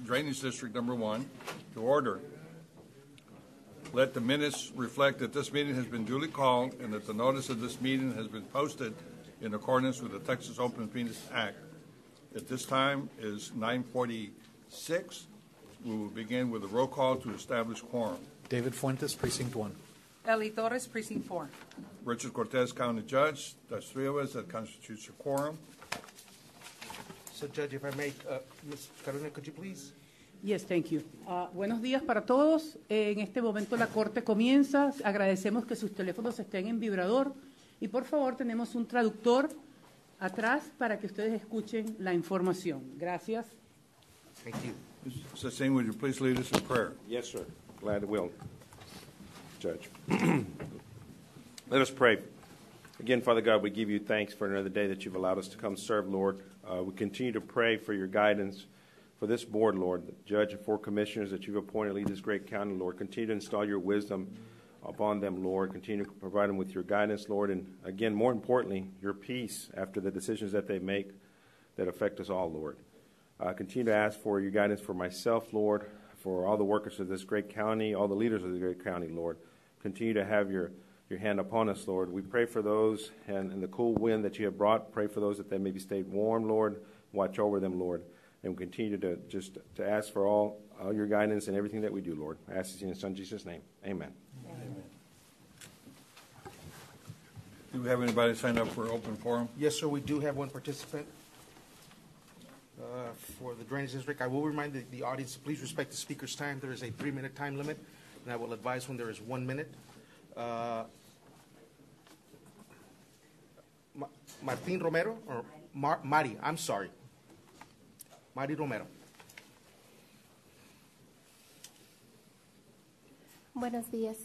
Drainage District Number 1 to order. Let the minutes reflect that this meeting has been duly called and that the notice of this meeting has been posted in accordance with the Texas Open Meetings Act. At this time is 9:46. We will begin with a roll call to establish quorum. David Fuentes, Precinct 1. Eli Torres, Precinct 4. Richard Cortez, County Judge. That's three of us. That constitutes your quorum. So, Judge, if I may, Ms. Carolina, could you please? Yes, thank you. Buenos días para todos. En este momento la Corte comienza. Agradecemos que sus teléfonos estén en vibrador. Y por favor, tenemos un traductor atrás para que ustedes escuchen la información. Gracias. Thank you. Mr. Singh, would you please lead us in prayer? Yes, sir. Glad to will, Judge. Let us pray. Again, Father God, we give you thanks for another day that you've allowed us to come serve, Lord. We continue to pray for your guidance for this board, Lord, the judge and four commissioners that you've appointed to lead this great county, Lord. Continue to install your wisdom upon them, Lord. Continue to provide them with your guidance, Lord. And again, more importantly, your peace after the decisions that they make that affect us all, Lord. Continue to ask for your guidance for myself, Lord, for all the workers of this great county, all the leaders of this great county, Lord. Continue to have your hand upon us, Lord. We pray for those and the cool wind that you have brought. Pray for those that they may be stayed warm, Lord. Watch over them, Lord. And we continue to ask for all your guidance in everything that we do, Lord. I ask this in your Son, Jesus' name. Amen. Amen. Do we have anybody sign up for open forum? Yes, sir, we do have one participant for the Drainage District. I will remind the audience to please respect the speaker's time. There is a 3-minute time limit, and I will advise when there is 1 minute. Martín Romero, or Mari, I'm sorry. Mari Romero. Buenos días.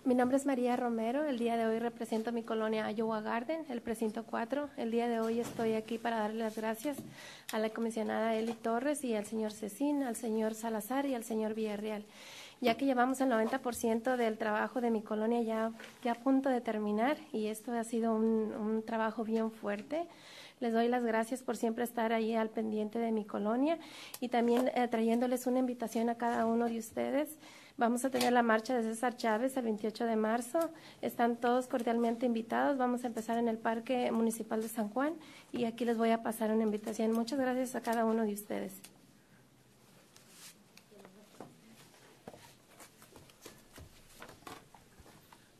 Mi nombre es María Romero. El día de hoy represento mi colonia Iowa Garden, el precinto 4. El día de hoy estoy aquí para darle las gracias a la comisionada Eli Torres y al señor Cecín, al señor Salazar y al señor Villarreal, ya que llevamos el 90% del trabajo de mi colonia ya a punto de terminar, y esto ha sido un trabajo bien fuerte. Les doy las gracias por siempre estar ahí al pendiente de mi colonia, y también trayéndoles una invitación a cada uno de ustedes. Vamos a tener la marcha de César Chávez el 28 de marzo. Están todos cordialmente invitados. Vamos a empezar en el Parque Municipal de San Juan, y aquí les voy a pasar una invitación. Muchas gracias a cada uno de ustedes.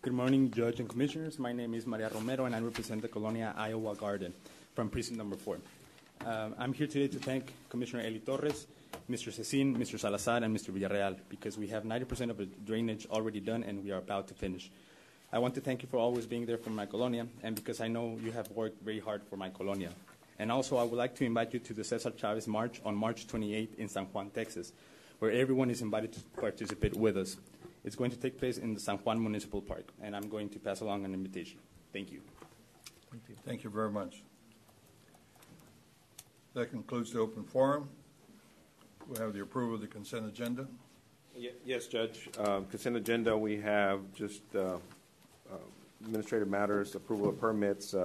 Good morning, Judge and Commissioners. My name is Maria Romero, and I represent the Colonia Iowa Garden from Precinct Number 4. I'm here today to thank Commissioner Eli Torres, Mr. Cecín, Mr. Salazar, and Mr. Villarreal, because we have 90% of the drainage already done, and we are about to finish. I want to thank you for always being there for my colonia, and because I know you have worked very hard for my colonia. And also, I would like to invite you to the Cesar Chavez March on March 28th in San Juan, Texas, where everyone is invited to participate with us. It's going to take place in the San Juan Municipal Park, and I'm going to pass along an invitation. Thank you. Thank you very much. That concludes the open forum. We have the approval of the consent agenda. Yes, Judge. Consent agenda, we have just administrative matters, approval of permits,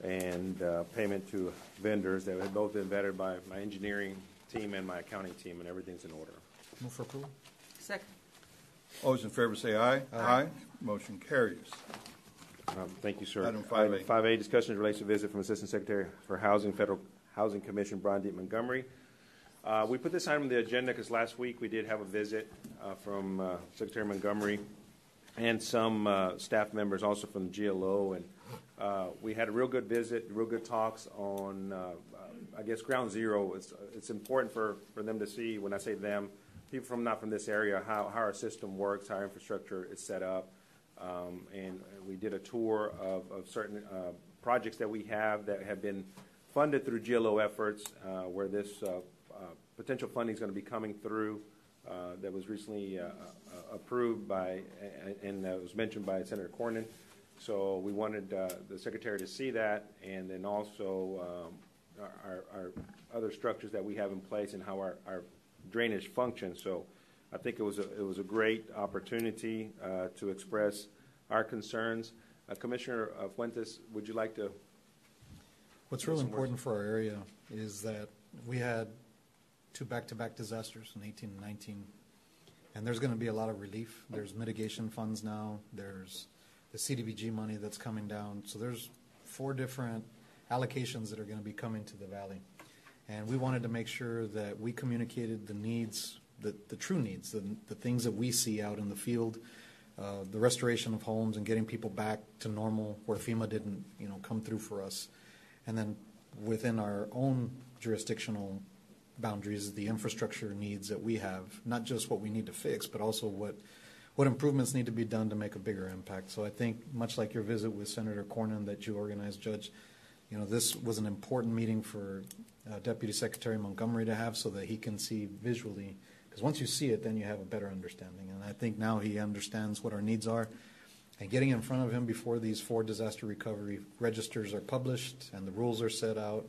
and payment to vendors that have both been vetted by my engineering team and my accounting team, and everything's in order. Move for approval. Second. All those in favor say aye. Aye. Motion carries. Thank you, sir. Item 5A. Item 5A, discussion in relation to visit from Assistant Secretary for Housing, Federal Housing Commission, Brian D. Montgomery. We put this item on the agenda because last week we did have a visit from Secretary Montgomery and some staff members also from the GLO, and we had a real good visit, real good talks on, I guess, ground zero. It's important for them to see, when I say them, people not from this area, how our system works, how our infrastructure is set up. And we did a tour of certain projects that we have that have been funded through GLO efforts, where this potential funding is going to be coming through, that was recently approved by, and was mentioned by Senator Cornyn. So we wanted the Secretary to see that, and then also our other structures that we have in place and how our drainage functions. So I think it was a great opportunity to express our concerns. Commissioner Fuentes, would you like to? What's really important for our area is that we had two back-to-back disasters in 18 and 19. And there's going to be a lot of relief. There's mitigation funds now. There's the CDBG money that's coming down. So there's 4 different allocations that are going to be coming to the valley. And we wanted to make sure that we communicated the needs, the true needs, the things that we see out in the field, the restoration of homes and getting people back to normal where FEMA didn't, come through for us. And then within our own jurisdictional boundaries, the infrastructure needs that we have, not just what we need to fix, but also what improvements need to be done to make a bigger impact. So I think, much like your visit with Senator Cornyn that you organized, Judge, this was an important meeting for Deputy Secretary Montgomery to have so that he can see visually, because once you see it, then you have a better understanding. And I think now he understands what our needs are. And getting in front of him before these 4 disaster recovery registers are published and the rules are set out,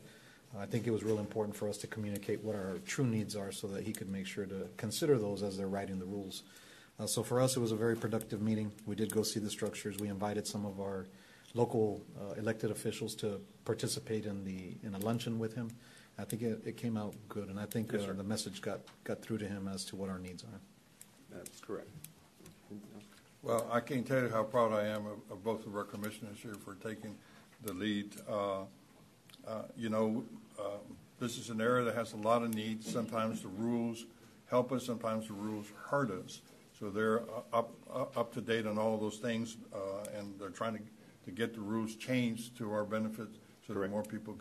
I think it was real important for us to communicate what our true needs are so that he could make sure to consider those as they're writing the rules. So for us, it was a very productive meeting. We did go see the structures. We invited some of our local elected officials to participate in a luncheon with him. I think it came out good, and I think Yes, the message got through to him as to what our needs are. That's correct. Well, I can't tell you how proud I am of both of our commissioners here for taking the lead. This is an area that has a lot of needs. Sometimes the rules help us, sometimes the rules hurt us. So they're up to date on all of those things, and they're trying to get the rules changed to our benefit so that more people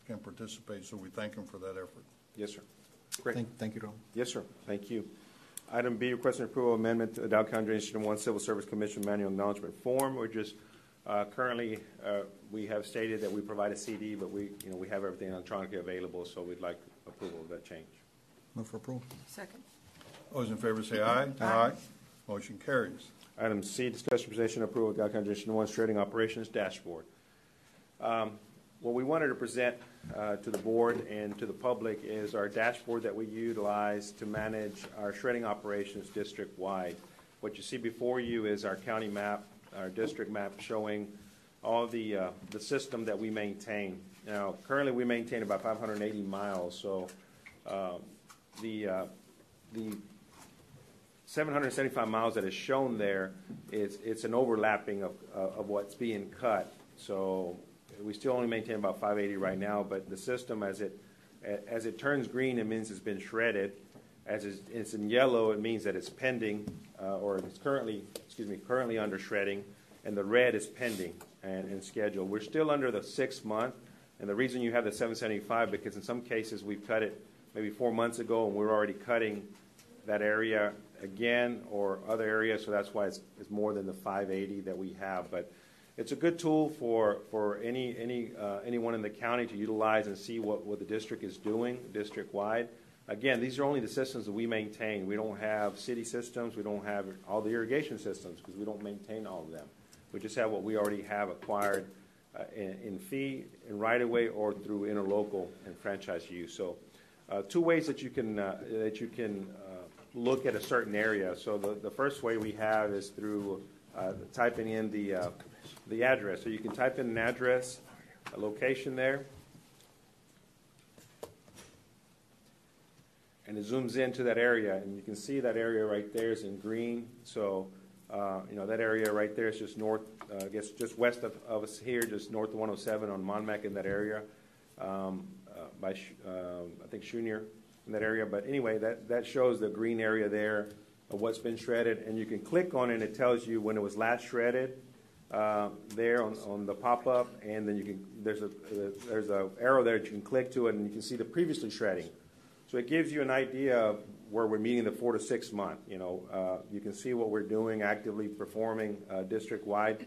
can participate. So we thank them for that effort. Yes, sir. Great. Thank you, Ron. Yes, sir. Thank you. Item B, requesting approval of amendment to the Dow County Drainage System 1 Civil Service Commission Manual Acknowledgement Form. We're just currently we have stated that we provide a CD, but we have everything electronically available, so we'd like approval of that change. Move for approval. Second. Those in favor say aye. Aye. Motion carries. Item C, discussion presentation approval of Dow County Drainage System 1 shredding operations dashboard. What we wanted to present to the board and to the public is our dashboard that we utilize to manage our shredding operations district-wide. What you see before you is our county map, our district map showing all the system that we maintain. Now, currently we maintain about 580 miles, so the 775 miles that is shown there it's an overlapping of what's being cut. So we still only maintain about 580 right now, but the system as it turns green, it means it's been shredded. As it's in yellow, it means that it's pending, or it's currently under shredding, and the red is pending and scheduled. We're still under the 6 month, and the reason you have the 775 because in some cases we've cut it maybe 4 months ago, and we're already cutting that area again or other areas, so that's why it's more than the 580 that we have. But it's a good tool for anyone in the county to utilize and see what the district is doing district-wide. Again, these are only the systems that we maintain. We don't have city systems. We don't have all the irrigation systems because we don't maintain all of them. We just have what we already have acquired in fee, in right-of-way, or through interlocal and franchise use. So 2 ways that you can look at a certain area. So the first way we have is through typing in the address. So you can type in an address, a location there, and it zooms into that area, and you can see that area right there is in green. So that area right there is just north, I guess just west of us here, just north of 107 on Monmouth in that area, by I think Shunier in that area. But anyway, that shows the green area there of what's been shredded, and you can click on it and it tells you when it was last shredded there on the pop-up, and then there's a arrow there that you can click to it, and you can see the previously shredding. So it gives you an idea of where we're meeting the 4 to 6 month. You can see what we're doing, actively performing district-wide.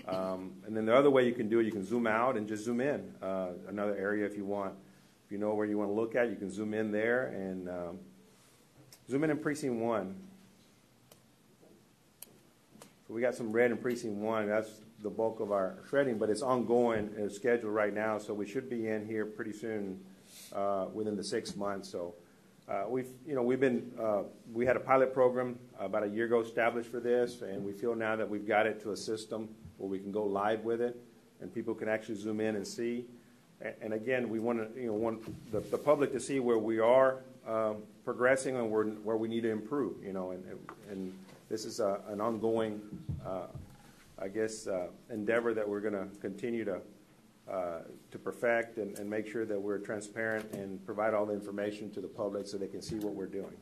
And then the other way you can do it, you can zoom out and just zoom in another area if you want. If you know where you want to look at, you can zoom in there and zoom in precinct 1. So we got some red in precinct 1. That's the bulk of our shredding, but it's ongoing. It's scheduled right now, so we should be in here pretty soon within the 6 months. So we had a pilot program about a year ago established for this, and we feel now that we've got it to a system where we can go live with it, and people can actually zoom in and see. And again, we want the public to see where we are progressing and where we need to improve, you know, and this is an ongoing, I guess, endeavor that we're going to continue to perfect and make sure that we're transparent and provide all the information to the public so they can see what we're doing.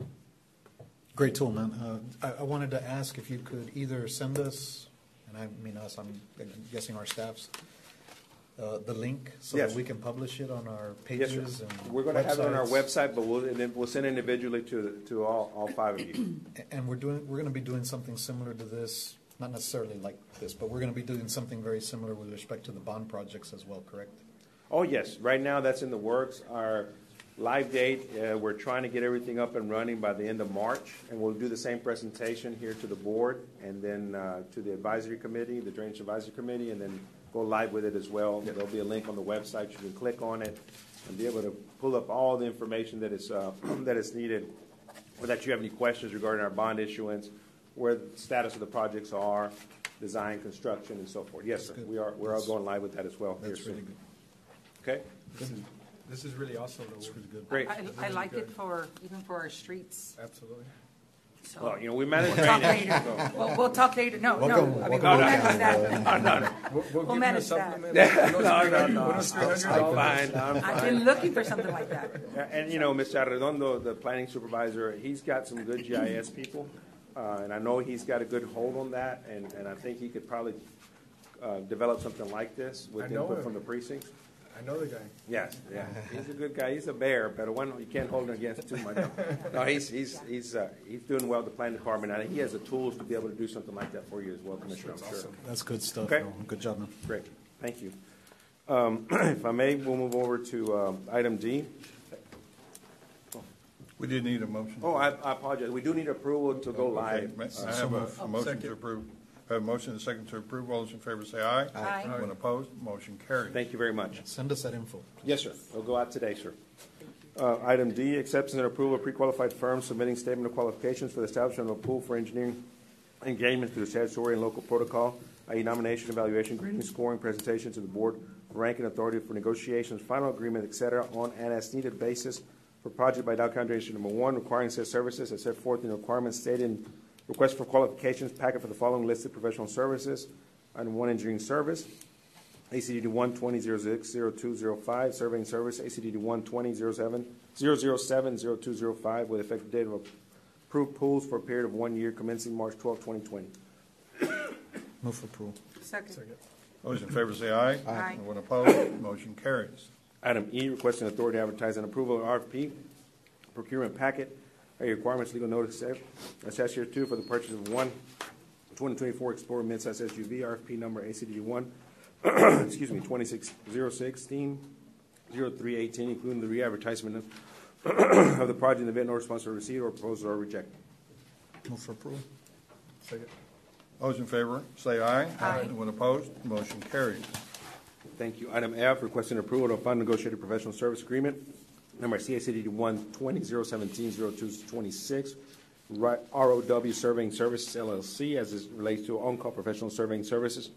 Great tool, man. I wanted to ask if you could either send us, and I mean us, I'm guessing our staffs, the link so Yes. that we can publish it on our Yes, sir. pages and We're going to have it on our websites. website, but we'll send it individually to all 5 of you. And we're going to be doing something similar to this, not necessarily like this, but we're going to be doing something very similar with respect to the bond projects as well, correct? Oh, yes. Right now, that's in the works. Our live date, we're trying to get everything up and running by the end of March, and we'll do the same presentation here to the board and then to the advisory committee, the Drainage Advisory Committee, and then go live with it as well. There'll be a link on the website. You can click on it and be able to pull up all the information that is that is needed, or that you have any questions regarding our bond issuance, where the status of the projects are, design, construction, and so forth. Yes, sir. We're all going live with that as well. That's here really soon. good. Okay. This is really awesome. That's really good. Great. I like it for, even for our streets. Absolutely. So Well, you know, we manage we'll talk drainage. later. So. We'll talk later. No, Welcome- I mean, welcome we'll back. manage that. We'll We'll give you a manage that. supplement. I'm fine. I'm I've fine. been looking for something like that. And, you know, Mr. Arredondo, the planning supervisor, he's got some good GIS people, and I know he's got a good hold on that, and I think he could probably develop something like this with I know input him. from the precincts. I know the guy. Yes, yeah, he's a good guy. He's a bear, but one you can't hold him against too much. No, he's doing well with the planning department, and he has the tools to be able to do something like that for you as well, Commissioner. I'm sure. That's good stuff. Okay. Noel. Good job, man. Great, thank you. If I may, we'll move over to item D. We did need a motion. Oh, I apologize. We do need approval to go live. Okay. I have a motion to approve. I have a motion and a second to approve. All those in favor say aye. Aye. Anyone opposed? Motion carries. Thank you very much. Send us that info. Yes, sir. It'll go out today, sir. Item D, acceptance and approval of pre-qualified firms submitting statement of qualifications for the establishment of a pool for engineering engagement through statutory and local protocol, i.e. nomination, evaluation, grading, scoring, presentation to the board, ranking authority for negotiations, final agreement, et cetera, on an as-needed basis for project by Dow County District Number 1, requiring said services as set forth in the requirements stated in request for qualifications packet for the following listed professional services. Item 1, engineering service. ACDD 120060205, surveying service, ACDD 120070205, with effective date of approved pools for a period of 1 year commencing March 12, 2020. Move for approval. Second. All those in favor say aye. Aye. Anyone opposed? Motion carries. Item E, requesting authority to advertise and approval of RFP procurement packet, requirements, legal notice attached here too for the purchase of one 2024 Explorer midsize SUV, RFP number ACD 1, excuse me, 2606-0318, including the re-advertisement of the project in the event no response or receipt or proposals are rejected. Move for approval. Second. All those in favor say aye. Aye. Anyone opposed? Motion carries. Thank you. Item F, requesting approval of fund negotiated professional service agreement, number CACD 120170226, ROW Surveying Services LLC, as it relates to on-call professional surveying services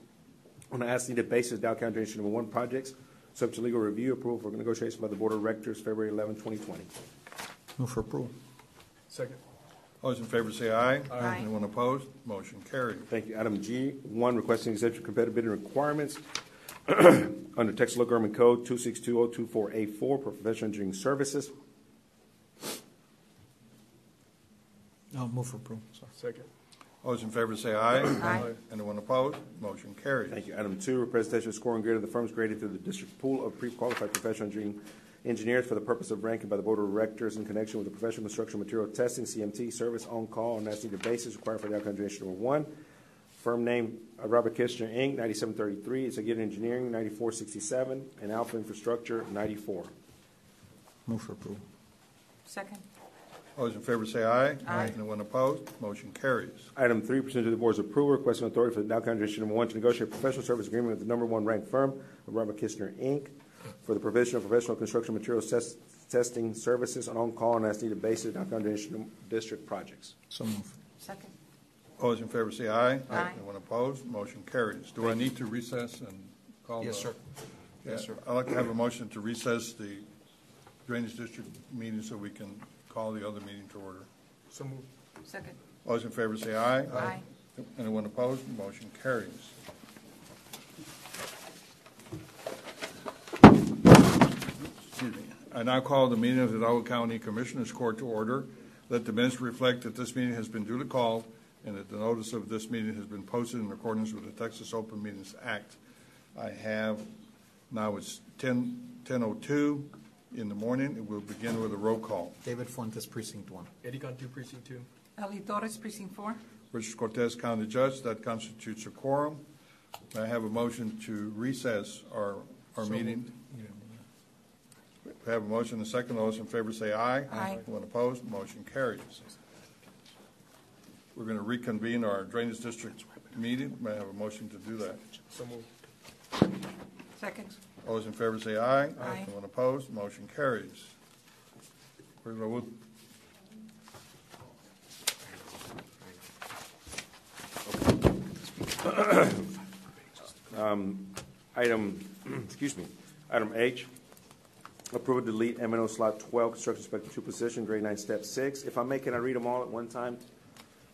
on an as-needed basis, Dow County Drainage Number 1 projects, subject to legal review, approval for negotiation by the Board of Directors, February 11, 2020. Move for approval. Second. All those in favor say aye. Aye. Anyone opposed? Motion carries. Thank you. Item G, 1, requesting exemption competitive bidding requirements under Texas Local Government Code 262.024A4 for professional engineering services. No, move for approval. Sorry. Second. All those in favor say aye. Aye. Anyone opposed? Motion carries. Thank you. Item 2, representation of scoring grade of the firms graded through the district pool of pre-qualified professional engineers for the purpose of ranking by the Board of Directors in connection with the professional construction material testing, CMT, service on call on as needed basis required for the outcome Drainage Number 1. Firm name, Robert Kistner, Inc., 9733. It's Again Engineering, 9467. And Alpha Infrastructure, 94. Move for approval. Second. All those in favor say aye. Aye. Anyone opposed? Motion carries. Item 3, pursuant to the Board's approval, requesting authority for the Dow County District Number 1 to negotiate a professional service agreement with the number 1 ranked firm, Robert Kistner, Inc., for the provision of professional construction materials testing services on-call and as-needed basis, Dow County District projects. So move. Second. All those in favor say aye. Aye. Anyone opposed? Motion carries. Do I need to recess and call? Yes, the- sir. Yes, sir. I'd like to have a motion to recess the Drainage District meeting so we can call the other meeting to order. So moved. Second. All those in favor say aye. Aye. Anyone opposed? Motion carries. Excuse me. I now call the meeting of the Hidalgo County Commissioners Court to order. Let the minutes reflect that this meeting has been duly called and that the notice of this meeting has been posted in accordance with the Texas Open Meetings Act. I have, now it's 10:02 in the morning. It will begin with a roll call. David Fuentes, Precinct 1. Eddie Cantu, Precinct 2. Eli Torres, Precinct 4. Richard Cortez, County Judge. That constitutes a quorum. May I have a motion to recess our meeting? We have a motion and a second. All those in favor say aye. Aye. Anyone opposed? Motion carries. We're going to reconvene our Drainage District meeting. May I have a motion to do that? So moved. Second. All those in favor say aye. Aye. Anyone opposed? Motion carries. Where's Raul? Item H, approval to delete M&O slot 12, construction inspector 2 position, grade 9, step 6. If I may, can I read them all at one time?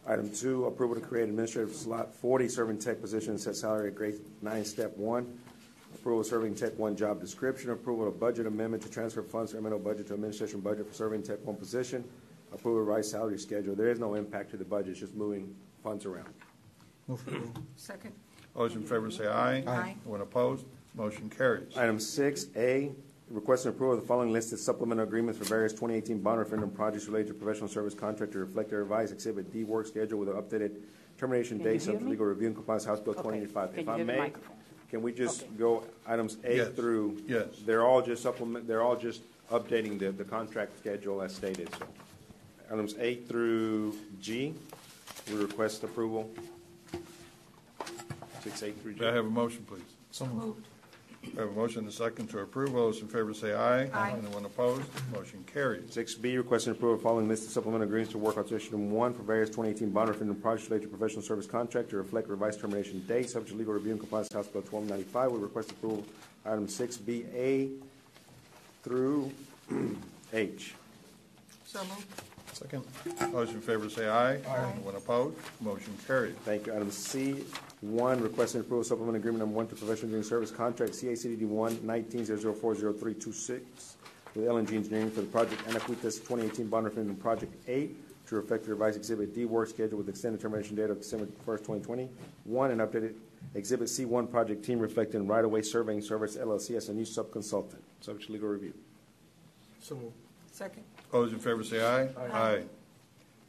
Item 2, approval to create administrative slot 40, serving tech position, set salary at grade 9, step 1. Approval of serving tech 1 job description. Approval of budget amendment to transfer funds from M&O budget to administration budget for serving tech 1 position. Approval of revised salary schedule. There is no impact to the budget, it's just moving funds around. Move for approval. Second. All those in favor say aye. Aye. Anyone opposed? Motion carries. Item 6A, requesting approval of the following listed supplemental agreements for various 2018 bond referendum projects related to professional service contract to reflect the revised Exhibit D work schedule with an updated termination Can you date hear subject to me? legal review and compliance House Bill Okay. 2085. Can If you I hear the may, microphone? can we just Okay. go items A Yes. through? Yes. They're all just updating the contract schedule as stated. So, items A through G, we request approval. 6A through G. May I have a motion, please? So moved. Moved. We have a motion and a second to approve. All those in favor say aye. Aye. Anyone opposed? Motion carries. 6B, requesting approval of following listed supplemental agreements to work authorization 1 for various 2018 bond referendum projects related to professional service contract to reflect revised termination date, subject to legal review and compliance House Bill 1295. We request approval of items 6BA through H. So moved. Second. All those in favor say aye. Anyone opposed? Motion carries. Thank you. Item C1, requesting approval of supplemental agreement number 1 to professional engineering service contract CACDD 1-19-0040326 with LNG Engineering for the project Anacuitas 2018 bond referendum project 8 to reflect the revised Exhibit D work schedule with extended termination date of December 1st, 2020. 1, an updated Exhibit C1 project team reflecting right-of-way surveying service LLC as a new sub-consultant, subject to legal review. So moved. Second. All those in favor say aye. Aye.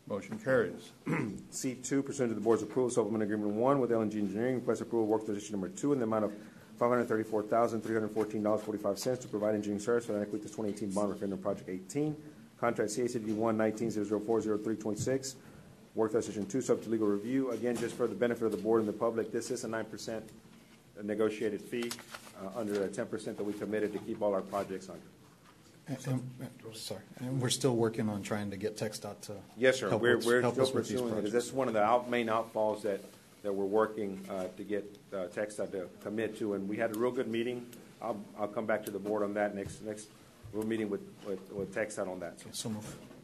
Motion carries. C2, pursuant to the board's approval, supplement agreement 1 with LNG Engineering, request approval of work position number 2 in the amount of $534,314.45 to provide engineering service for the Anacuitas 2018 bond referendum project 18. Contract CACD 1-19-0040326. Work position 2, subject to legal review. Again, just for the benefit of the board and the public, this is a 9% negotiated fee under the 10% that we committed to keep all our projects under. Sorry, and we're still working on trying to get TxDOT to Yes, sir. help We're us still with these pursuing it, because projects. that's one of the main outfalls that we're working to get TxDOT to commit to. And we had a real good meeting. I'll come back to the board on that next. We're meeting with TxDOT on that. So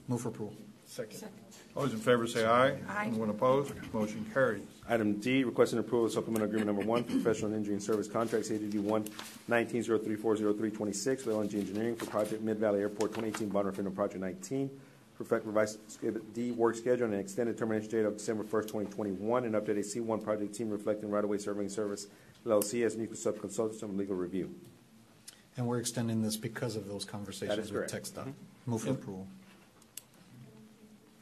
move for approval. Second. Second. All those in favor say aye. Aye. Anyone opposed? Motion carries. Item D, requesting approval of supplemental agreement number 1 for professional and engineering service contracts, ADD 1-19-0340326 with LNG Engineering for project Mid-Valley Airport 2018 bond referendum project 19. Perfect revised Exhibit D work schedule and an extended termination date of December 1st, 2021, and updated C1 project team reflecting right-of-way surveying service LLC as new sub-consultant and legal review. And we're extending this because of those That conversations is with correct. TxDOT. Move for approval.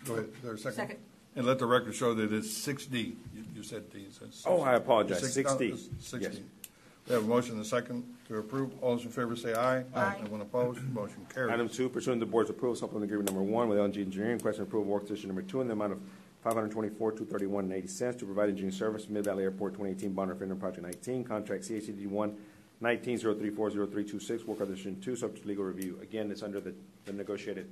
Go ahead. Is there a second? Second. And let the record show that it's 6D. You said D. So it's Oh, I apologize. 6D. 6D. 6D. Yes. We have a motion and a second to approve. All those in favor say aye. Aye. Anyone opposed? Motion carries. Item 2, pursuant to the board's approval, supplemental agreement number 1 with LNG Engineering, requesting approval of work position number 2 in the amount of $524,231.80 to provide engineering service to Mid-Valley Airport 2018 bond referendum project 19, contract CACD 1-19-0340326, work position 2, subject to legal review. Again, it's under the negotiated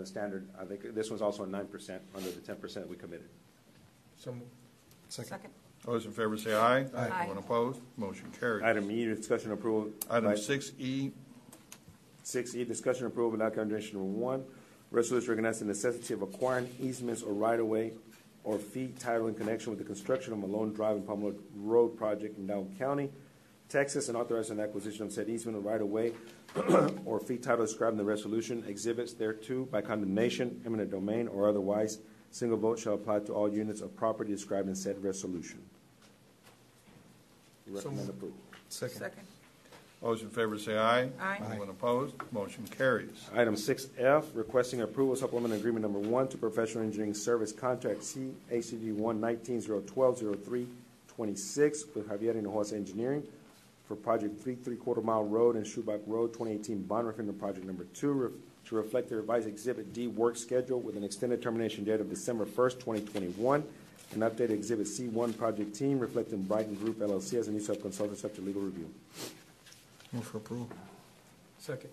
standard. I think this one's also 9% under the 10% we committed. So moved. Second. All those in favor say aye. Aye. Anyone opposed? Motion carries. Item E, discussion approval. Item by- 6E. 6E, discussion approval without consideration number 1 Resolution recognizing the necessity of acquiring easements or right-of-way or fee title in connection with the construction of Malone Drive and Palmer Road project in Dow County, Texas, and authorizing the acquisition of said easement or right-of-way or fee title described in the resolution, exhibits thereto by condemnation, eminent domain, or otherwise. Single vote shall apply to all units of property described in said resolution. Recommend approval. Second. All those in favor say aye. Aye. Anyone opposed? Motion carries. Item 6F, requesting approval of supplement agreement number 1 to professional engineering service contract CACD 1-19-012-03-26 with Javier Hinojosa Engineering for project 3/3/4 mile road and Schubach Road 2018 bond referendum project number 2 to reflect the revised Exhibit D work schedule with an extended termination date of December 1st, 2021, and updated Exhibit C1 project team reflecting Brighton Group LLC as a new sub-consultant subject to legal review. Move for approval. Second.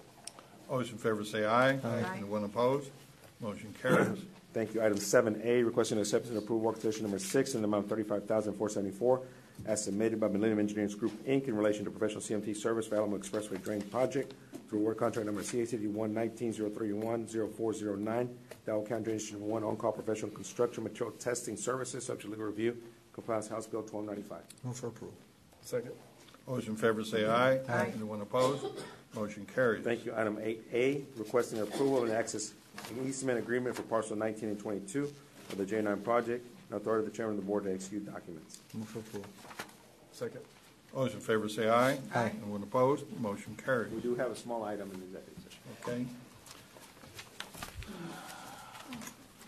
All those in favor say aye. Aye. Anyone opposed? Motion carries. Thank you. Item 7A, requesting acceptance and approval work session number 6 in the amount of $35,474 as submitted by Millennium Engineering Group, Inc. in relation to professional CMT service for Alamo Expressway Drain Project through work contract number CACD 1-19-031-0409, Dow County Drainage District 1 on-call professional construction material testing services subject to legal review, compliance House Bill 1295. Move for approval. Second. All those in favor say aye. Aye. Anyone opposed? Motion carries. Thank you. Item 8A, requesting approval of an access and easement agreement for parcel 19 and 22 of the J9 project, and authority of the chairman of the board to execute documents. Move for approval. Second. All those in favor say aye. Aye. Anyone opposed? Motion carries. We do have a small item in the executive session. Okay.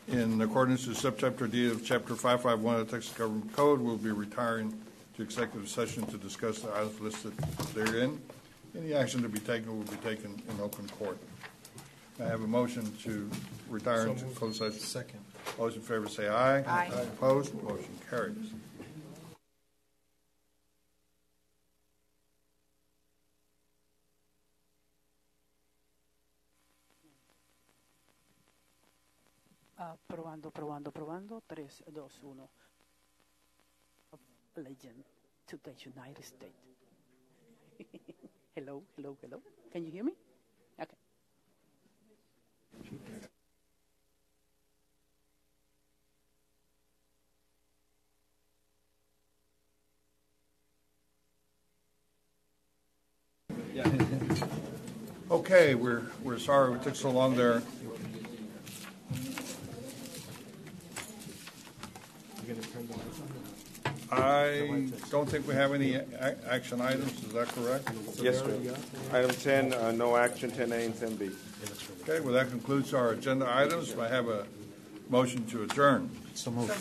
In accordance with subchapter D of Chapter 551 of the Texas Government Code, we'll be retiring to executive session to discuss the items listed therein. Any action to be taken will be taken in open court. I have a motion to retire into closed session. Second. All those in favor say aye. Aye. Opposed? Motion carries. Probando. 3, 2, 1. Legend to the United States. Hello. Can you hear me? Okay. Okay, we're sorry we took so long there. I don't think we have any action items. Is that correct? Yes, sir. Item 10, no action, 10A and 10B. Okay, well, that concludes our agenda items. I have a motion to adjourn. So moved.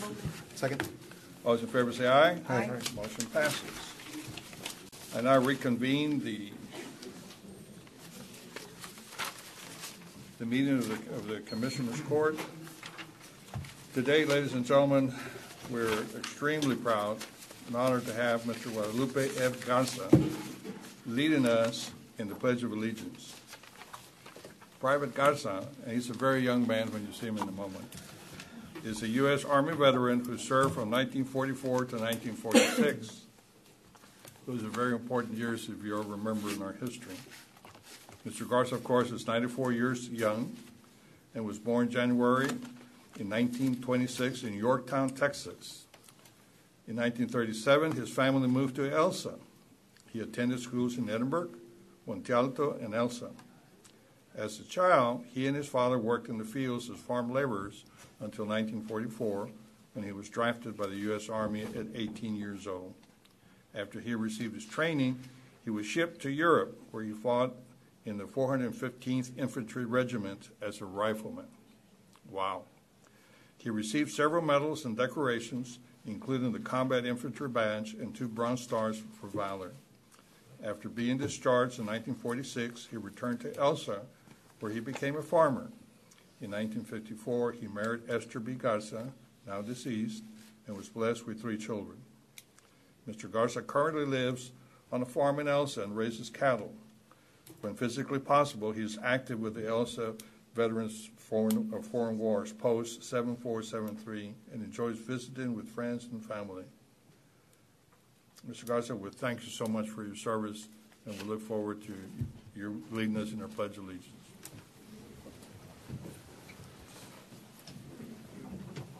Second. All those in favor say aye. Aye. Motion passes. I now reconvene the meeting of the Commissioners Court. Today, ladies and gentlemen, we're extremely proud and honored to have Mr. Guadalupe F. Garza leading us in the Pledge of Allegiance. Private Garza, and he's a very young man when you see him in a moment, is a U.S. Army veteran who served from 1944 to 1946. Those are very important years if you all remember in our history. Mr. Garza, of course, is 94 years young and was born January in 1926 in Yorktown, Texas. In 1937, his family moved to Elsa. He attended schools in Edinburgh, Monte Alto, and Elsa. As a child, he and his father worked in the fields as farm laborers until 1944, when he was drafted by the U.S. Army at 18 years old. After he received his training, he was shipped to Europe, where he fought in the 415th Infantry Regiment as a rifleman. Wow. He received several medals and decorations, including the Combat Infantry Badge and 2 Bronze Stars for valor. After being discharged in 1946, he returned to Elsa, where he became a farmer. In 1954, he married Esther B. Garza, now deceased, and was blessed with 3 children. Mr. Garza currently lives on a farm in Elsa and raises cattle. When physically possible, he is active with the Elsa Veterans Foreign Wars, Post 7473, and enjoys visiting with friends and family. Mr. Garza, we thank you so much for your service, and we look forward to your leading us in our Pledge of Allegiance.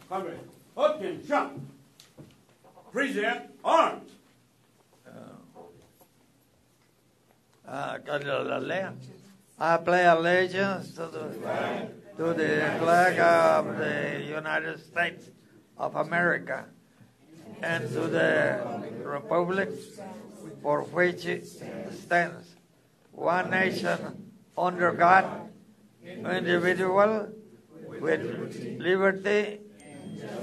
Congress. Attention! Present arms. I pledge allegiance to the flag of the United States of America and to the republic for which it stands, one nation under God, individual, with liberty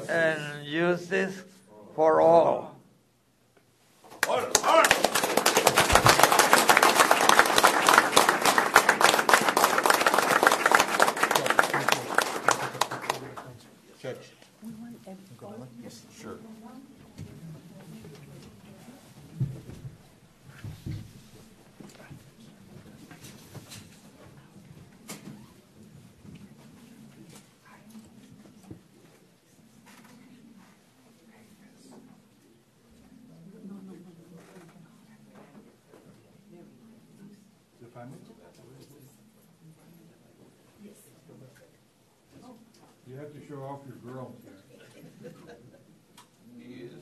and justice for all. Order, order. Judge. Yes, sure. You have to show off your girls here. He is.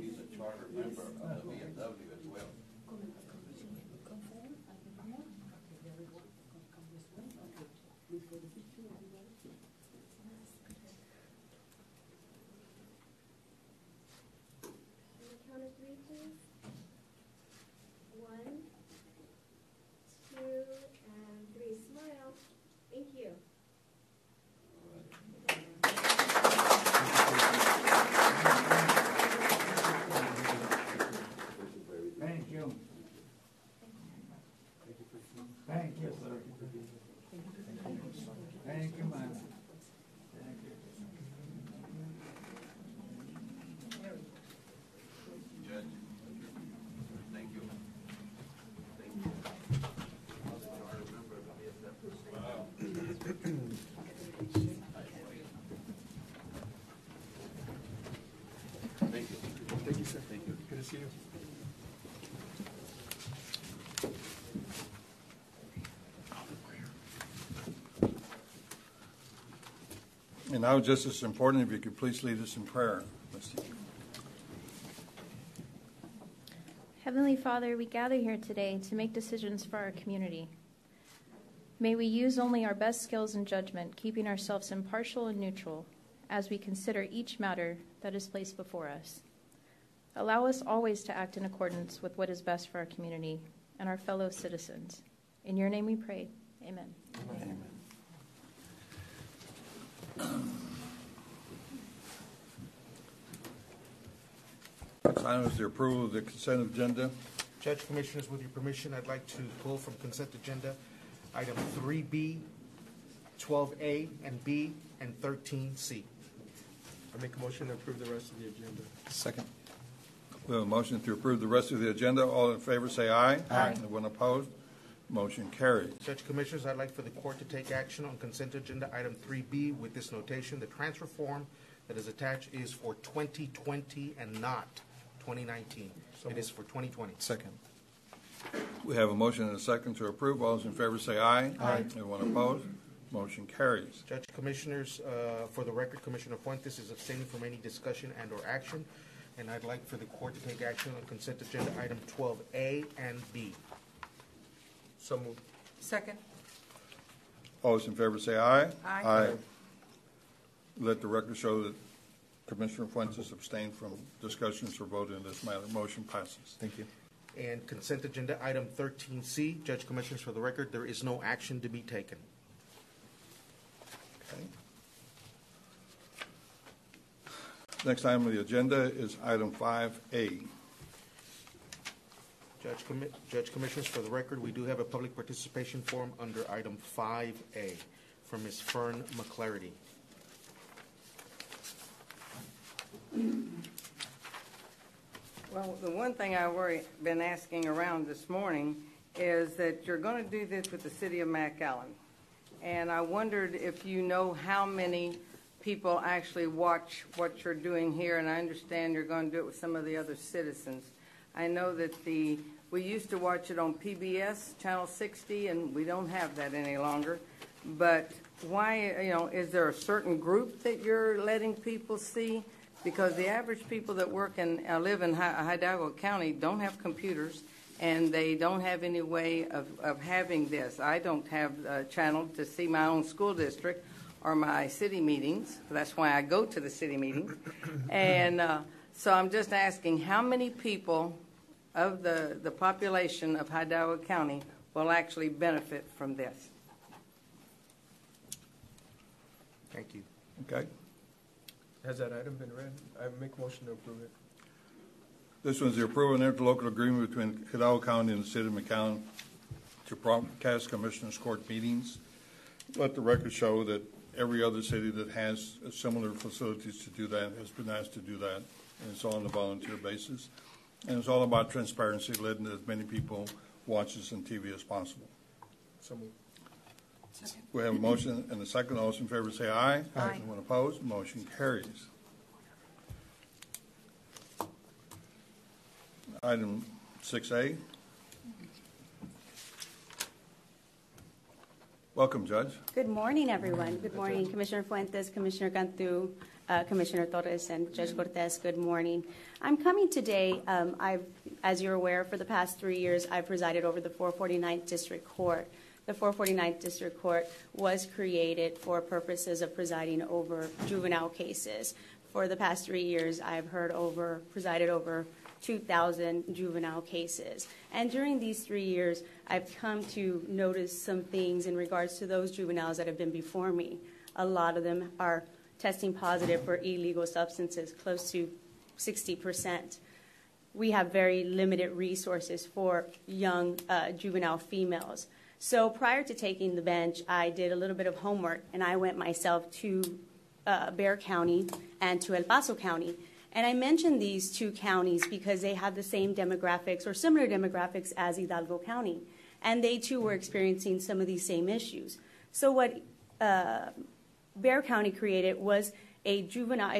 He's a charter member of the BMW as well. Count of three, please. 1, 2, and 3. Smile. Thank you. Thank you. Thank you, sir. Thank you, man. Thank you. Judge, thank you. Thank you. Thank you, sir. Thank you. Good to see you. And now, just as important, if you could please lead us in prayer. Misty. Heavenly Father, we gather here today to make decisions for our community. May we use only our best skills and judgment, keeping ourselves impartial and neutral as we consider each matter that is placed before us. Allow us always to act in accordance with what is best for our community and our fellow citizens. In your name we pray. Amen. Amen. Next item is the approval of the consent agenda. Judge, Commissioners, with your permission, I'd like to pull from consent agenda item 3B, 12A, and B, and 13C. I make a motion to approve the rest of the agenda. Second. We have a motion to approve the rest of the agenda. All in favor say aye. Aye. Anyone opposed? Motion carries. Judge, Commissioners, I'd like for the court to take action on consent agenda item 3B with this notation: the transfer form that is attached is for 2020 and not 2019. It is for 2020. Second. We have a motion and a second to approve. All those in favor say aye. Aye. Anyone opposed? Motion carries. Judge, Commissioners, for the record, Commissioner Fuentes is abstaining from any discussion and or action, and I'd like for the court to take action on consent agenda item 12A and B. So moved. Second. All those in favor say aye. Aye. Let the record show that Commissioner Fuentes abstained from discussions or voting in this matter. Motion passes. Thank you. And consent agenda item 13C, Judge, Commissioners, for the record, there is no action to be taken. Okay. Next item on the agenda is item 5A. Judge, Commissioners, for the record, we do have a public participation form under item 5A from Ms. Fern McClarity. Well, the one thing I've been asking around this morning is that you're going to do this with the city of McAllen. And I wondered if you know how many people actually watch what you're doing here, and I understand you're going to do it with some of the other citizens. I know that we used to watch it on PBS, Channel 60, and we don't have that any longer. But why, is there a certain group that you're letting people see? Because the average people that work and live in Hidalgo County don't have computers, and they don't have any way of having this. I don't have a channel to see my own school district or my city meetings. That's why I go to the city meetings. And so I'm just asking, how many people of the population of Hidalgo County will actually benefit from this? Thank you. Okay. Has that item been read? I make a motion to approve it. This one's the approval of an interlocal agreement between Hidalgo County and the city of McAllen to broadcast Commissioners Court meetings. Let the record show that every other city that has similar facilities to do that has been asked to do that. And it's all on a volunteer basis. And it's all about transparency, letting as many people watch this on TV as possible. So moved. Second. We have a motion and a second. All those in favor say aye. Aye. Anyone opposed? Motion carries. Item 6A. Welcome, Judge. Good morning, everyone. Good morning, Commissioner Fuentes, Commissioner Cantu, Commissioner Torres, and Judge Cortez. Good morning. I'm coming today, as you're aware, for the past 3 years, I've presided over the 449th District Court. The 449th District Court was created for purposes of presiding over juvenile cases. For the past 3 years, I've presided over 2,000 juvenile cases. And during these 3 years, I've come to notice some things in regards to those juveniles that have been before me. A lot of them are testing positive for illegal substances, close to 60%. We have very limited resources for young juvenile females. So prior to taking the bench, I did a little bit of homework, and I went myself to Bexar County and to El Paso County. And I mentioned these two counties because they have the same demographics or similar demographics as Hidalgo County. And they, too, were experiencing some of these same issues. So what Bexar County created was a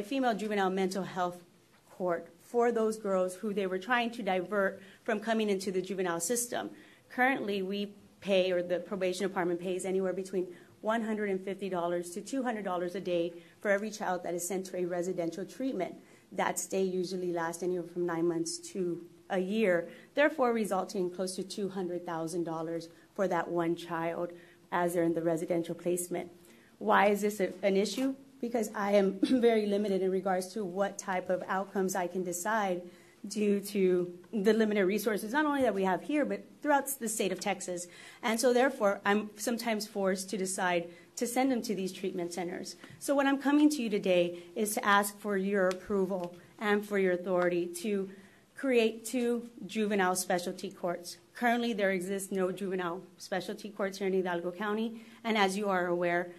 female juvenile mental health court for those girls who they were trying to divert from coming into the juvenile system. Currently, we pay, or the probation department pays, anywhere between $150 to $200 a day for every child that is sent to a residential treatment. That stay usually lasts anywhere from 9 months to a year, therefore resulting in close to $200,000 for that one child as they're in the residential placement. Why is this an issue? Because I am very limited in regards to what type of outcomes I can decide due to the limited resources, not only that we have here, but throughout the state of Texas. And so therefore, I'm sometimes forced to decide to send them to these treatment centers. So what I'm coming to you today is to ask for your approval and for your authority to create 2 juvenile specialty courts. Currently, there exist no juvenile specialty courts here in Hidalgo County, and as you are aware,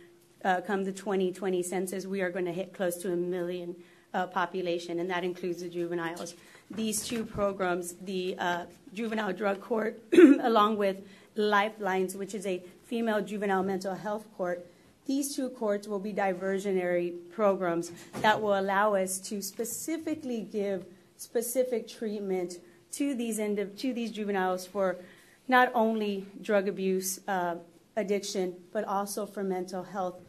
come the 2020 census, we are going to hit close to 1 million population, and that includes the juveniles. These 2 programs, the juvenile drug court, along with Lifelines, which is a female juvenile mental health court, these 2 courts will be diversionary programs that will allow us to specifically give specific treatment to these juveniles for not only drug abuse, addiction, but also for mental health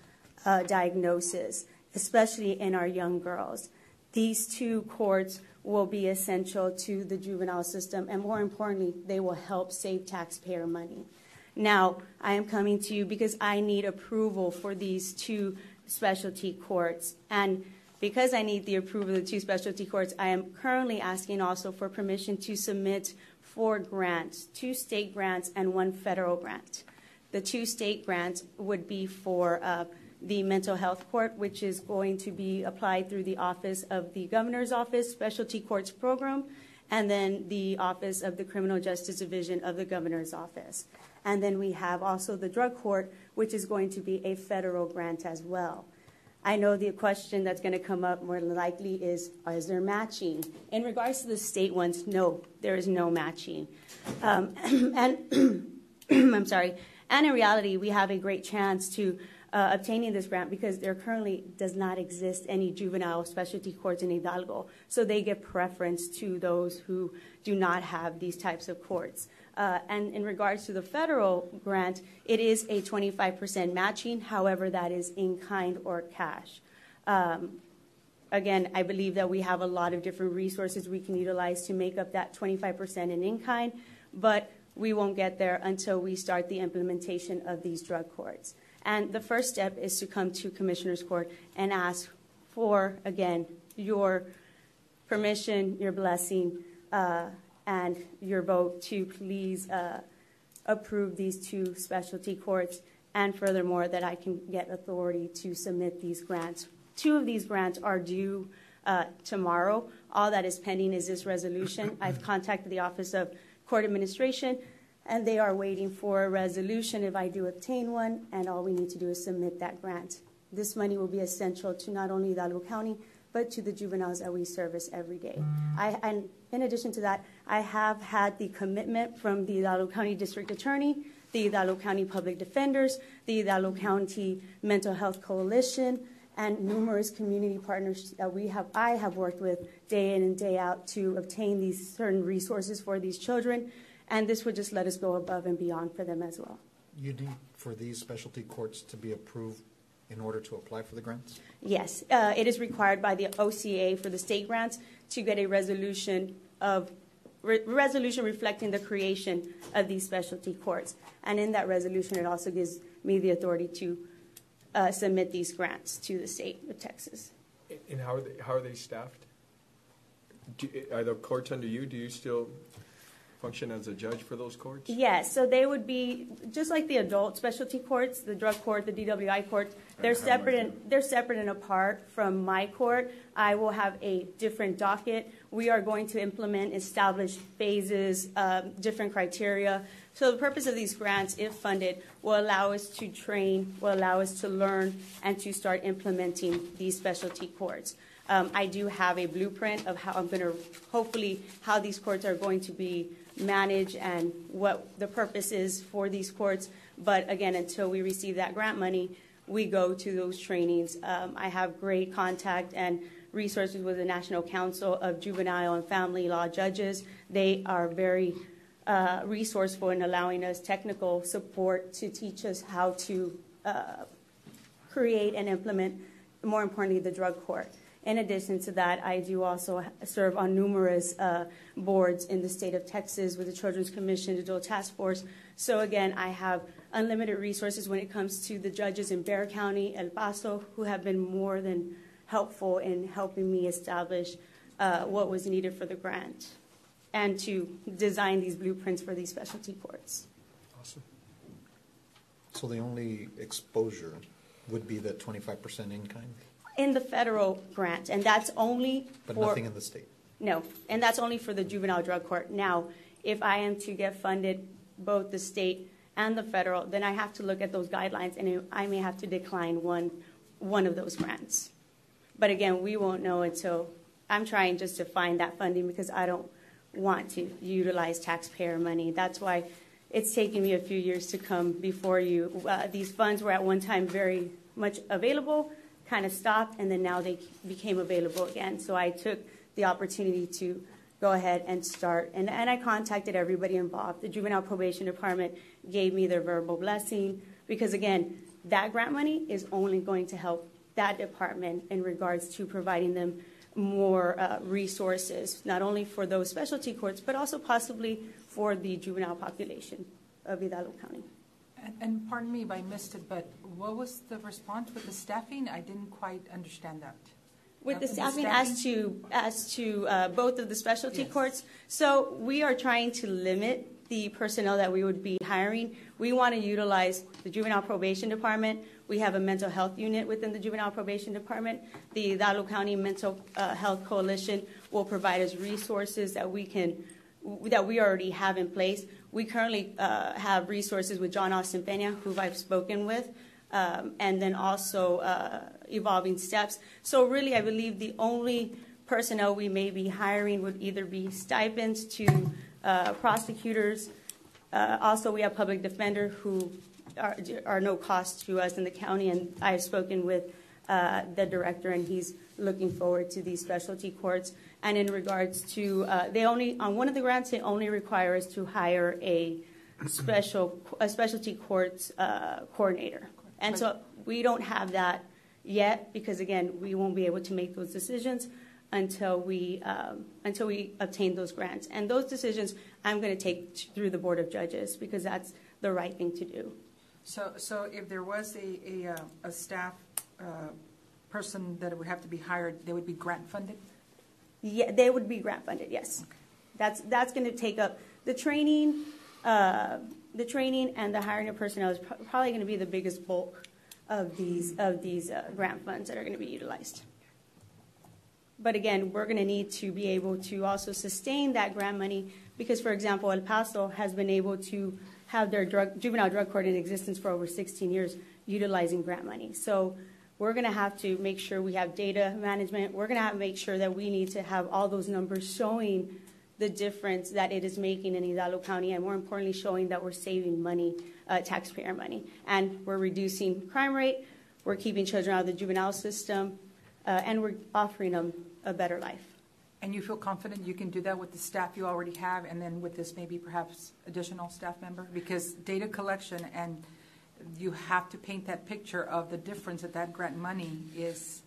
diagnosis, especially in our young girls. These 2 courts will be essential to the juvenile system, and more importantly, they will help save taxpayer money. Now, I am coming to you because I need approval for these 2 specialty courts. And because I need the approval of the 2 specialty courts, I am currently asking also for permission to submit 4 grants, 2 state grants and 1 federal grant. The 2 state grants would be for the mental health court, which is going to be applied through the Office of the Governor's Office Specialty Courts Program, and then the Office of the Criminal Justice Division of the Governor's Office. And then we have also the drug court, which is going to be a federal grant as well. I know the question that's going to come up more likely is there matching? In regards to the state ones, no, there is no matching. And I'm sorry. And in reality, we have a great chance to obtaining this grant because there currently does not exist any juvenile specialty courts in Hidalgo. So they give preference to those who do not have these types of courts. And in regards to the federal grant, it is a 25% matching. However, that is in kind or cash. Again, I believe that we have a lot of different resources we can utilize to make up that 25% in kind, but we won't get there until we start the implementation of these drug courts. And the first step is to come to Commissioner's Court and ask for, again, your permission, your blessing, and your vote to please approve these 2 specialty courts, and furthermore, that I can get authority to submit these grants. 2 of these grants are due tomorrow. All that is pending is this resolution. I've contacted the Office of Court Administration, and they are waiting for a resolution if I do obtain one, and all we need to do is submit that grant. This money will be essential to not only Hidalgo County, but to the juveniles that we service every day. And in addition to that, I have had the commitment from the Hidalgo County District Attorney, the Hidalgo County Public Defenders, the Hidalgo County Mental Health Coalition, and numerous community partners that I have worked with day in and day out to obtain these certain resources for these children. And this would just let us go above and beyond for them as well. You need for these specialty courts to be approved in order to apply for the grants? Yes, it is required by the OCA for the state grants to get a resolution reflecting the creation of these specialty courts. And in that resolution, it also gives me the authority to submit these grants to the state of Texas. And how are they staffed? Are the courts under you? Do you still function as a judge for those courts? Yes, so they would be just like the adult specialty courts, the drug court, the DWI court. They're separate and apart from my court. I will have a different docket. We are going to implement established phases, different criteria. So the purpose of these grants, if funded, will allow us to train, will allow us to learn, and to start implementing these specialty courts. I do have a blueprint of how I'm going to, hopefully, how these courts are going to be managed and what the purpose is for these courts. But again, until we receive that grant money, we go to those trainings. I have great contact and resources with the National Council of Juvenile and Family Law Judges. They are very resourceful in allowing us technical support to teach us how to create and implement, more importantly, the drug court. In addition to that, I do also serve on numerous boards in the state of Texas with the Children's Commission, the Dual Task Force. So again, I have unlimited resources when it comes to the judges in Bexar County, El Paso, who have been more than helpful in helping me establish what was needed for the grant and to design these blueprints for these specialty courts. Awesome. So the only exposure would be that 25% in kind? In the federal grant, and that's only But for... nothing in the state? No, and that's only for the juvenile drug court. Now, if I am to get funded, both the state and the federal, then I have to look at those guidelines, and I may have to decline one of those grants. But again, we won't know until... I'm trying just to find that funding because I don't want to utilize taxpayer money. That's why it's taken me a few years to come before you. These funds were at one time very much available, kind of stopped, and then now they became available again. So I took the opportunity to go ahead and start. And I contacted everybody involved. The Juvenile Probation Department gave me their verbal blessing because, again, that grant money is only going to help that department in regards to providing them more resources, not only for those specialty courts, but also possibly for the juvenile population of Hidalgo County. And pardon me if I missed it, but what was the response with the staffing? I didn't quite understand that. With the staffing as to both of the specialty courts, so we are trying to limit the personnel that we would be hiring. We want to utilize the Juvenile Probation Department. We have a mental health unit within the Juvenile Probation Department. The Hidalgo County Mental Health Coalition will provide us resources that we already have in place. We currently have resources with John Austin Pena, who I've spoken with, and then also Evolving Steps. So really, I believe the only personnel we may be hiring would either be stipends to prosecutors. Also, we have public defender who are no cost to us in the county, and I have spoken with the director, and he's looking forward to these specialty courts. And in regards to, on one of the grants, they only require us to hire a specialty courts coordinator. And so we don't have that yet because, again, we won't be able to make those decisions until we obtain those grants. And those decisions I'm going to take through the Board of Judges because that's the right thing to do. So if there was a staff person that would have to be hired, they would be grant funded? Yeah, they would be grant funded, yes. Okay. That's going to take up the training and the hiring of personnel is probably going to be the biggest bulk of these grant funds that are going to be utilized. But again, we're going to need to be able to also sustain that grant money because, for example, El Paso has been able to have their juvenile drug court in existence for over 16 years utilizing grant money. So we're going to have to make sure we have data management. We're going to have to make sure that we need to have all those numbers showing the difference that it is making in Hidalgo County, and more importantly, showing that we're saving money, taxpayer money. And we're reducing crime rate, we're keeping children out of the juvenile system, and we're offering them a better life. And you feel confident you can do that with the staff you already have, and then with this maybe perhaps additional staff member? Because data collection, and you have to paint that picture of the difference that grant money is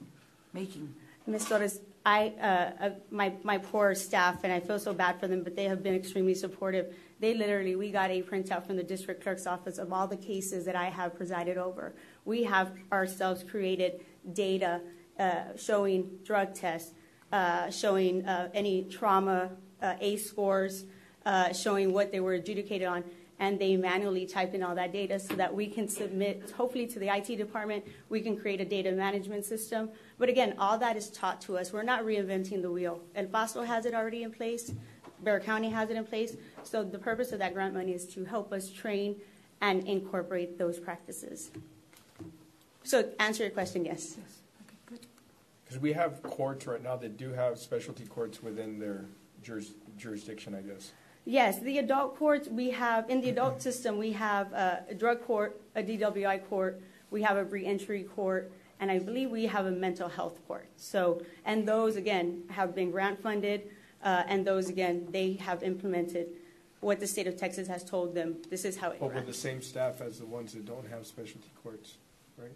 making. Ms. Torres, my poor staff, and I feel so bad for them, but they have been extremely supportive. We got a printout from the district clerk's office of all the cases that I have presided over. We have ourselves created data showing drug tests, showing any trauma, ACE scores, showing what they were adjudicated on, and they manually type in all that data so that we can submit, hopefully to the IT department, we can create a data management system. But again, all that is taught to us. We're not reinventing the wheel. El Paso has it already in place. Bexar County has it in place. So the purpose of that grant money is to help us train and incorporate those practices. So to answer your question, yes. Because we have courts right now that do have specialty courts within their jurisdiction, I guess. Yes, the adult courts, we have, in the adult system, we have a drug court, a DWI court, we have a reentry court, and I believe we have a mental health court. So, and those, again, have been grant funded, and those, again, they have implemented what the state of Texas has told them. This is how it runs. With the same staff as the ones that don't have specialty courts, right?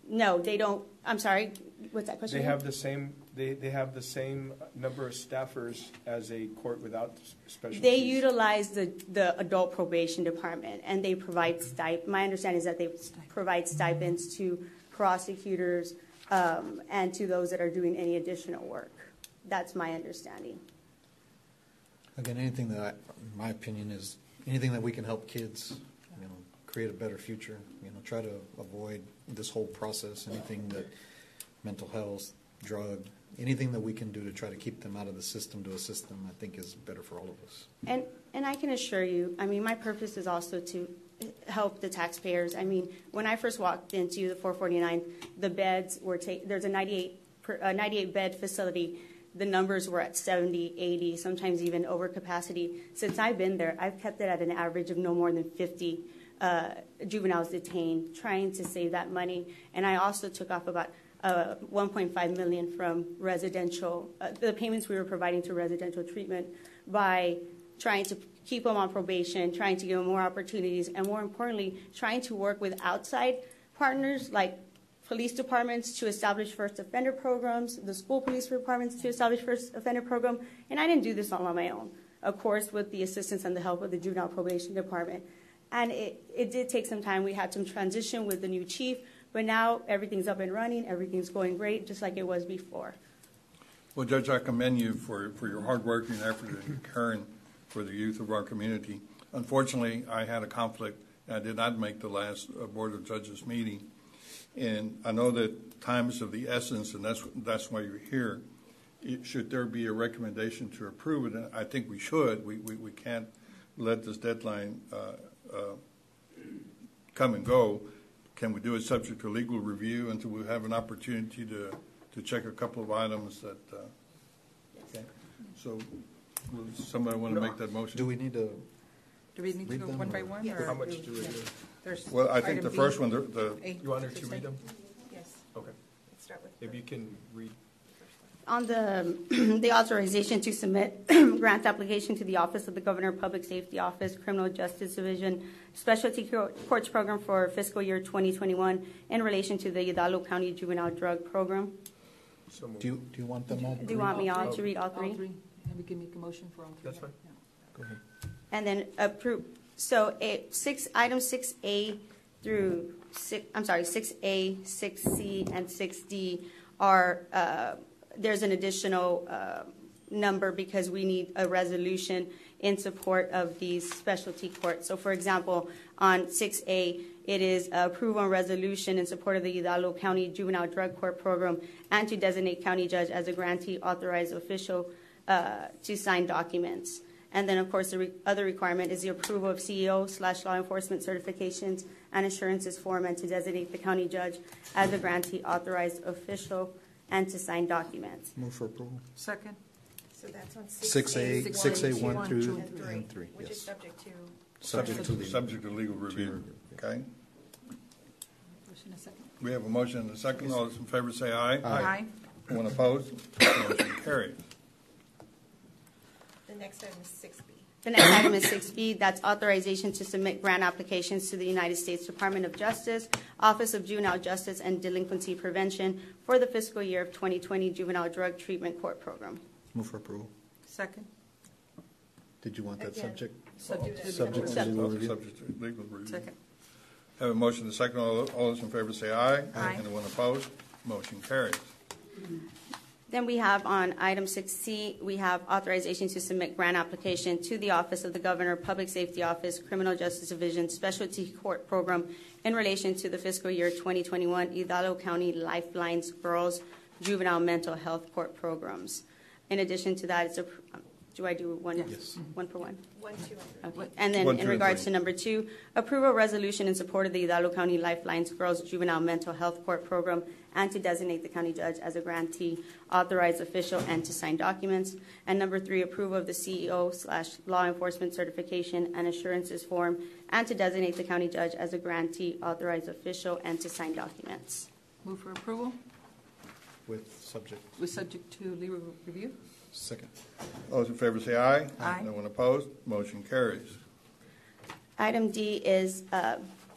No, they don't. I'm sorry, what's that question? They have the same. They have the same number of staffers as a court without specialties. They utilize the adult probation department, and they provide my understanding is that they provide stipends to prosecutors and to those that are doing any additional work. That's my understanding. Again, anything that, in my opinion, is anything that we can help kids, create a better future. Try to avoid this whole process. Anything that mental health, drug, anything that we can do to try to keep them out of the system to assist them, I think is better for all of us. And I can assure you, my purpose is also to help the taxpayers. When I first walked into the 449, the beds were there's a 98 bed facility. The numbers were at 70, 80, sometimes even over capacity. Since I've been there, I've kept it at an average of no more than 50 juveniles detained, trying to save that money. And I also took off about $1.5 million from residential, the payments we were providing to residential treatment by trying to keep them on probation, trying to give them more opportunities, and more importantly, trying to work with outside partners like police departments to establish first offender programs, the school police departments to establish first offender program. And I didn't do this all on my own, of course, with the assistance and the help of the juvenile probation department. And it did take some time. We had some transition with the new chief, but now everything's up and running. Everything's going great, just like it was before. Well, Judge, I commend you for your hard work and effort and caring for the youth of our community. Unfortunately, I had a conflict. I did not make the last Board of Judges meeting. And I know that time is of the essence, and that's why you're here. Should there be a recommendation to approve it, and I think we should. We can't let this deadline come and go. Can we do it subject to legal review until we have an opportunity to check a couple of items that, okay. So, does somebody want to make that motion? Do we need to go one by one? Yes. How much do we do? Well, I think the first one, you want her to read them? Yes. Okay. Let's start with If you can read. On the authorization to submit grant application to the Office of the Governor Public Safety Office Criminal Justice Division Specialty Courts Program for fiscal year 2021 in relation to the Hidalgo County Juvenile Drug Program. Do you want them all? Do you want me all to read all three? And we can make a motion for all three. That's fine. Yeah. Go ahead. And then approve. So item 6A through 6A, 6C, and 6D are there's an additional number because we need a resolution in support of these specialty courts. So, for example, on 6A, it is approval and resolution in support of the Hidalgo County Juvenile Drug Court Program and to designate county judge as a grantee authorized official to sign documents. And then, of course, the other requirement is the approval of CEO/law enforcement certifications and assurances form and to designate the county judge as a grantee authorized official and to sign documents. Move for approval. Second. So that's on 6A, 1 through and 3. Which is Yes. subject to. Subject to legal review. Okay. Motion a second. We have a motion and a second. All those in favor say aye. Aye. Anyone opposed? Motion carries. The next item is 6B. The next item is 6B. That's authorization to submit grant applications to the United States Department of Justice, Office of Juvenile Justice and Delinquency Prevention for the fiscal year of 2020 Juvenile Drug Treatment Court Program. Move for approval. Second. Did you want that Again. subject? Subject to Subject to legal review. Subject to legal review. Second. Have a motion and a second. All those in favor say aye. Aye. Anyone opposed? Motion carries. Then we have on item 6C, we have authorization to submit grant application to the Office of the Governor, Public Safety Office, Criminal Justice Division Specialty Court Program in relation to the fiscal year 2021 Hidalgo County Lifelines Girls Juvenile Mental Health Court Programs. In addition to that, it's a, do I do one? Yes. One for one? 1, 2, and 3. Okay. And then 1, 2, in and regards 3. to number 2, approve a resolution in support of the Hidalgo County Lifelines Girls Juvenile Mental Health Court Program and to designate the county judge as a grantee, authorized official, and to sign documents. And number 3, approval of the CEO/law enforcement certification and assurances form and to designate the county judge as a grantee, authorized official, and to sign documents. Move for approval With subject. with subject to legal review. Second. All those in favor say aye. Aye. Anyone opposed? Motion carries. Item D is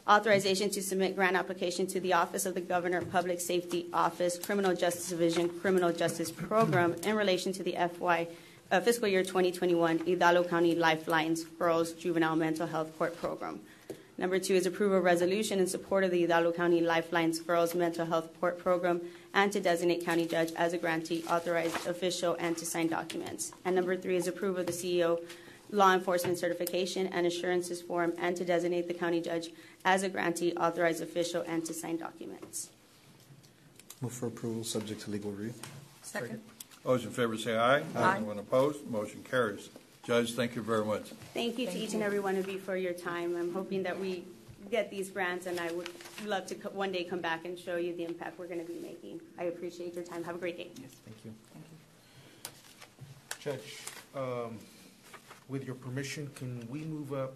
authorization to submit grant application to the Office of the Governor, Public Safety Office, Criminal Justice Division, Criminal Justice Program in relation to the fiscal year 2021 Hidalgo County Lifelines Girls Juvenile Mental Health Court Program. Number 2 is approve a resolution in support of the Hidalgo County Lifelines Girls Mental Health Court Program and to designate county judge as a grantee, authorized official, and to sign documents. And number 3 is approve of the CEO law enforcement certification and assurances form and to designate the county judge as a grantee, authorized official, and to sign documents. Move for approval, subject to legal review. Second. All those in favor say aye. Aye. Anyone opposed? Motion carries. Judge, thank you very much. Thank you to each and every one of you for your time. I'm hoping that we get these grants, and I would love to one day come back and show you the impact we're going to be making. I appreciate your time. Have a great day. Yes, thank you. Judge, with your permission, can we move up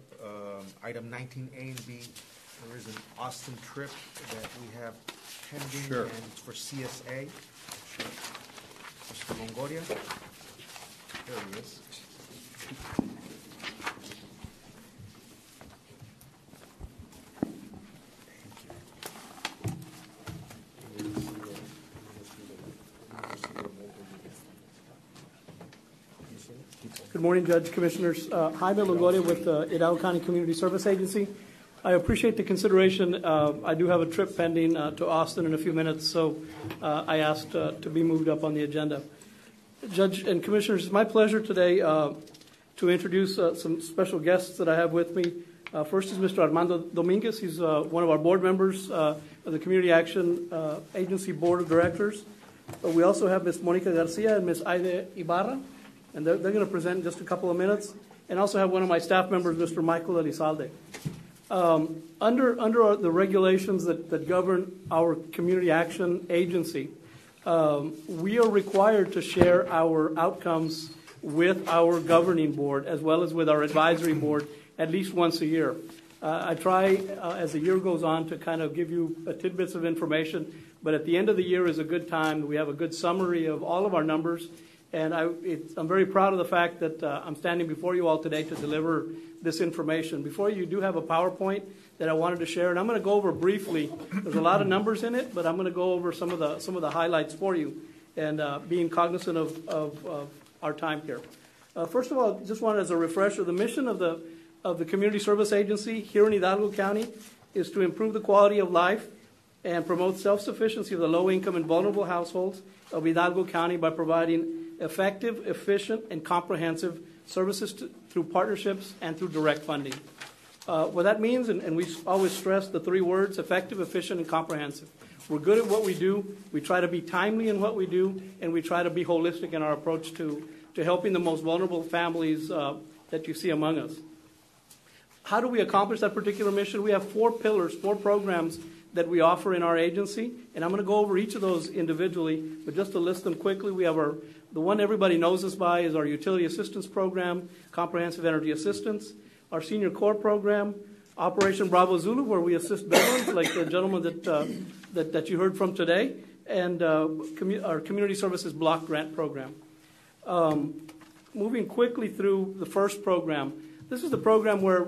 item 19A and B? There is an Austin trip that we have pending, Sure. and it's for CSA. Mr. Longoria? There he is. Good morning, Judge, Commissioners. Jaime Longoria with the Hidalgo County Community Service Agency. I appreciate the consideration. I do have a trip pending to Austin in a few minutes, so I asked to be moved up on the agenda. Judge and Commissioners, it's my pleasure today to introduce some special guests that I have with me. First is Mr. Armando Dominguez. He's one of our board members of the Community Action Agency Board of Directors. We also have Ms. Monica Garcia and Ms. Aide Ibarra, and they're going to present in just a couple of minutes. And also have one of my staff members, Mr. Michael Elizalde. Under the regulations that govern our Community Action Agency, we are required to share our outcomes with our governing board as well as with our advisory board at least once a year. I try, as the year goes on, to kind of give you tidbits of information, but at the end of the year is a good time. We have a good summary of all of our numbers, and I'm very proud of the fact that I'm standing before you all today to deliver this information. Before you do have a PowerPoint that I wanted to share, and I'm going to go over briefly. There's a lot of numbers in it, but I'm going to go over some of the highlights for you, and being cognizant of our time here. First of all, just wanted as a refresher, the mission of the Community Service Agency here in Hidalgo County is to improve the quality of life and promote self-sufficiency of the low-income and vulnerable households of Hidalgo County by providing effective, efficient, and comprehensive services through partnerships and through direct funding. What that means, and we always stress the three words, effective, efficient, and comprehensive. We're good at what we do, we try to be timely in what we do, and we try to be holistic in our approach to helping the most vulnerable families that you see among us. How do we accomplish that particular mission? We have 4 pillars, 4 programs that we offer in our agency, and I'm going to go over each of those individually, but just to list them quickly, we have the one everybody knows us by is our Utility Assistance Program, Comprehensive Energy Assistance, our Senior Corps Program, Operation Bravo Zulu, where we assist veterans, like the gentleman that you heard from today, and our Community Services Block Grant Program. Moving quickly through the first program, this is the program where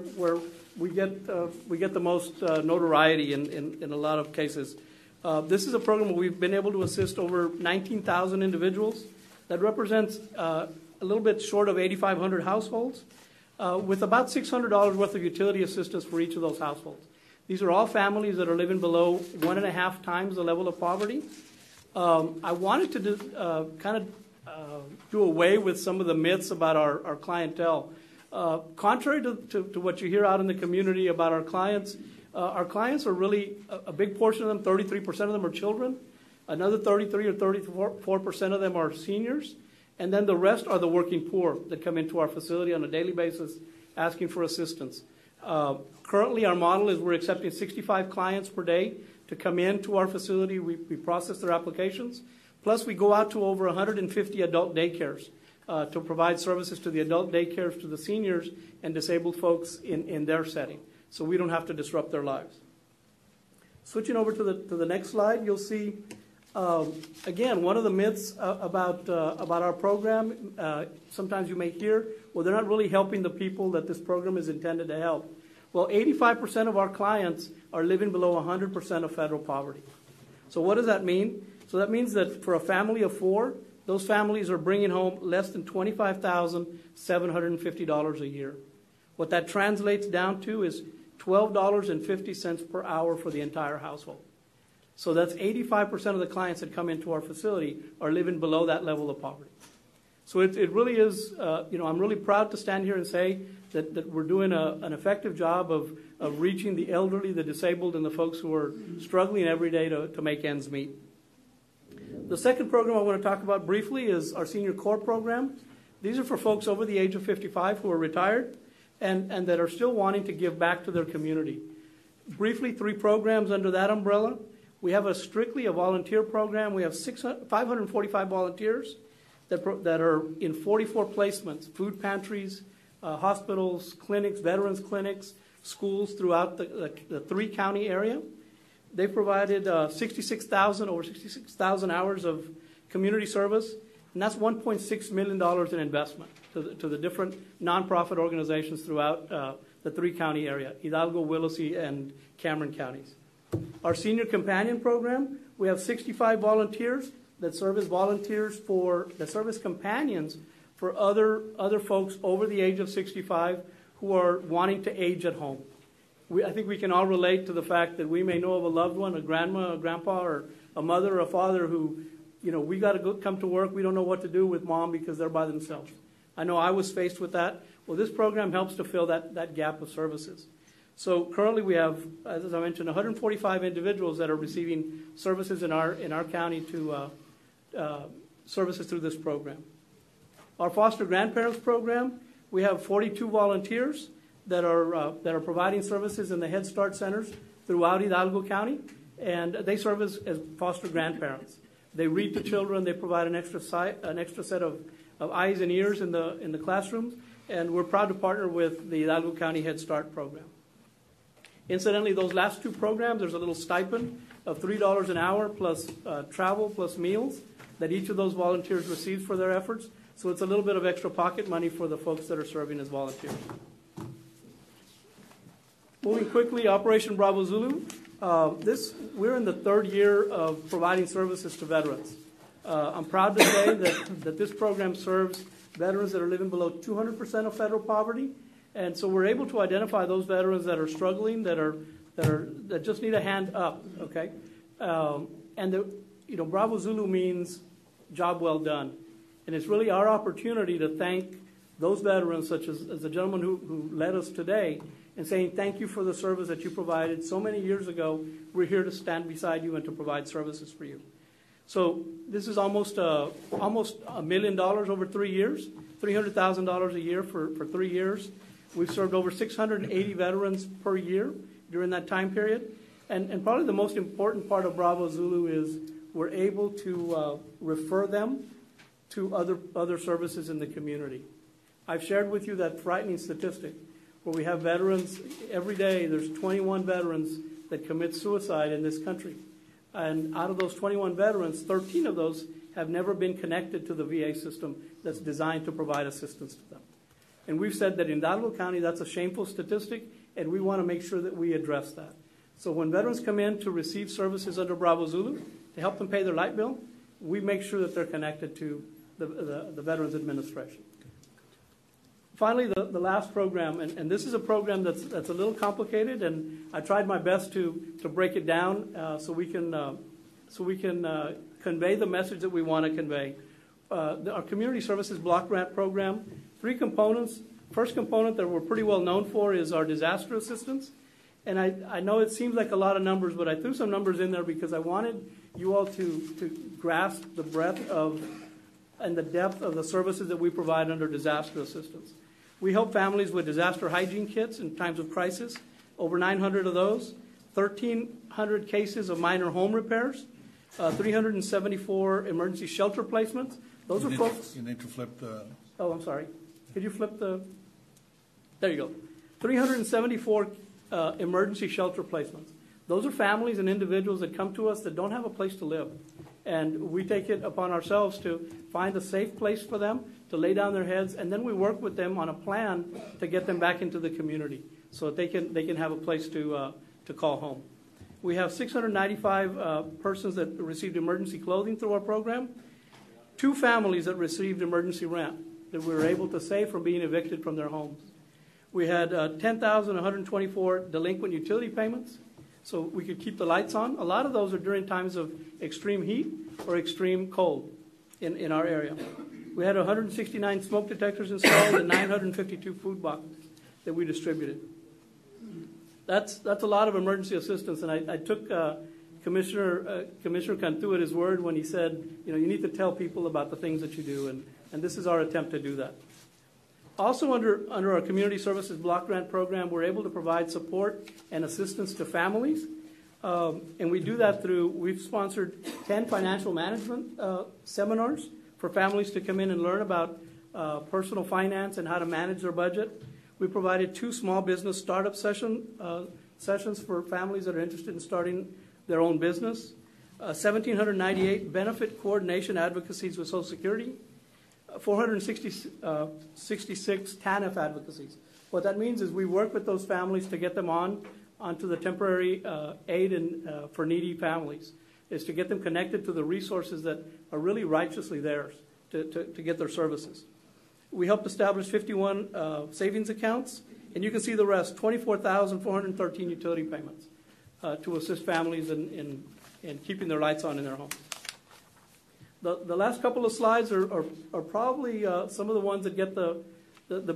we get the most notoriety in a lot of cases. This is a program where we've been able to assist over 19,000 individuals. That represents a little bit short of 8,500 households, with about $600 worth of utility assistance for each of those households. These are all families that are living below 1.5 times the level of poverty. I wanted to do away with some of the myths about our clientele. Contrary to what you hear out in the community about our clients are really, a big portion of them, 33% of them are children. Another 33 or 34% of them are seniors. And then the rest are the working poor that come into our facility on a daily basis asking for assistance. Currently, our model is we're accepting 65 clients per day to come into our facility. We process their applications. Plus, we go out to over 150 adult daycares to provide services to the adult daycares, to the seniors, and disabled folks in their setting, so we don't have to disrupt their lives. Switching over to the next slide, you'll see, again, one of the myths about our program. Sometimes you may hear, well, they're not really helping the people that this program is intended to help. Well, 85% of our clients are living below 100% of federal poverty. So what does that mean? So that means that for a family of 4, those families are bringing home less than $25,750 a year. What that translates down to is $12.50 per hour for the entire household. So that's 85% of the clients that come into our facility are living below that level of poverty. So it really is, I'm really proud to stand here and say that we're doing an effective job of reaching the elderly, the disabled, and the folks who are struggling every day to make ends meet. The second program I want to talk about briefly is our Senior Corps Program. These are for folks over the age of 55 who are retired and that are still wanting to give back to their community. Briefly, 3 programs under that umbrella. We have strictly a volunteer program. We have 545 volunteers that are in 44 placements, food pantries, hospitals, clinics, veterans clinics, schools throughout the 3-county area. They provided over 66,000 hours of community service, and that's $1.6 million in investment to the different nonprofit organizations throughout the 3-county area, Hidalgo, Willacy, and Cameron counties. Our Senior Companion Program, we have 65 volunteers that serve as companions for other folks over the age of 65 who are wanting to age at home. I think we can all relate to the fact that we may know of a loved one, a grandma, a grandpa, or a mother or a father who, we got to come to work. We don't know what to do with mom because they're by themselves. I know I was faced with that. Well, this program helps to fill that gap of services. So currently we have, as I mentioned, 145 individuals that are receiving services in our county to services through this program. Our Foster Grandparents Program, we have 42 volunteers that are providing services in the Head Start centers throughout Hidalgo County, and they serve as foster grandparents. They read to children. They provide an extra set of eyes and ears in the classrooms, and we're proud to partner with the Hidalgo County Head Start program. Incidentally, those last two programs, there's a little stipend of $3 an hour plus travel plus meals that each of those volunteers receives for their efforts. So it's a little bit of extra pocket money for the folks that are serving as volunteers. Moving quickly, Operation Bravo Zulu. We're in the third year of providing services to veterans. I'm proud to say that this program serves veterans that are living below 200% of federal poverty. And so we're able to identify those veterans that are struggling, that just need a hand up, okay? Bravo Zulu means job well done. And it's really our opportunity to thank those veterans, such as the gentleman who led us today, and saying thank you for the service that you provided so many years ago. We're here to stand beside you and to provide services for you. So this is almost $1 million over 3 years, $300,000 a year for 3 years. We've served over 680 veterans per year during that time period. And probably the most important part of Bravo Zulu is we're able to refer them to other services in the community. I've shared with you that frightening statistic where we have veterans, every day there's 21 veterans that commit suicide in this country. And out of those 21 veterans, 13 of those have never been connected to the VA system that's designed to provide assistance to them. And we've said that in Hidalgo County, that's a shameful statistic, and we want to make sure that we address that. So when veterans come in to receive services under Bravo Zulu to help them pay their light bill, we make sure that they're connected to the Veterans Administration. Finally, the last program, and this is a program that's a little complicated, and I tried my best to break it down so we can convey the message that we want to convey. Our Community Services Block Grant Program, 3 components. First component that we're pretty well known for is our disaster assistance. And I know it seems like a lot of numbers, but I threw some numbers in there because I wanted you all to grasp the breadth of and the depth of the services that we provide under disaster assistance. We help families with disaster hygiene kits in times of crisis, over 900 of those, 1,300 cases of minor home repairs, 374 emergency shelter placements. Those are folks. You need to flip the. Oh, I'm sorry. Could you flip the? There you go. 374 emergency shelter placements. Those are families and individuals that come to us that don't have a place to live. And we take it upon ourselves to find a safe place for them, to lay down their heads, and then we work with them on a plan to get them back into the community so that they can have a place to call home. We have 695 persons that received emergency clothing through our program, 2 families that received emergency rent that we were able to save from being evicted from their homes. We had 10,124 delinquent utility payments, so we could keep the lights on. A lot of those are during times of extreme heat or extreme cold in our area. We had 169 smoke detectors installed and 952 food boxes that we distributed. That's a lot of emergency assistance, and I took Commissioner Cantu at his word when he said, you need to tell people about the things that you do, and this is our attempt to do that. Also under our Community Services Block Grant Program, we're able to provide support and assistance to families. And we do that we've sponsored 10 financial management seminars for families to come in and learn about personal finance and how to manage their budget. We provided 2 small business startup sessions for families that are interested in starting their own business. 1,798 benefit coordination advocacies with Social Security. 466 TANF advocacies. What that means is we work with those families to get them onto the temporary aid for needy families, is to get them connected to the resources that are really righteously theirs to get their services. We helped establish 51 savings accounts, and you can see the rest, 24,413 utility payments to assist families in keeping their lights on in their homes. The last couple of slides are probably some of the ones that get the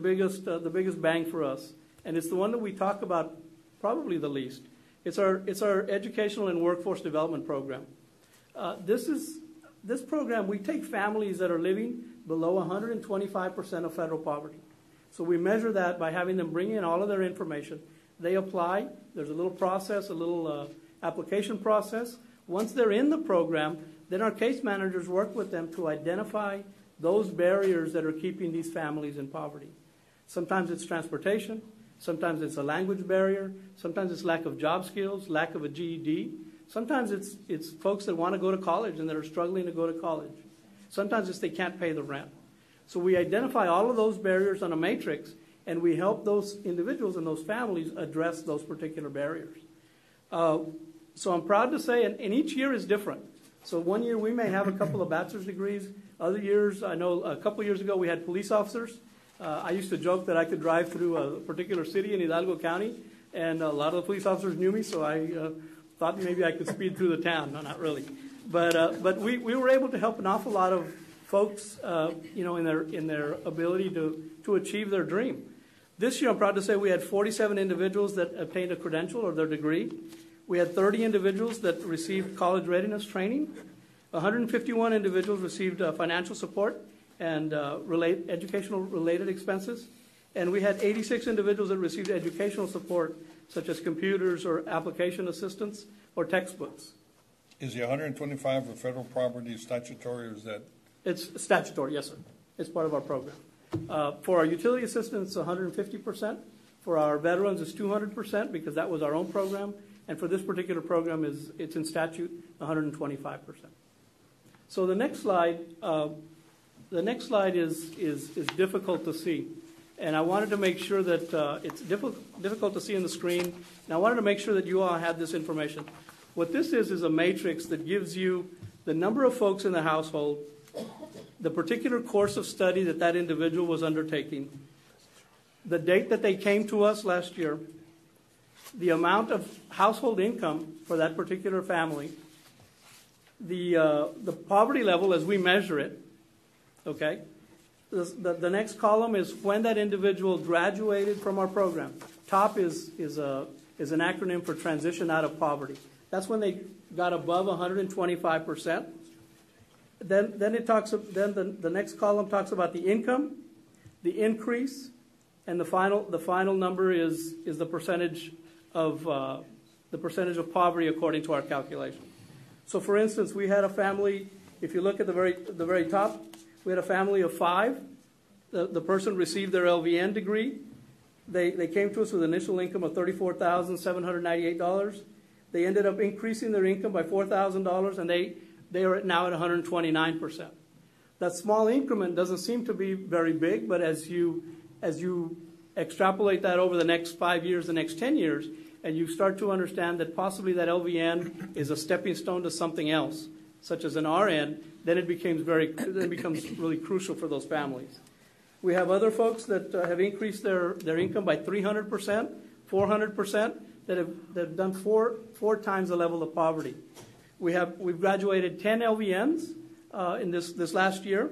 biggest bang for us, and it's the one that we talk about probably the least. It's our educational and workforce development program. This program, we take families that are living below 125% of federal poverty. So we measure that by having them bring in all of their information. They apply. There's a little process, a little application process. Once they're in the program, then our case managers work with them to identify those barriers that are keeping these families in poverty. Sometimes it's transportation. Sometimes it's a language barrier. Sometimes it's lack of job skills, lack of a GED. Sometimes it's folks that want to go to college and that are struggling to go to college. Sometimes it's they can't pay the rent. So we identify all of those barriers on a matrix, and we help those individuals and those families address those particular barriers. So I'm proud to say, and each year is different. So one year we may have a couple of bachelor's degrees. Other years, I know a couple of years ago we had police officers. I used to joke that I could drive through a particular city in Hidalgo County, and a lot of the police officers knew me, so I thought maybe I could speed through the town. No, not really. But we were able to help an awful lot of folks, in their ability to achieve their dream. This year, I'm proud to say we had 47 individuals that obtained a credential or their degree. We had 30 individuals that received college readiness training. 151 individuals received financial support and educational-related expenses. And we had 86 individuals that received educational support, such as computers or application assistance or textbooks. Is the 125 for federal property statutory, or is that? It's statutory, yes, sir. It's part of our program. For our utility assistance, 150%. For our veterans, it's 200% because that was our own program. And for this particular program, it's in statute 125%. So the next slide is difficult to see. And I wanted to make sure that it's difficult to see on the screen. And I wanted to make sure that you all had this information. What this is a matrix that gives you the number of folks in the household, the particular course of study that individual was undertaking, the date that they came to us last year, the amount of household income for that particular family, the poverty level as we measure it, okay? The next column is when that individual graduated from our program. TOP is an acronym for transition out of poverty. That's when they got above 125%. Then the next column talks about the income, the increase, and the final number is the percentage of poverty according to our calculation. So, for instance, we had a family. If you look at the very top, we had a family of 5. The person received their LVN degree. They came to us with an initial income of $34,798. They ended up increasing their income by $4,000, and they are now at 129%. That small increment doesn't seem to be very big, but as you extrapolate that over the next 5 years, the next 10 years, and you start to understand that possibly that LVN is a stepping stone to something else, such as an RN, then it becomes really crucial for those families. We have other folks that have increased their income by 300%, 400%, that have done four times the level of poverty. We've graduated 10 LVNs in this last year.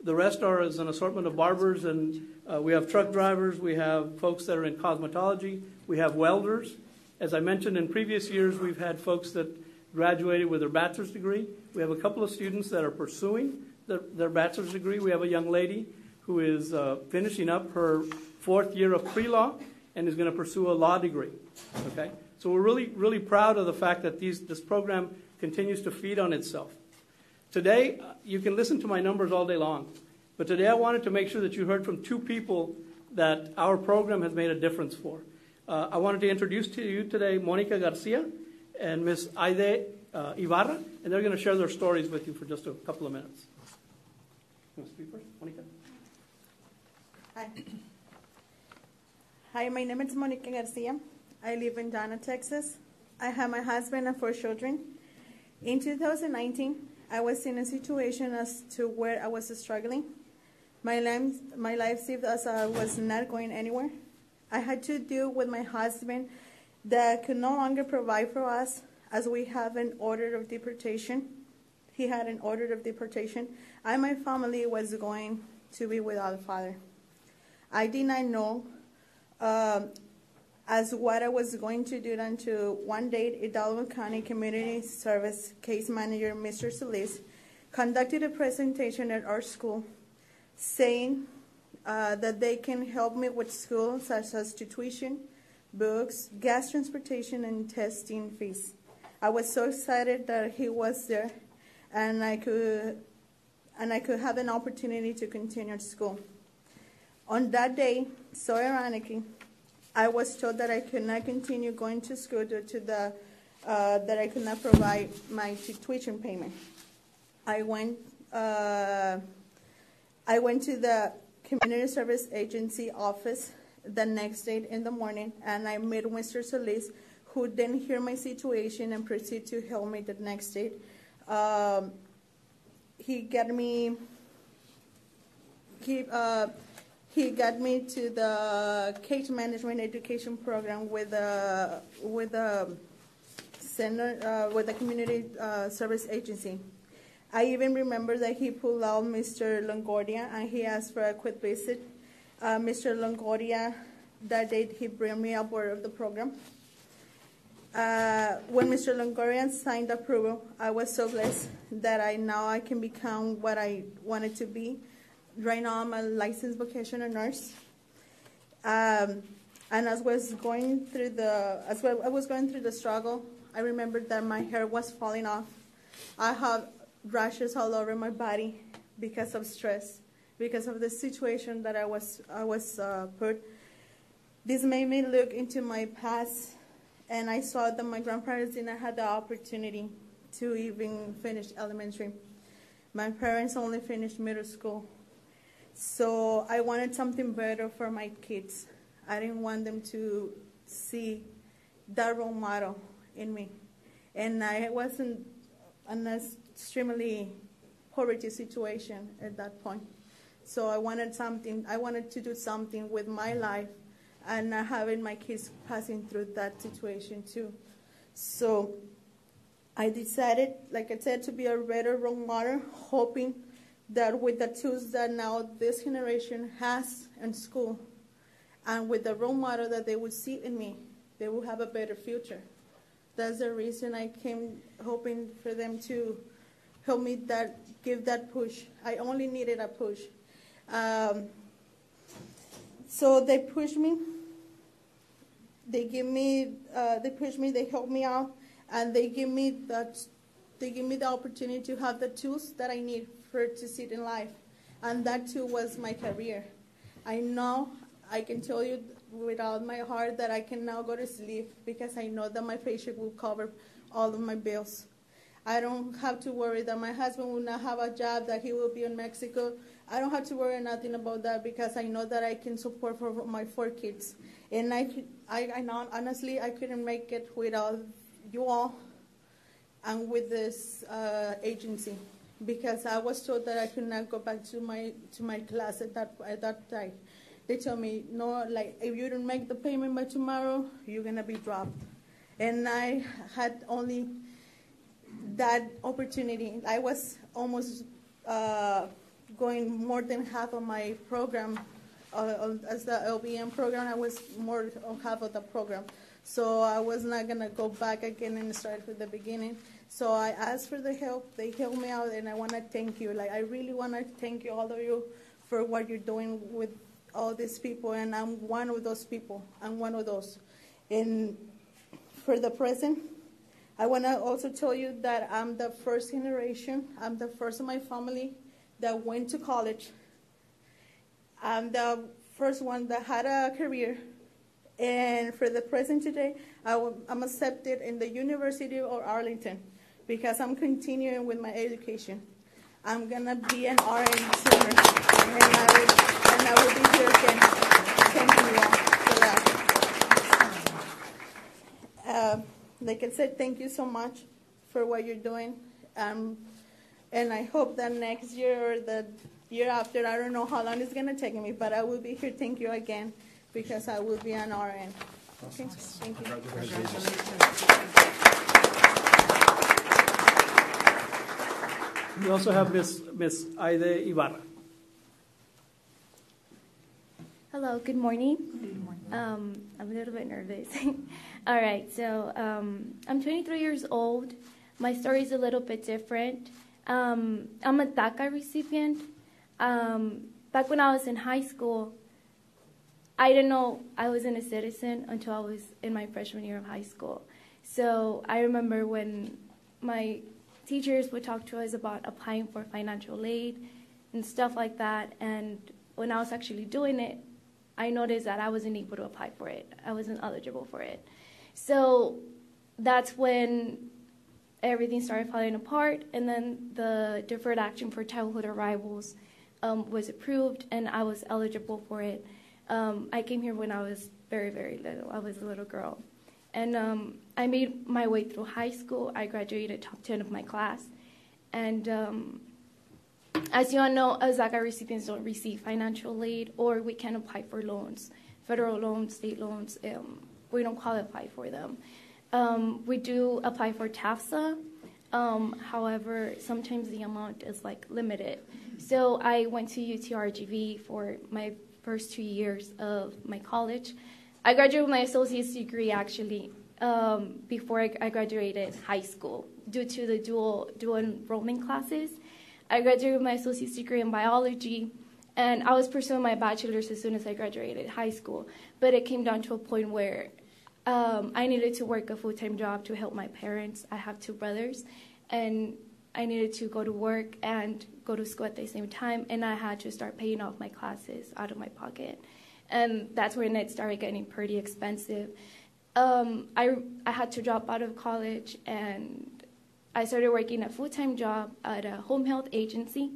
The rest are as an assortment of barbers, and we have truck drivers. We have folks that are in cosmetology. We have welders. As I mentioned in previous years, we've had folks that graduated with their bachelor's degree. We have a couple of students that are pursuing their bachelor's degree. We have a young lady who is finishing up her 4th year of pre-law and is going to pursue a law degree. Okay, so we're really, really proud of the fact that this program continues to feed on itself. Today, you can listen to my numbers all day long, but today I wanted to make sure that you heard from 2 people that our program has made a difference for. I wanted to introduce to you today Monica Garcia and Ms. Aide Ibarra, and they're going to share their stories with you for just a couple of minutes. You want to speak first, Monica? Hi. Hi, my name is Monica Garcia. I live in Donna, Texas. I have my husband and 4 children. In 2019, I was in a situation as to where I was struggling. My life seemed as I was not going anywhere. I had to deal with my husband that could no longer provide for us as we have an order of deportation. He had an order of deportation, and my family was going to be without a father. I did not know as what I was going to do until one day Hidalgo County Community Service Case Manager, Mr. Solis, conducted a presentation at our school saying that they can help me with school, such as tuition, books, gas transportation, and testing fees. I was so excited that he was there, and I could have an opportunity to continue school. On that day, so ironically, I was told that I could not continue going to school due to that I could not provide my tuition payment. I went to the community service agency office the next day in the morning, and I met Mr. Solis, who then heard my situation and proceeded to help me the next day. He got me to the case management education program with the community service agency. I even remember that he pulled out Mr. Longoria and he asked for a quick visit. Mr. Longoria, that day, he brought me aboard of the program. When Mr. Longoria signed approval, I was so blessed that I can become what I wanted to be. Right now, I'm a licensed vocational nurse. And as I was going through the struggle, I remembered that my hair was falling off. I have rashes all over my body because of stress, because of the situation that I was put. This made me look into my past, and I saw that my grandparents didn't have the opportunity to even finish elementary. My parents only finished middle school. So I wanted something better for my kids. I didn't want them to see that role model in me. And I was in an extremely poverty situation at that point. So I wanted to do something with my life and not having my kids passing through that situation too. So I decided, like I said, to be a better role model, hoping that with the tools that now this generation has in school, and with the role model that they would see in me, they will have a better future. That's the reason I came, hoping for them to help me give that push. I only needed a push. So they pushed me. They pushed me. They helped me out, and they give me the opportunity to have the tools that I need to succeed in life, and that too was my career. I know I can tell you with all my heart that I can now go to sleep because I know that my paycheck will cover all of my bills. I don't have to worry that my husband will not have a job, that he will be in Mexico. I don't have to worry nothing about that because I know that I can support for my 4 kids. And I know, honestly, I couldn't make it without you all and with this agency, because I was told that I could not go back to my class at that time. They told me, no, like, if you don't make the payment by tomorrow, you're going to be dropped. And I had only that opportunity. I was almost going more than half of my program. As the LBM program, I was more on half of the program. So I was not going to go back again and start from the beginning. So I asked for the help. They helped me out, and I want to thank you. Like, I really want to thank you, all of you, for what you're doing with all these people, and I'm one of those people. I'm one of those. And for the present, I want to also tell you that I'm the first generation. I'm the first of my family that went to college. I'm the first one that had a career. And for the present today, I'm accepted in the University of Arlington because I'm continuing with my education. I'm going to be an RN sooner, and I will be here again. Thank you all for that. Like I said, thank you so much for what you're doing. And I hope that next year or the year after, I don't know how long it's going to take me, but I will be here. Thank you again, because I will be an RN. Okay, thank you. We also have Miss Aide Ibarra. Hello, good morning. I'm a little bit nervous. All right, so I'm 23 years old. My story is a little bit different. I'm a DACA recipient. Back when I was in high school, I didn't know I wasn't a citizen until I was in my freshman year of high school. So I remember when my teachers would talk to us about applying for financial aid and stuff like that. And when I was actually doing it, I noticed that I wasn't able to apply for it. I wasn't eligible for it. So that's when everything started falling apart, and then the deferred action for childhood arrivals was approved, and I was eligible for it. I came here when I was very, very little. I was a little girl. And I made my way through high school. I graduated top 10 of my class. And as you all know, DACA recipients don't receive financial aid, or we can apply for loans, federal loans, state loans. We don't qualify for them. We do apply for TAFSA. However, sometimes the amount is like limited. So I went to UTRGV for my first 2 years of my college. I graduated with my associate's degree actually before I graduated high school due to the dual enrollment classes. I graduated with my associate's degree in biology, and I was pursuing my bachelor's as soon as I graduated high school. But it came down to a point where I needed to work a full-time job to help my parents. I have 2 brothers, and I needed to go to work and go to school at the same time, and I had to start paying off my classes out of my pocket. And that's when it started getting pretty expensive. I had to drop out of college, and I started working a full-time job at a home health agency,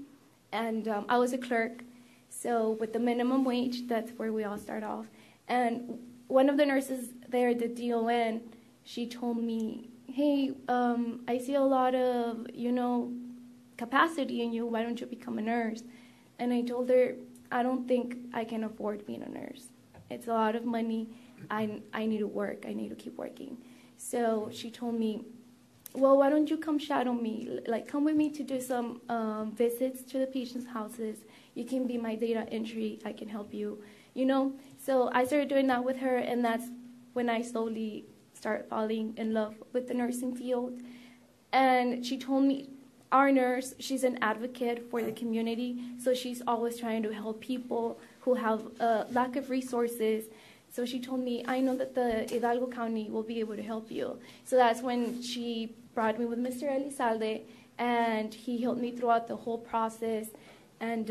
and I was a clerk. So with the minimum wage, that's where we all start off. And one of the nurses there, the DON, she told me, hey, I see a lot of, capacity in you. Why don't you become a nurse? And I told her, I don't think I can afford being a nurse. It's a lot of money. I need to work. I need to keep working. So she told me, well, why don't you come shadow me? Like, come with me to do some visits to the patients' houses. You can be my data entry. I can help you, So I started doing that with her, and that's when I slowly started falling in love with the nursing field. And she told me, our nurse, she's an advocate for the community, so she's always trying to help people who have a lack of resources. So she told me, I know that the Hidalgo County will be able to help you. So that's when she brought me with Mr. Elizalde, and he helped me throughout the whole process. And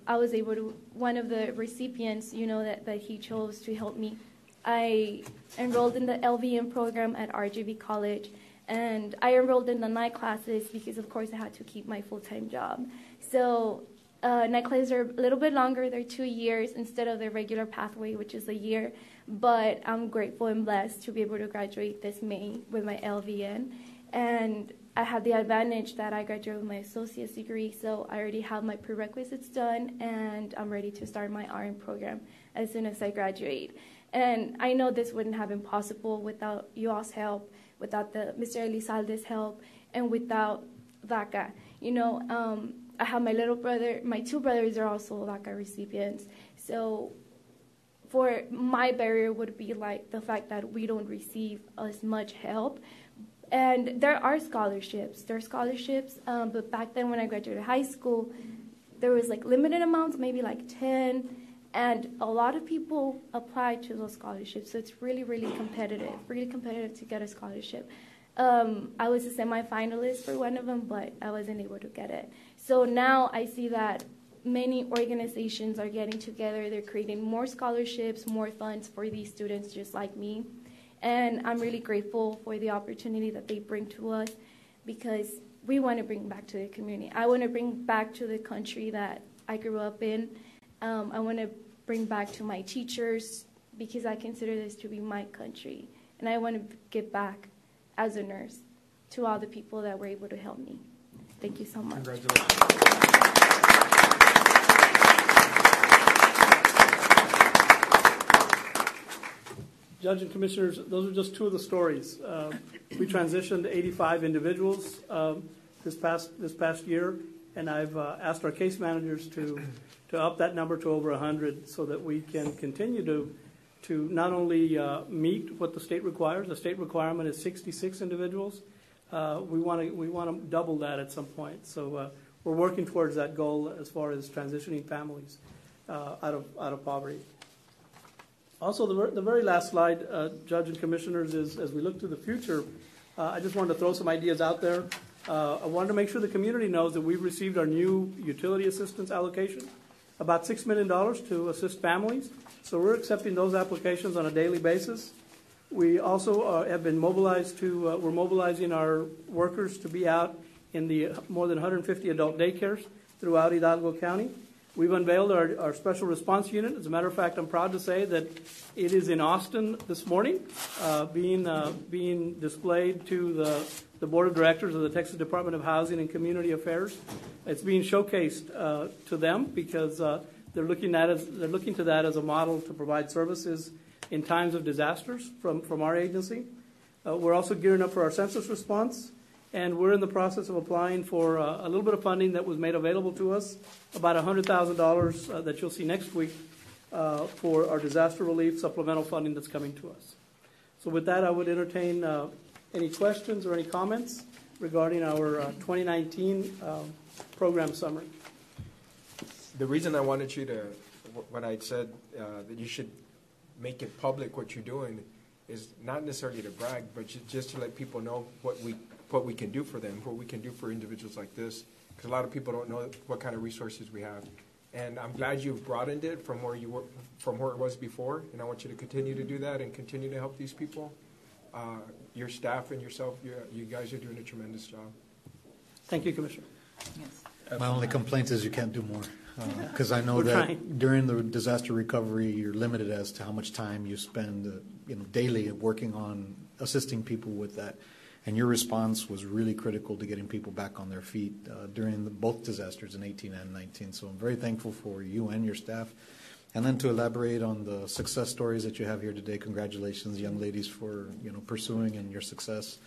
I was able to, one of the recipients, that he chose to help me. I enrolled in the LVM program at RGV College, and I enrolled in the night classes because, of course, I had to keep my full-time job. So night classes are a little bit longer. They're 2 years instead of the regular pathway, which is a year. But I'm grateful and blessed to be able to graduate this May with my LVN. And I have the advantage that I graduated with my associate's degree, so I already have my prerequisites done, and I'm ready to start my RN program as soon as I graduate. And I know this wouldn't have been possible without you all's help, without Mr. Elizalde's help, and without DACA. I have my little brother. My 2 brothers are also DACA recipients. So for my barrier would be like the fact that we don't receive as much help. And there are scholarships. But back then when I graduated high school, there was like limited amounts, maybe like 10. And a lot of people apply to those scholarships. So it's really, really competitive to get a scholarship. I was a semifinalist for one of them, but I wasn't able to get it. So now I see that many organizations are getting together. They're creating more scholarships, more funds for these students just like me. And I'm really grateful for the opportunity that they bring to us, because we want to bring back to the community. I want to bring back to the country that I grew up in. I want to bring back to my teachers, because I consider this to be my country. And I want to give back as a nurse to all the people that were able to help me. Thank you so much. Congratulations. Judge and Commissioners, those are just 2 of the stories. We transitioned 85 individuals this past year, and I've asked our case managers to up that number to over 100 so that we can continue to not only meet what the state requires. The state requirement is 66 individuals. We want to double that at some point. So we're working towards that goal as far as transitioning families out of poverty. Also, the very last slide, Judge and Commissioners, is as we look to the future, I just wanted to throw some ideas out there. I wanted to make sure the community knows that we've received our new utility assistance allocation. about $6 million to assist families. So we're accepting those applications on a daily basis. We also have been mobilized to, we're mobilizing our workers to be out in the more than 150 adult daycares throughout Hidalgo County. We've unveiled our special response unit. As a matter of fact, I'm proud to say that it is in Austin this morning, being displayed to the Board of Directors of the Texas Department of Housing and Community Affairs. It's being showcased to them because they're looking to that as a model to provide services in times of disasters from our agency. We're also gearing up for our census response, and we're in the process of applying for a little bit of funding that was made available to us, about $100,000 that you'll see next week for our disaster relief supplemental funding that's coming to us. So with that, I would entertain any questions or any comments regarding our 2019 program summary. The reason I wanted you to, when I said that you should make it public what you're doing, is not necessarily to brag, but just to let people know what we can do for them, what we can do for individuals like this, because a lot of people don't know what kind of resources we have. And I'm glad you've broadened it from where you were, from where it was before, and I want you to continue to do that and continue to help these people. Your staff and yourself, you guys are doing a tremendous job. Thank you, Commissioner. My only complaint is you can't do more. Because I know that during the disaster recovery, you're limited as to how much time you spend daily working on assisting people with that. And your response was really critical to getting people back on their feet during both disasters in 18 and 19. So I'm very thankful for you and your staff. And then to elaborate on the success stories that you have here today, congratulations, young ladies, for pursuing and your success.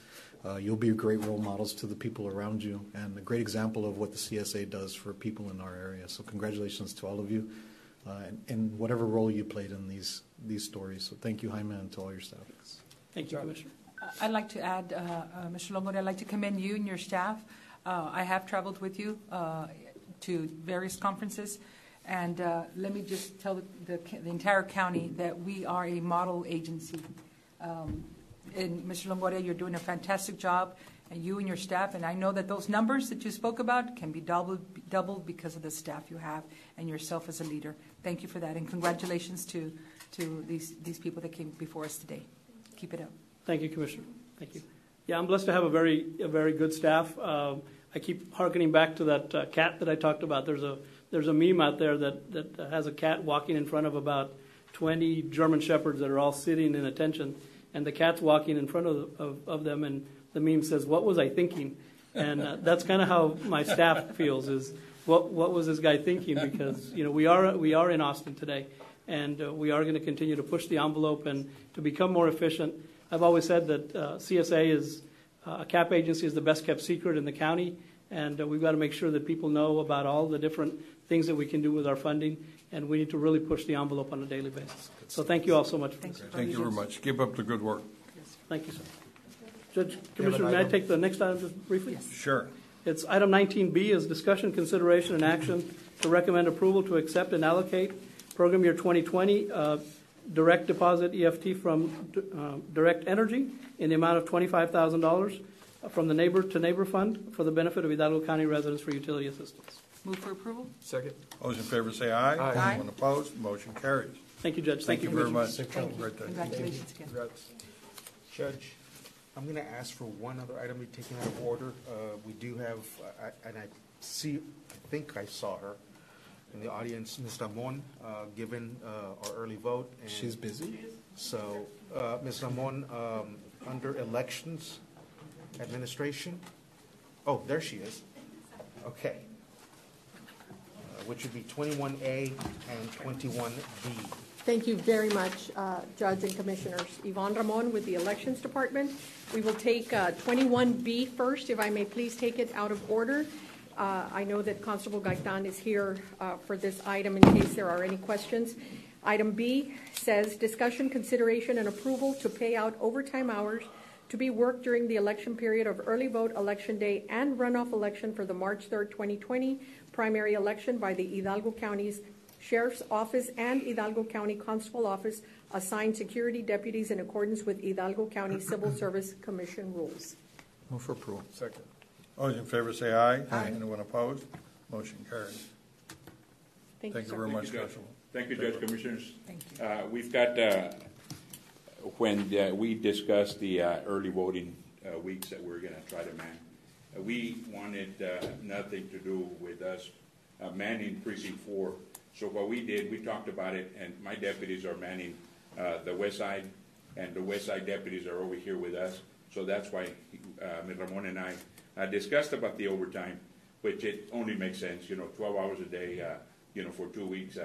You'll be great role models to the people around you and a great example of what the CSA does for people in our area. So congratulations to all of you in whatever role you played in these stories. So thank you, Jaime, and to all your staff. Thank you, Commissioner. I'd like to add, Mr. Longoria, I'd like to commend you and your staff. I have traveled with you to various conferences, and let me just tell the entire county that we are a model agency. And Mr. Longoria, you're doing a fantastic job, and you and your staff, and I know that those numbers that you spoke about can be doubled because of the staff you have and yourself as a leader. Thank you for that, and congratulations to these people that came before us today. Keep it up. Thank you, Commissioner. Thank you. Yeah, I'm blessed to have a very good staff. I keep hearkening back to that cat that I talked about. There's a meme out there that has a cat walking in front of about 20 German Shepherds that are all sitting in attention, and the cat's walking in front of them, and the meme says, "What was I thinking?" And that's kind of how my staff feels, is what was this guy thinking? Because we are in Austin today, and we are going to continue to push the envelope and to become more efficient. I've always said that CSA is a CAP agency is the best kept secret in the county, and we've got to make sure that people know about all the different things that we can do with our funding, and we need to really push the envelope on a daily basis. So thank you all so much. Thank you very much. Keep up the good work. Thank you, sir. Judge, Commissioner, may I take the next item just briefly? Yes. Sure. It's item 19B is discussion, consideration, and action to recommend approval to accept and allocate program year 2020 direct deposit EFT from Direct Energy in the amount of $25,000 from the Neighbor to Neighbor Fund for the benefit of Hidalgo County residents for utility assistance. Move for approval. Second. Those in favor say aye. Aye. Anyone opposed? Motion carries. Thank you, Judge. Thank you very much. Thank you. Congratulations again. Congrats. Judge, I'm going to ask for one other item to be taken out of order. We do have, and I think I saw her in the audience, Ms. Ramon, given our early vote. And she's busy. So, Ms. Ramon, under elections administration. Oh, there she is. Okay. Which would be 21A and 21B. Thank you very much, Judge and Commissioners. Yvonne Ramon with the Elections Department. We will take 21B first, if I may please take it out of order. I know that Constable Gaitan is here for this item in case there are any questions. Item B says discussion, consideration, and approval to pay out overtime hours to be worked during the election period of early vote election day and runoff election for the March 3rd, 2020 primary election by the Hidalgo County's Sheriff's Office and Hidalgo County Constable Office assigned security deputies in accordance with Hidalgo County Civil Service Commission rules. Move for approval. Second. Those in favor say aye. Aye. Anyone opposed? Motion carries. Thank you sir. very much, Thank you, Judge. Councilman. Thank you, Judge Commissioners. Thank you. We've got, when we discussed the early voting weeks that we're going to try to man, we wanted nothing to do with us manning Precinct 4. So what we did, we talked about it, and my deputies are manning the west side, and the west side deputies are over here with us. So that's why Ramon and I discussed about the overtime, which it only makes sense. 12 hours a day, for 2 weeks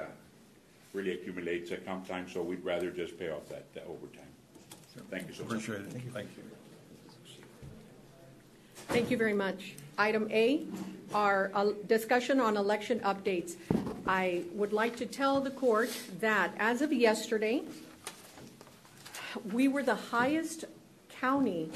really accumulates a comp time, so we'd rather just pay off that overtime. Thank you so much. Appreciate it. Thank you. Thank you very much. Item A, our discussion on election updates. I would like to tell the court that as of yesterday, we were the highest county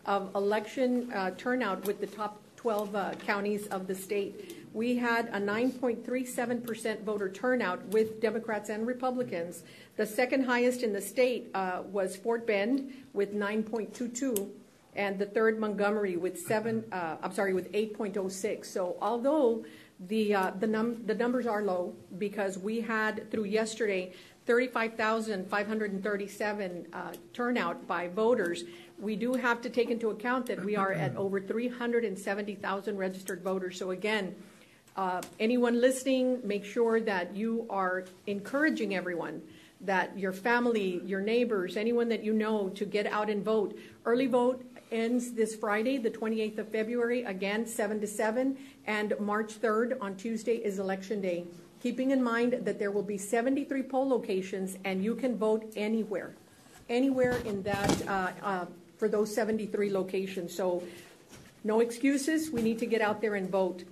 of election turnout with the top 12 counties of the state. We had a 9.37% voter turnout with Democrats and Republicans. The second highest in the state was Fort Bend with 9.22, and the third Montgomery with 8.06. So although the numbers are low, because we had through yesterday 35,537 turnout by voters, we do have to take into account that we are at over 370,000 registered voters. So again, anyone listening, make sure that you are encouraging everyone, that your family, your neighbors, anyone that you know, to get out and vote. Early vote ends this Friday, the 28th of February, again, 7 to 7, and March 3rd on Tuesday is Election Day. Keeping in mind that there will be 73 poll locations, and you can vote anywhere in that, for those 73 locations. So no excuses. We need to get out there and vote.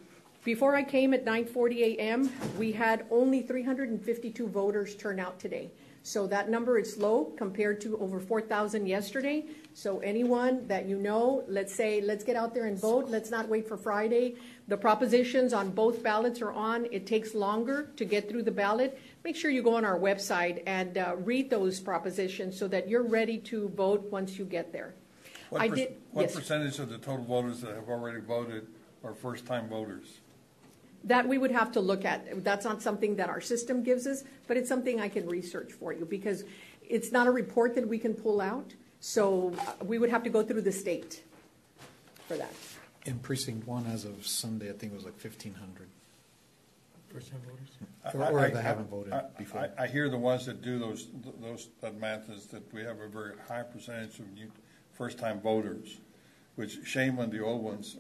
Before I came at 9:40 a.m., we had only 352 voters turn out today. So that number is low compared to over 4,000 yesterday. So anyone that you know, let's get out there and vote. Let's not wait for Friday. The propositions on both ballots are on. It takes longer to get through the ballot. Make sure you go on our website and read those propositions so that you're ready to vote once you get there. What percentage of the total voters that have already voted are first-time voters? That we would have to look at. That's not something that our system gives us, but it's something I can research for you, because it's not a report that we can pull out. So we would have to go through the state for that. In Precinct 1, as of Sunday, I think it was like 1,500. First-time voters? Or that haven't voted before. I hear the ones that do that math is that we have a very high percentage of new first-time voters, which shame on the old ones,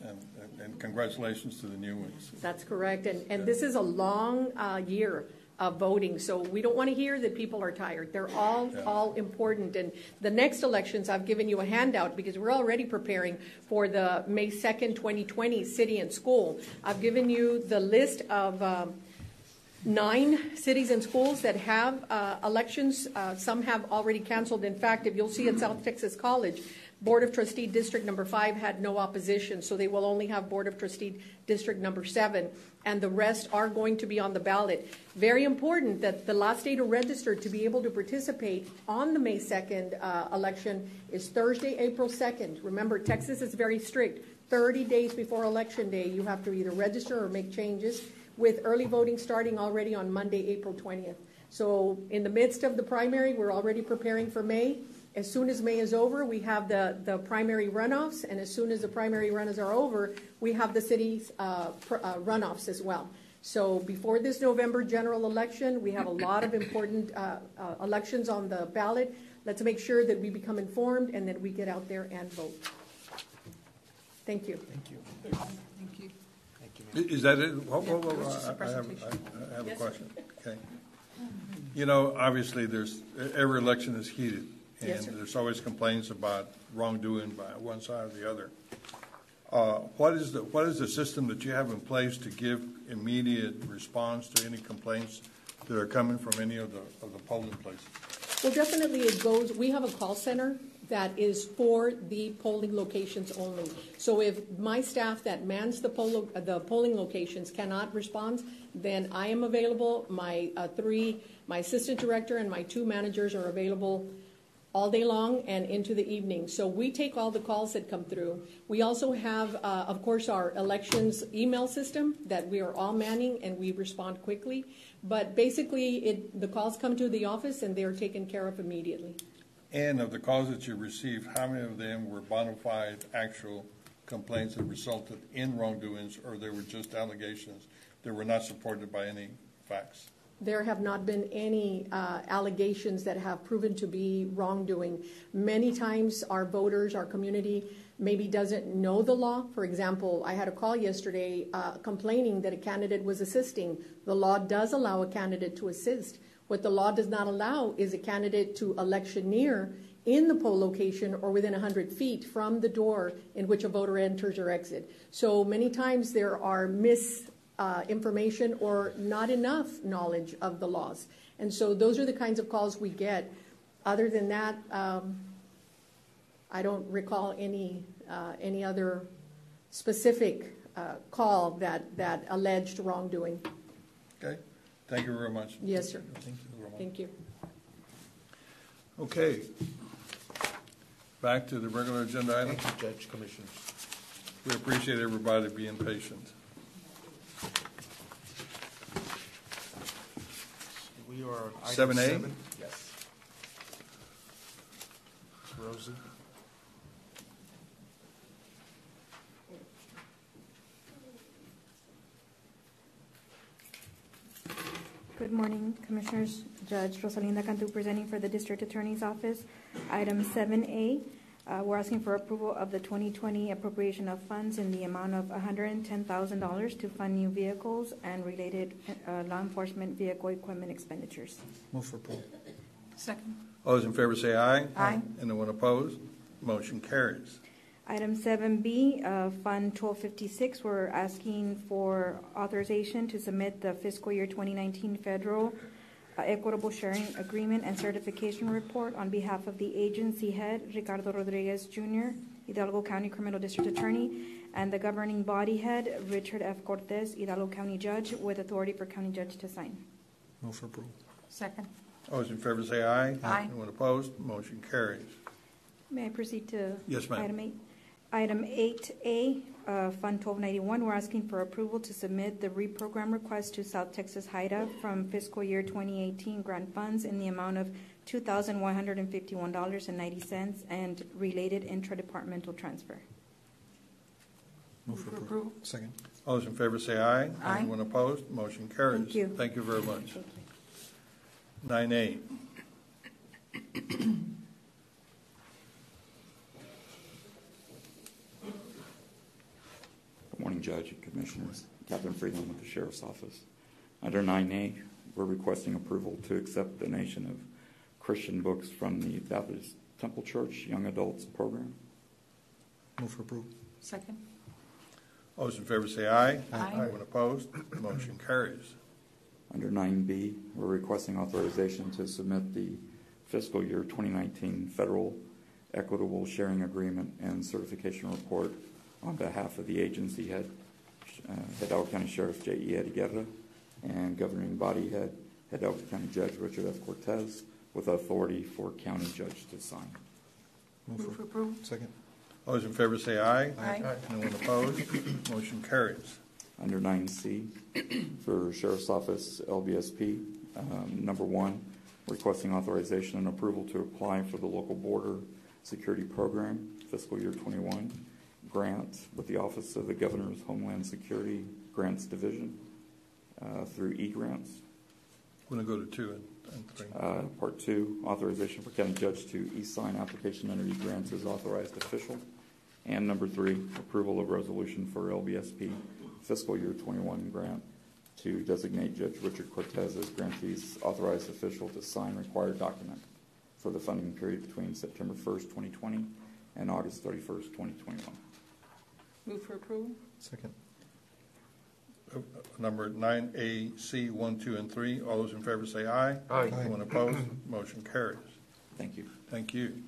and congratulations to the new ones. That's correct. And this is a long year of voting, so we don't want to hear that people are tired. They're all important. And the next elections, I've given you a handout because we're already preparing for the May 2nd, 2020 city and school. I've given you the list of 9 cities and schools that have elections. Some have already canceled. In fact, if you'll see at South Texas College, Board of Trustee District number 5 had no opposition, so they will only have Board of Trustee District number 7, and the rest are going to be on the ballot. Very important that the last day to register to be able to participate on the May 2nd election is Thursday, April 2nd. Remember, Texas is very strict. 30 days before Election Day, you have to either register or make changes, with early voting starting already on Monday, April 20th. So in the midst of the primary, we're already preparing for May. As soon as May is over, we have the primary runoffs, and as soon as the primary runoffs are over, we have the city's runoffs as well. So before this November general election, we have a lot of important elections on the ballot. Let's make sure that we become informed and that we get out there and vote. Thank you. Thank you. Thank you. Is that it? Whoa, I have a question. Okay. Obviously, every election is heated. And Yes, sir. There's always complaints about wrongdoing by one side or the other. What is the system that you have in place to give immediate response to any complaints that are coming from any of the polling places? Well, definitely it goes, we have a call center that is for the polling locations only. So if my staff that mans the polling locations cannot respond, then I am available. My assistant director and my 2 managers are available all day long and into the evening. So we take all the calls that come through. We also have, of course, our elections email system that we are all manning and we respond quickly. But basically, the calls come to the office and they are taken care of immediately. And of the calls that you received, how many of them were bona fide actual complaints that resulted in wrongdoings, or they were just allegations that were not supported by any facts? There have not been any allegations that have proven to be wrongdoing. Many times our voters, our community, maybe doesn't know the law. For example, I had a call yesterday complaining that a candidate was assisting. The law does allow a candidate to assist. What the law does not allow is a candidate to electioneer in the poll location or within 100 feet from the door in which a voter enters or exits. So many times there are misinformation or not enough knowledge of the laws. And so those are the kinds of calls we get. Other than that, I don't recall any other specific call that alleged wrongdoing. Okay. Thank you very much. Yes, sir. Thank you. Thank you. Okay. Back to the regular agenda item. Thank you, Judge, Commissioners. We appreciate everybody being patient. We are on item 7A? 7. Yes. Ms. Rosie. Good morning, Commissioners. Judge Rosalinda Cantu presenting for the District Attorney's Office. Item 7A, we're asking for approval of the 2020 appropriation of funds in the amount of $110,000 to fund new vehicles and related law enforcement vehicle equipment expenditures. Move for approval. Second. All those in favor say aye. Aye. Anyone opposed? Motion carries. Item 7B, Fund 1256, we're asking for authorization to submit the fiscal year 2019 federal equitable sharing agreement and certification report on behalf of the agency head, Ricardo Rodriguez Jr., Hidalgo County Criminal District Attorney, and the governing body head, Richard F. Cortez, Hidalgo County Judge, with authority for county judge to sign. Move for approval. Second. All those in favor say aye. Aye. Anyone opposed? Motion carries. May I proceed to Yes, ma'am. item 8? Item 8A, Fund 1291, we're asking for approval to submit the reprogram request to South Texas HIDA from fiscal year 2018 grant funds in the amount of $2,151.90 and related intradepartmental transfer. Move for approval. Second. All those in favor say aye. Aye. Anyone opposed? Motion carries. Thank you. Thank you very much. 9A. Good morning, Judge and Commissioners. Captain Friedland with the Sheriff's Office. Under 9A, we're requesting approval to accept donation of Christian books from the Baptist Temple Church Young Adults Program. Move for approval. Second. All those in favor say aye. Aye. Anyone opposed? Motion carries. Under 9B, we're requesting authorization to submit the fiscal year 2019 Federal Equitable Sharing Agreement and Certification Report on behalf of the agency head, Hidalgo County Sheriff J.E. Guerra, and governing body head, Hidalgo County Judge Richard F. Cortez, with authority for county judge to sign. Move for approval. Second. All those in favor say aye. Aye. Anyone opposed? Motion carries. Under 9C, for Sheriff's Office LBSP, number 1, requesting authorization and approval to apply for the Local Border Security Program, fiscal year 21, grant with the Office of the Governor's Homeland Security Grants Division through e-grants. We're going to go to 2 and 3. Part 2, authorization for county judge to e-sign application under e-grants as authorized official. And number 3, approval of resolution for LBSP fiscal year 21 grant to designate Judge Richard Cortez as grantee's authorized official to sign required document for the funding period between September 1st, 2020 and August 31st, 2021. Move for approval. Second. Number 9A, C, 1, 2, and 3. All those in favor say aye. Aye. Anyone opposed? Motion carries. Thank you. Thank you.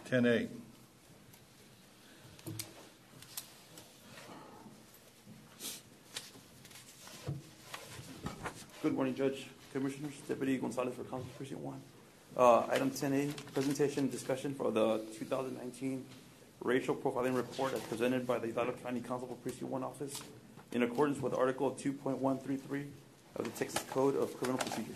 10A. Good morning, Judge, Commissioners. Deputy Gonzalez for Council Precinct 1. Item 10A, presentation and discussion for the 2019 racial profiling report as presented by the Hidalgo County Council for Precinct 1 office in accordance with Article 2.133 of the Texas Code of Criminal Procedure.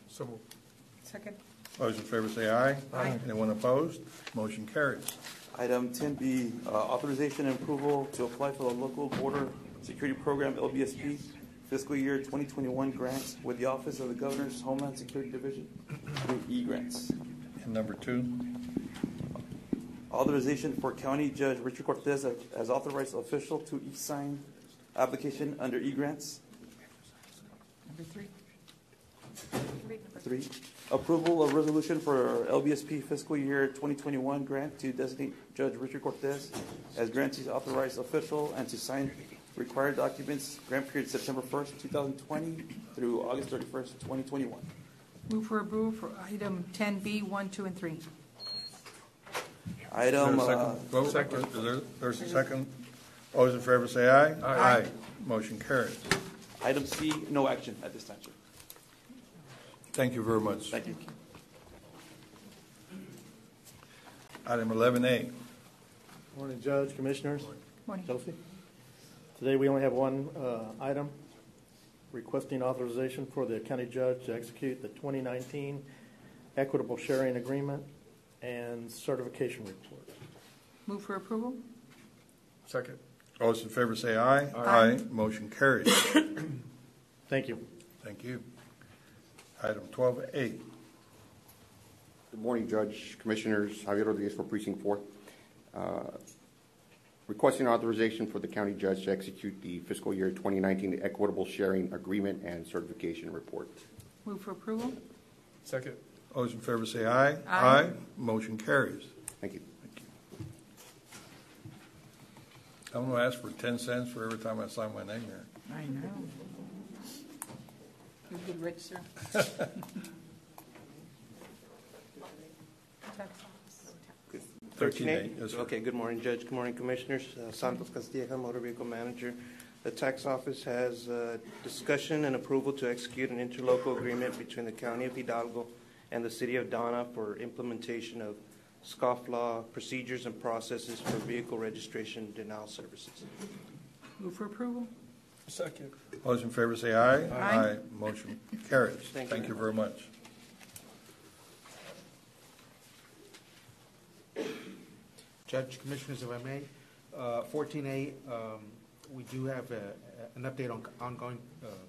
So moved. Second. All those in favor say aye. Aye. Anyone opposed? Motion carries. Item 10B, authorization and approval to apply for the Local Border Security Program, LBSP, fiscal year 2021 grants with the Office of the Governor's Homeland Security Division through e-grants. And number 2. Authorization for County Judge Richard Cortez as authorized official to e-sign application under e-grants. Number 3. 3, approval of resolution for LBSP fiscal year 2021 grant to designate Judge Richard Cortez as grantee's authorized official and to sign required documents, grant period September 1st, 2020 through August 31st, 2021. Move for approval for item 10B, 1, 2, and 3. Item. Second. There's a second. All those in favor say aye. Aye. Motion carries. Item C, no action at this time, sir. Thank you very much. Thank you. Item 11A. Morning, Judge, Commissioners. Morning. Chelsea. Today we only have one item, requesting authorization for the county judge to execute the 2019 Equitable Sharing Agreement and Certification Report. Move for approval. Second. All those in favor say aye. Aye. Motion carries. Thank you. Thank you. Item 12A. Good morning, Judge, Commissioners. Javier Rodriguez for Precinct 4. Requesting authorization for the county judge to execute the fiscal year 2019 Equitable Sharing Agreement and Certification Report. Move for approval. Second. All those in favor say aye. Aye. Motion carries. Thank you. I'm going to ask for 10 cents for every time I sign my name here. I know. You're good, rich, sir. Tax office. 13A. Yes, sir. Okay, good morning, Judge. Good morning, Commissioners. Santos Castilla, Motor Vehicle Manager. The Tax Office has discussion and approval to execute an interlocal agreement between the County of Hidalgo and the City of Donna for implementation of scofflaw procedures and processes for vehicle registration denial services. Move for approval. Second. All those in favor say aye. Aye. Motion carries. Thank you very much. Judge, Commissioners, if I may, 14A, we do have an update on ongoing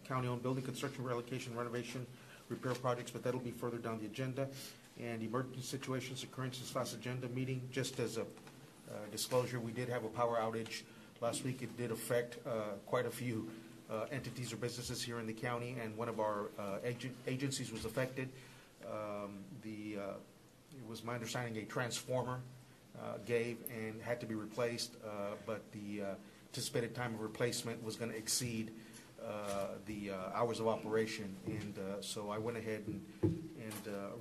county-owned building construction, relocation, renovation, repair projects, but that'll be further down the agenda. And emergency situations occurring since last agenda meeting, just as a disclosure, we did have a power outage last week. It did affect quite a few entities or businesses here in the county, and one of our agencies was affected. It was my understanding a transformer gave and had to be replaced, but the anticipated time of replacement was going to exceed the hours of operation, and so I went ahead and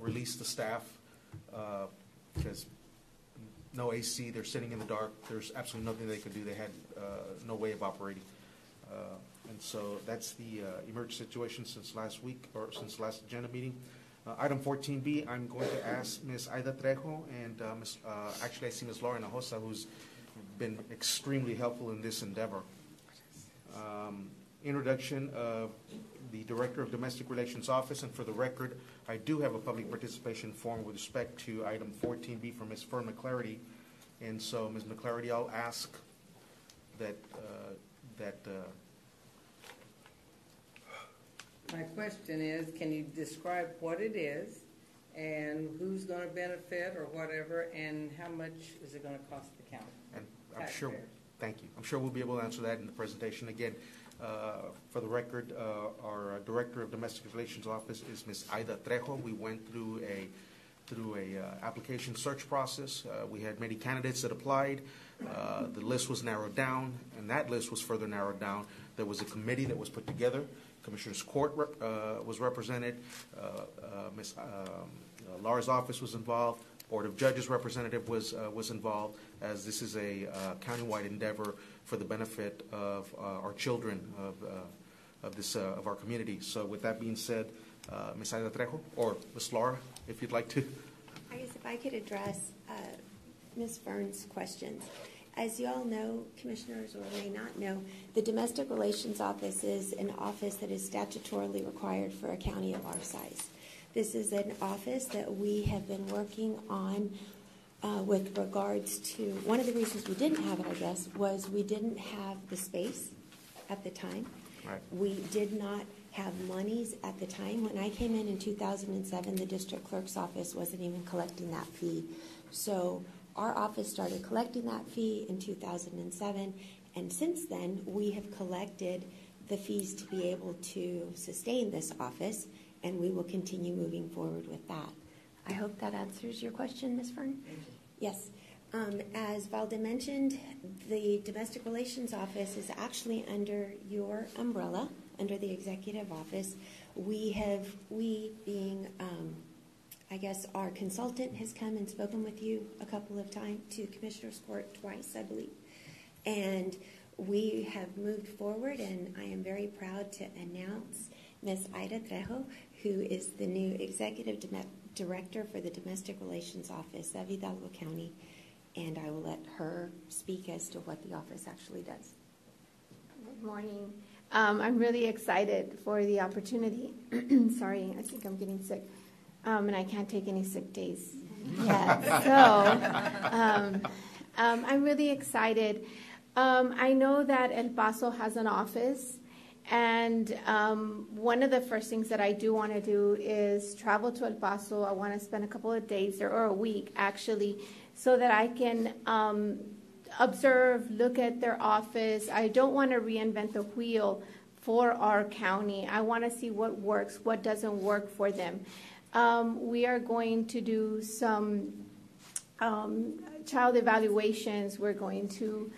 released the staff because no AC, they're sitting in the dark, there's absolutely nothing they could do, they had no way of operating. And so that's the emergency situation since last week, or since last agenda meeting. Item 14B, I'm going to ask Ms. Aida Trejo and actually I see Ms. Laura Hinojosa, who's been extremely helpful in this endeavor. Introduction of the Director of Domestic Relations Office, and for the record, I do have a public participation form with respect to item 14B from Ms. Fern McClarity, and so Ms. McClarity, I'll ask that My question is, can you describe what it is and who's going to benefit or whatever, and how much is it going to cost the county? And I'm sure, thank you. I'm sure we'll be able to answer that in the presentation. Again, for the record, our Director of Domestic Relations Office is Ms. Aida Trejo. We went through a application search process. We had many candidates that applied. The list was narrowed down, and that list was further narrowed down. There was a committee that was put together. Commissioner's Court was represented. Ms. Laura's office was involved. Board of Judges representative was involved, as this is a countywide endeavor for the benefit of our children of our community. So with that being said, Ms. Ida Trejo, or Ms. Laura, if you'd like to. I guess if I could address Ms. Fern's questions. As you all know, commissioners, or may not know, the Domestic Relations Office is an office that is statutorily required for a county of our size. This is an office that we have been working on with regards to, one of the reasons we didn't have it, I guess, was we didn't have the space at the time. Right. We did not have monies at the time. When I came in 2007, the district clerk's office wasn't even collecting that fee. So our office started collecting that fee in 2007, and since then, we have collected the fees to be able to sustain this office, and we will continue moving forward with that. I hope that answers your question, Ms. Fern. Yes. As Valda mentioned, the Domestic Relations Office is actually under your umbrella, under the Executive Office. We being, I guess our consultant has come and spoken with you a couple of times, to Commissioner's Court twice, I believe. And we have moved forward, and I am very proud to announce Ms. Ida Trejo, who is the new Executive Director for the Domestic Relations Office of Hidalgo County. And I will let her speak as to what the office actually does. Good morning. I'm really excited for the opportunity. Sorry, I think I'm getting sick. And I can't take any sick days yet. So I'm really excited. I know that El Paso has an office. And one of the first things that I do want to do is travel to El Paso. I want to spend a couple of days there, or a week actually, so that I can observe, look at their office. I don't want to reinvent the wheel for our county. I want to see what works, what doesn't work for them. We are going to do some child evaluations. We're going to,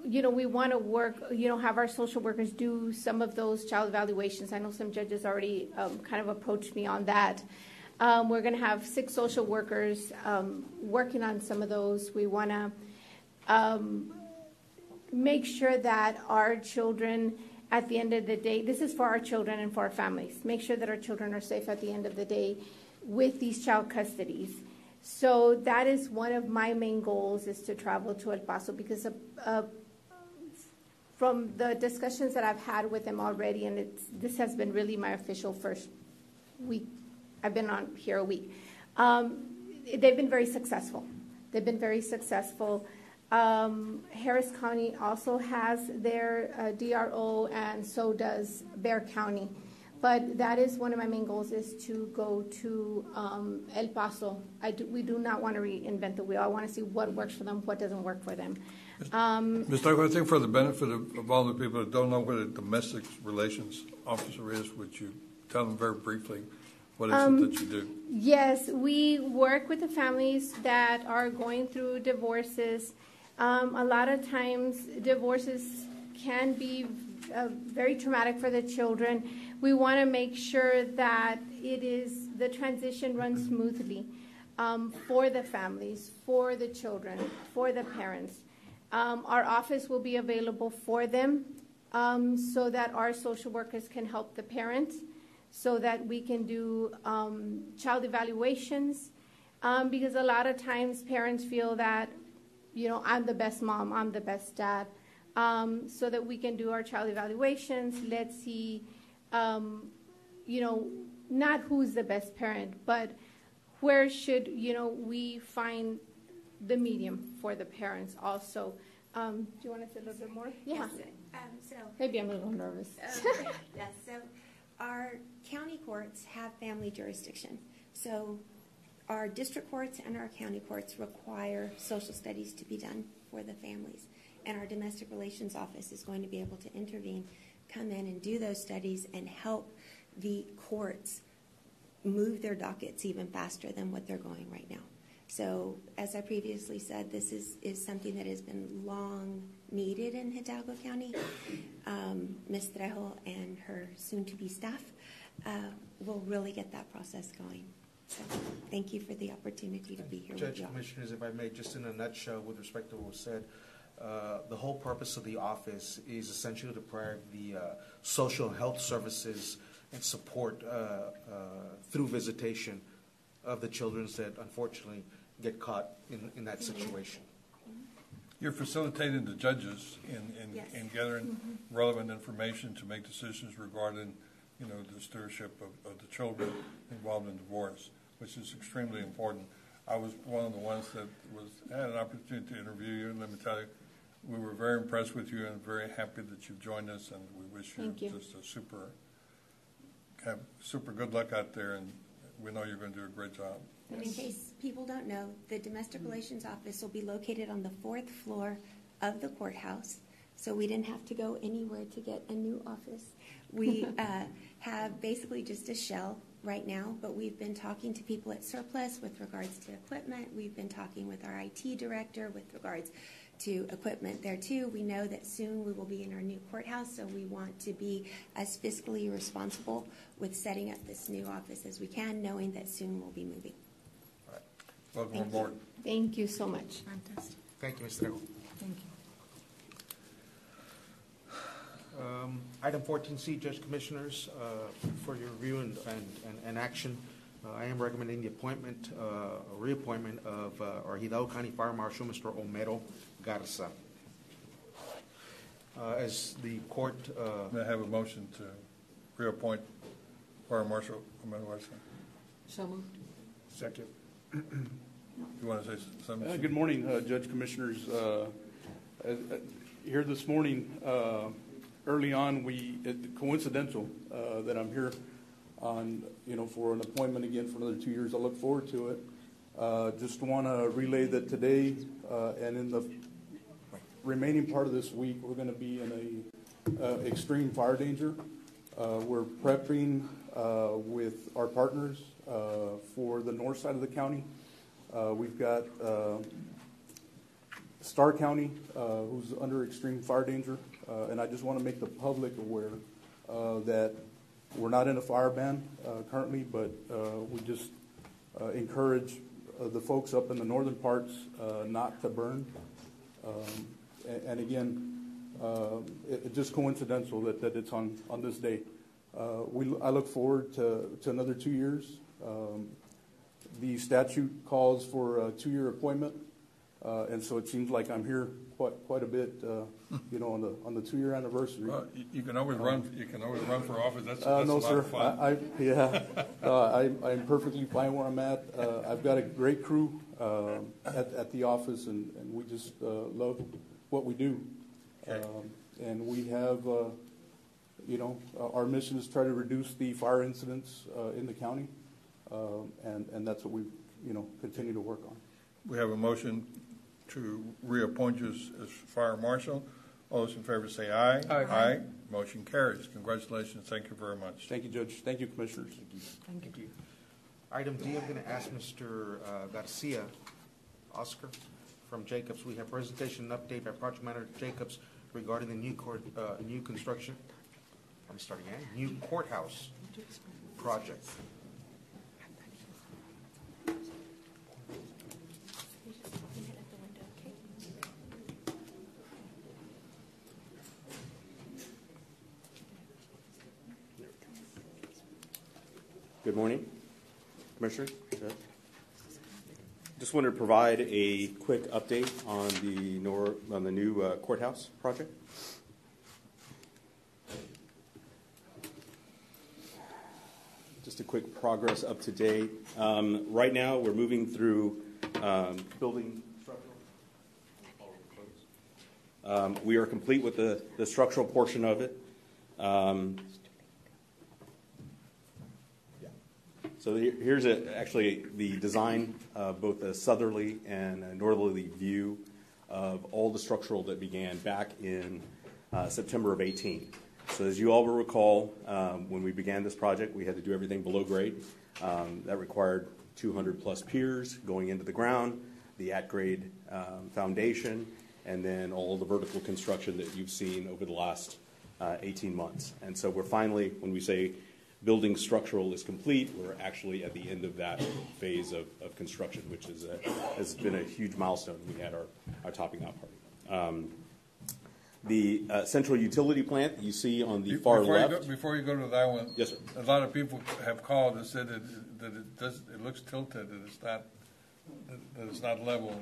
we want to work, have our social workers do some of those child evaluations. I know some judges already kind of approached me on that. We're going to have 6 social workers working on some of those. We want to make sure that our children, at the end of the day, this is for our children and for our families, make sure that our children are safe at the end of the day with these child custodies. So that is one of my main goals, is to travel to El Paso, because from the discussions that I've had with them already, and this has been really my official first week. I've been on here a week. They've been very successful. They've been very successful. Harris County also has their DRO, and so does Bexar County. But that is one of my main goals, is to go to El Paso. We do not want to reinvent the wheel. I want to see what works for them, what doesn't work for them. Ms. Trejo, I think for the benefit of all the people that don't know what a domestic relations officer is, would you tell them very briefly what is it that you do? Yes, we work with the families that are going through divorces. A lot of times divorces can be very traumatic for the children. We want to make sure that the transition runs smoothly for the families, for the children, for the parents. Our office will be available for them so that our social workers can help the parents, so that we can do child evaluations, because a lot of times parents feel that, I'm the best mom, I'm the best dad, so that we can do our child evaluations. Let's see, not who's the best parent, but where should, we find the medium for the parents also. Do you want to say a little bit more? Yeah. Yes, Maybe I'm a little nervous. Yes, so our county courts have family jurisdiction. So our district courts and our county courts require social studies to be done for the families. And our domestic relations office is going to be able to intervene, come in and do those studies and help the courts move their dockets even faster than what they're going right now. So as I previously said, this is something that has been long needed in Hidalgo County. Ms. Trejo and her soon-to-be staff will really get that process going. So thank you for the opportunity to be here with you all. Judge, Commissioners, if I may, just in a nutshell with respect to what was said, the whole purpose of the office is essentially to provide the social health services and support through visitation of the children that unfortunately get caught in that situation. You're facilitating the judges in gathering relevant information to make decisions regarding, the stewardship of the children involved in divorce, which is extremely important. I was one of the ones that had an opportunity to interview you, and let me tell you, we were very impressed with you and very happy that you've joined us, and we wish you just a super good luck out there, and we know you're going to do a great job. And in case people don't know, the Domestic Relations Office will be located on the 4th floor of the courthouse, so we didn't have to go anywhere to get a new office. We have basically just a shell right now, but we've been talking to people at Surplus with regards to equipment. We've been talking with our IT director with regards to equipment there too. We know that soon we will be in our new courthouse, so we want to be as fiscally responsible with setting up this new office as we can, knowing that soon we'll be moving. All right. Welcome aboard. Thank you so much. Fantastic. Thank you, Ms. Trejo. Thank you. Item 14C, Judge Commissioners, for your review and action, I am recommending the appointment, reappointment of our Hidalgo County Fire Marshal, Mr. Homero Garza. As the court... May I have a motion to reappoint Fire Marshal Homero Garza? So moved. Second. You want to say something? Good morning, Judge Commissioners. Here this morning, early on, coincidental that I'm here on, for an appointment again for another 2 years. I look forward to it. Just want to relay that today and in the remaining part of this week, we're going to be in a extreme fire danger. We're prepping with our partners for the north side of the county. We've got Starr County, who's under extreme fire danger, and I just want to make the public aware that we're not in a fire ban currently, but we just encourage the folks up in the northern parts not to burn. And again, it's just coincidental that it's on this day. I look forward to another 2 years. The statute calls for a 2-year appointment, and so it seems like I'm here quite a bit, on the 2-year anniversary. Well, you can always run. You can always run for office. That's no, a lot sir. of fun. I'm perfectly fine where I'm at. I've got a great crew at the office, and we just love what we do. Okay. And we have, our mission is to try to reduce the fire incidents in the county, and that's what we, continue to work on. We have a motion to reappoint you as Fire Marshal. All those in favor say aye. Aye. Aye. Motion carries. Congratulations. Thank you very much. Thank you, Judge. Thank you, Commissioners. Thank you. Item D, I'm going to ask Mr. Garcia, Oscar, from Jacobs. We have presentation and update by Project Manager Jacobs regarding the new construction. I'm starting again. New courthouse project. Good morning, Commissioner. Just wanted to provide a quick update on the new courthouse project. Just a quick progress up to date. Right now, we're moving through building structural. We are complete with the structural portion of it. So here's actually the design of both a southerly and a northerly view of all the structural that began back in September of 18. So as you all will recall, when we began this project, we had to do everything below grade. That required 200 plus piers going into the ground, the at-grade foundation, and then all the vertical construction that you've seen over the last 18 months. And so we're finally, when we say building structural is complete, we're actually at the end of that phase of construction, which has been a huge milestone. We had our topping out party. The central utility plant that you see on the far left. Before you go to that one, yes, sir. A lot of people have called and said that it looks tilted, that it's not level.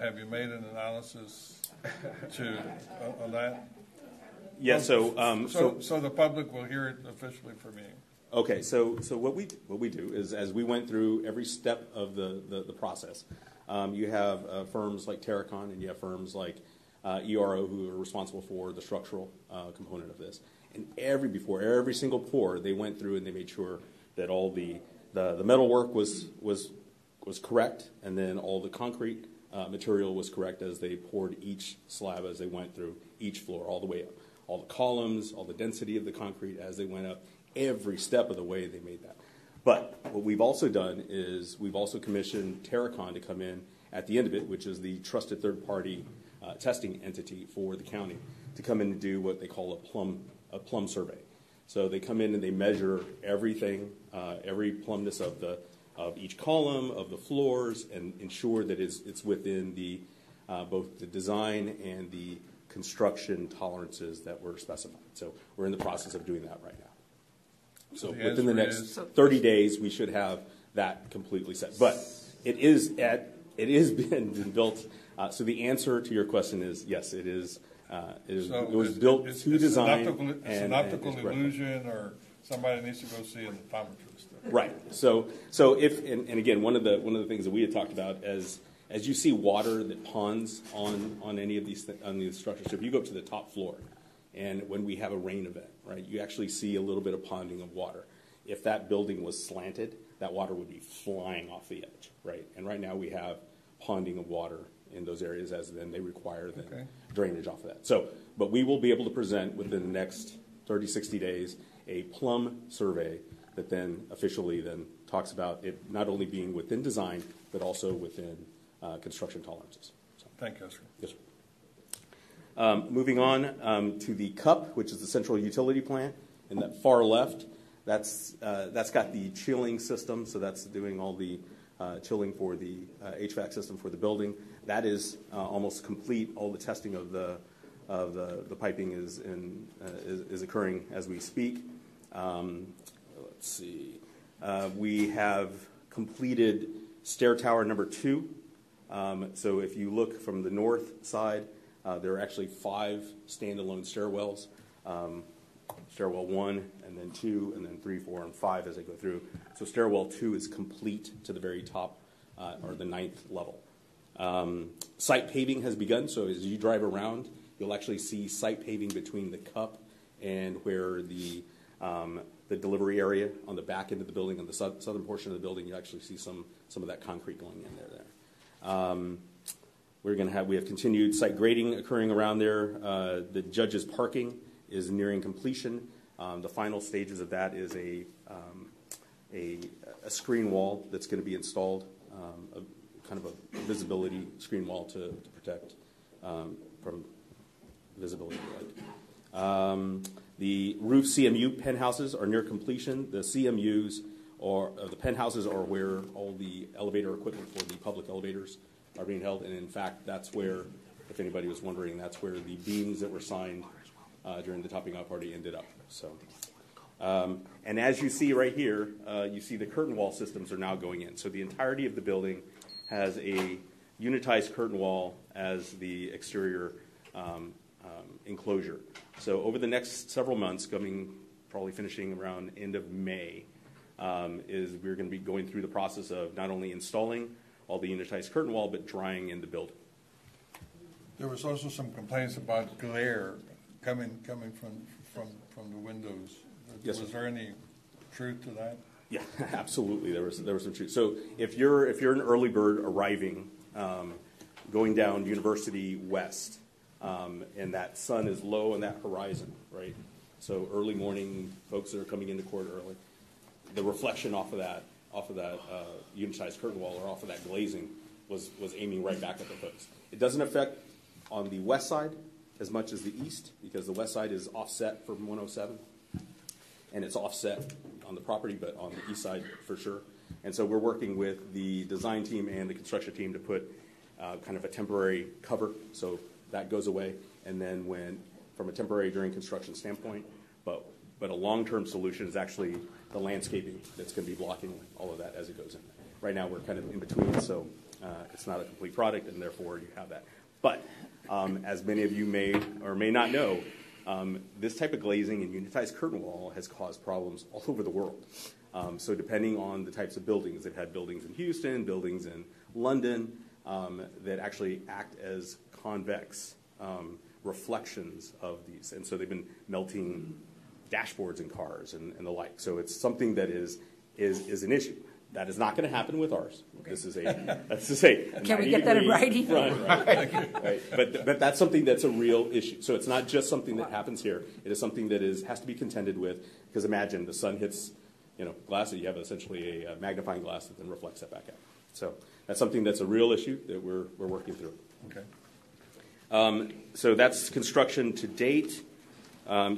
Have you made an analysis on that? Yeah. So the public will hear it officially from you. Okay. So what we do is, as we went through every step of the process, you have firms like Terracon, and you have firms like ERO, who are responsible for the structural component of this. And before every single pour, they went through and they made sure that all the metal work was correct, and then all the concrete material was correct as they poured each slab as they went through each floor all the way up. All the columns, all the density of the concrete as they went up, every step of the way they made that. But what we've also done is we've also commissioned Terracon to come in at the end of it, which is the trusted third-party testing entity for the county, to come in and do what they call a plumb survey. So they come in and they measure everything, every plumbness of each column, of the floors, and ensure that it's within the both the design and the construction tolerances that were specified. So we're in the process of doing that right now. So within the next 30 days, we should have that completely set. But it is been built. So the answer to your question is yes, it is. It was built to design. It's an optical illusion, or somebody needs to go see an optometrist. Right. So if and again, one of the things that we had talked about as you see water that ponds on any of these structures. So if you go up to the top floor, and when we have a rain event, right, you actually see a little bit of ponding of water. If that building was slanted, that water would be flying off the edge, right? And right now we have ponding of water in those areas, as then they require drainage off of that. So, but we will be able to present within the next 30, 60 days a plumb survey that then officially then talks about it not only being within design, but also within construction tolerances. So, thank you, sir. Yes, sir. Moving on to the CUP, which is the central utility plant, in that far left. That's got the chilling system, so that's doing all the chilling for the HVAC system for the building. That is almost complete. All the testing of the piping is occurring as we speak. Let's see. We have completed stair tower number 2. So if you look from the north side, there are actually 5 standalone stairwells. Stairwell 1, and then 2, and then 3, 4, and 5 as they go through. So stairwell 2 is complete to the very top, or the 9th level. Site paving has begun, so as you drive around, you'll actually see site paving between the CUP and where the delivery area on the back end of the building, on the southern portion of the building, you actually see some of that concrete going in there. We have continued site grading occurring around there. The judge's parking is nearing completion. The final stages of that is a screen wall that's going to be installed, kind of a visibility screen wall to protect from visibility. The roof CMU penthouses are near completion. The CMUs the penthouses are where all the elevator equipment for the public elevators are being held, and in fact, that's where, if anybody was wondering, that's where the beams that were signed during the topping out party ended up. So, and as you see right here, you see the curtain wall systems are now going in. So the entirety of the building has a unitized curtain wall as the exterior enclosure. So over the next several months, probably finishing around end of May, we're going to be going through the process of not only installing all the unitized curtain wall, but drying in the building. There was also some complaints about glare coming from the windows. Yes, was there any truth to that? Yeah, absolutely. There was some truth. So if you're an early bird arriving, going down University West, and that sun is low on that horizon, right? So early morning, folks that are coming into court early, the reflection off of that unitized curtain wall or off of that glazing was aiming right back at the folks. It doesn't affect on the west side as much as the east, because the west side is offset from 107, and it's offset on the property, but on the east side for sure. And so we're working with the design team and the construction team to put kind of a temporary cover, so that goes away. And then when from a temporary during construction standpoint, but a long-term solution is actually the landscaping that's going to be blocking all of that as it goes in. Right now, we're kind of in between, so it's not a complete product, and therefore you have that. But as many of you may or may not know, this type of glazing and unitized curtain wall has caused problems all over the world. So depending on the types of buildings, they've had buildings in Houston, buildings in London, that actually act as convex reflections of these. And so they've been melting dashboards in cars and the like. So it's something that is an issue. That is not going to happen with ours. Okay. This is a Can we get that in writing? Right. But that's something that's a real issue. So it's not just something that happens here. It is something that has to be contended with, because imagine the sun hits glass, and you have essentially a magnifying glass that then reflects that back out. So that's something that's a real issue that we're working through. Okay. So that's construction to date.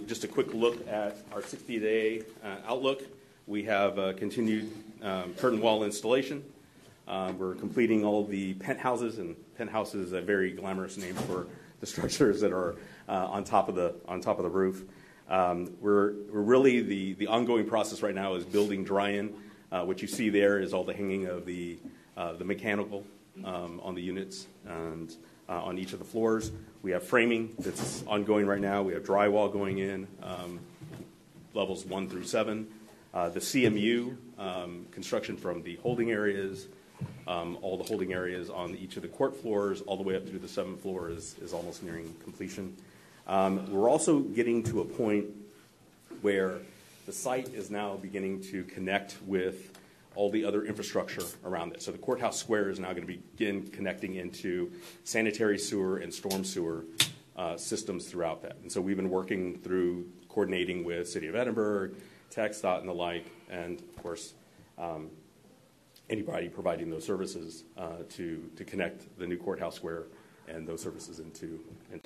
Just a quick look at our 60-day outlook. We have continued curtain wall installation. We're completing all the penthouses, and penthouse is a very glamorous name for the structures that are on top of the roof. We're really the ongoing process right now is building dry-in. What you see there is all the hanging of the mechanical on the units and on each of the floors. We have framing that's ongoing right now. We have drywall going in, levels 1 through 7. The CMU construction from the holding areas, all the holding areas on each of the court floors, all the way up through the 7th floor is almost nearing completion. We're also getting to a point where the site is now beginning to connect with all the other infrastructure around it. So the courthouse square is now going to begin connecting into sanitary sewer and storm sewer systems throughout that. And so we've been working through coordinating with City of Edinburgh, TxDOT and the like, and of course anybody providing those services to connect the new courthouse square and those services into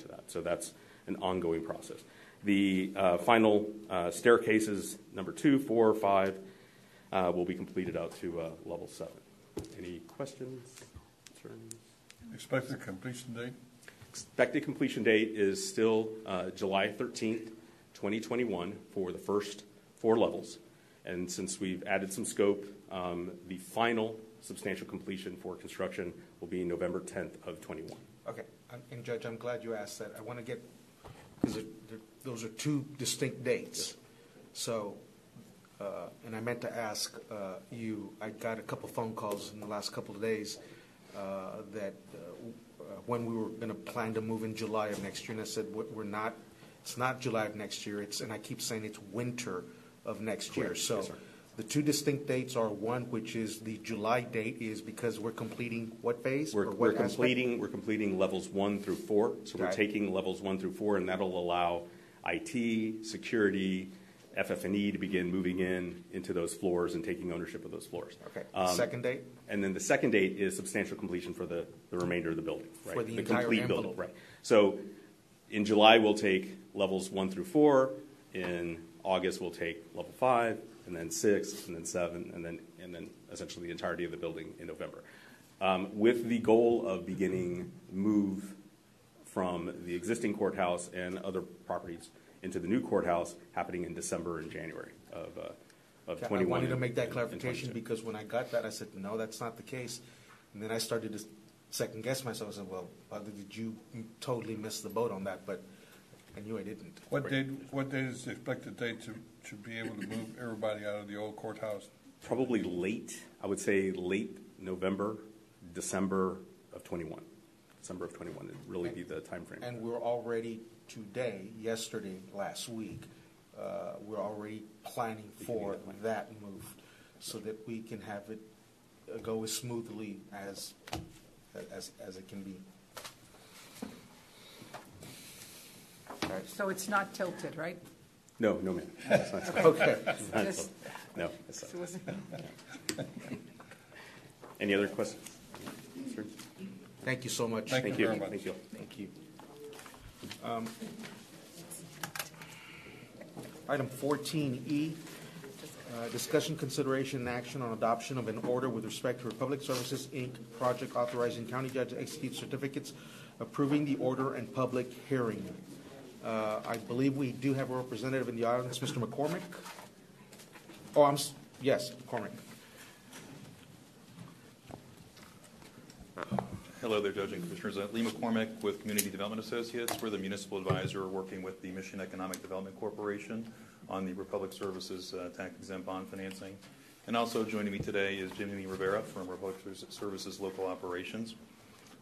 that. So that's an ongoing process. The final staircases, number 2, 4, 5, will be completed out to level 7. Any questions, concerns? Expected completion date? Expected completion date is still July 13th, 2021 for the first 4 levels. And since we've added some scope, the final substantial completion for construction will be November 10th of 21. Okay. And Judge, I'm glad you asked that. I want to get, because those are 2 distinct dates. Yes. So, and I meant to ask you, I got a couple phone calls in the last couple of days that when we were going to plan to move in July of next year, and I said, we're not, it's not July of next year, and I keep saying it's winter of next year. So yes, the 2 distinct dates are, one, which is the July date is because we're completing what phase? We're completing levels 1 through 4. So we're taking levels 1 through 4, and that'll allow IT, security, FF&E to begin moving into those floors and taking ownership of those floors. Okay. Second date? And then the second date is substantial completion for the remainder of the building. Right? For the entire complete envelope. building. Right. So in July, we'll take levels 1 through 4. In August, we'll take level 5, and then 6, and then 7, and then essentially the entirety of the building in November. With the goal of beginning move from the existing courthouse and other properties into the new courthouse happening in December and January of 21. I wanted to make that clarification because when I got that, I said, no, that's not the case. And then I started to second guess myself. I said, well, did you totally miss the boat on that? But I knew I didn't. What date is the expected date to be able to move everybody out of the old courthouse? Probably late, I would say late November, December of 21. December of 21 would really be the time frame. And we're already today, yesterday, last week, we're already planning for that move so that we can have it go as smoothly as it can be. Right. So it's not tilted, right? No, ma'am. Okay. No. Any other questions? Thank you so much. Thank you very much. Thank you. Thank you. Item 14E, discussion, consideration, and action on adoption of an order with respect to Republic Services, Inc. project authorizing county judge to execute certificates approving the order and public hearing. I believe we do have a representative in the audience, Mr. McCormick. Yes, McCormick. Hello there, Judge and Commissioners. Lee McCormick with Community Development Associates. We're the municipal advisor working with the Michigan Economic Development Corporation on the Republic Services tax-exempt bond financing. And also joining me today is Jimmy Rivera from Republic Services Local Operations.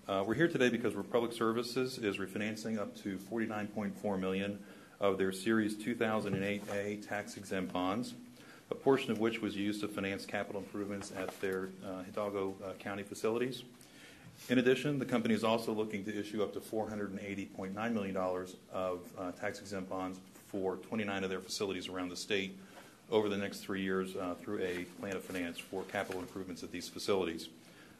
We're here today because Republic Services is refinancing up to $49.4 million of their Series 2008A tax-exempt bonds, a portion of which was used to finance capital improvements at their Hidalgo County facilities. In addition, the company is also looking to issue up to $480.9 million of tax-exempt bonds for 29 of their facilities around the state over the next 3 years through a plan of finance for capital improvements at these facilities,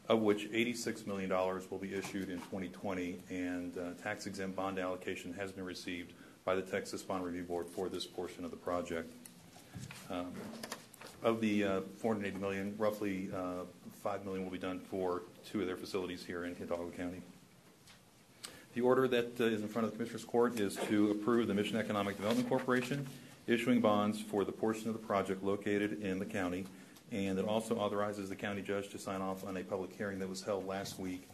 of which $86 million will be issued in 2020, and tax-exempt bond allocation has been received by the Texas Bond Review Board for this portion of the project. Of the $480 million, roughly $5 million will be done for 2 of their facilities here in Hidalgo County. The order that is in front of the Commissioners Court is to approve the Michigan Economic Development Corporation issuing bonds for the portion of the project located in the county, and it also authorizes the county judge to sign off on a public hearing that was held last week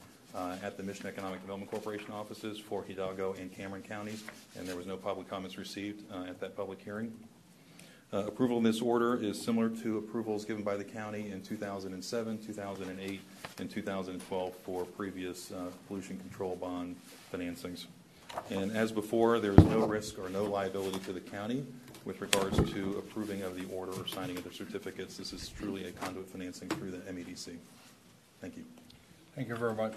at the Michigan Economic Development Corporation offices for Hidalgo and Cameron counties, and there was no public comments received at that public hearing. Approval in this order is similar to approvals given by the county in 2007, 2008, and 2012 for previous pollution control bond financings. And as before, there is no risk or no liability to the county with regards to approving of the order or signing of the certificates. This is truly a conduit financing through the MEDC. Thank you. Thank you very much.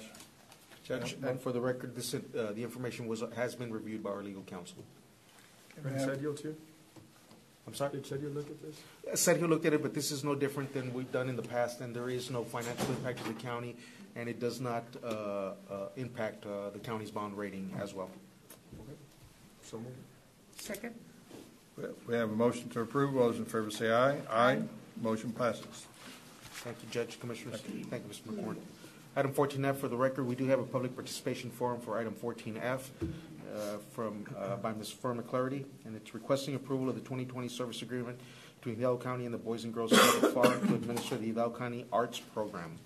Judge, and for the record, this the information has been reviewed by our legal counsel. And Sergio too? I'm sorry? Did Sergio look at this? Sergio looked at it, but this is no different than we've done in the past, and there is no financial impact to the county, and it does not impact the county's bond rating as well. Okay. So moved. Second. We have a motion to approve. All those in favor say aye. Aye. Motion passes. Thank you, Judge, Commissioners. Thank you, Mr. McCord. Item 14F, for the record, we do have a public participation forum for item 14F by Ms. Firma Clarity, and it's requesting approval of the 2020 service agreement between Hidalgo County and the Boys and Girls Club of FAR to administer the Hidalgo County Arts Program.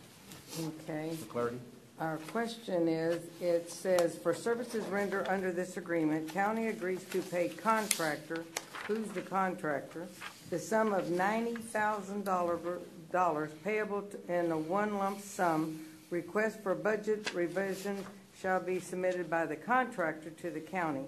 Okay. Ms. Clarity. Our question is, it says, for services rendered under this agreement, county agrees to pay contractor, who's the contractor, the sum of $90,000 payable in a one lump sum. Request for budget revision shall be submitted by the contractor to the county.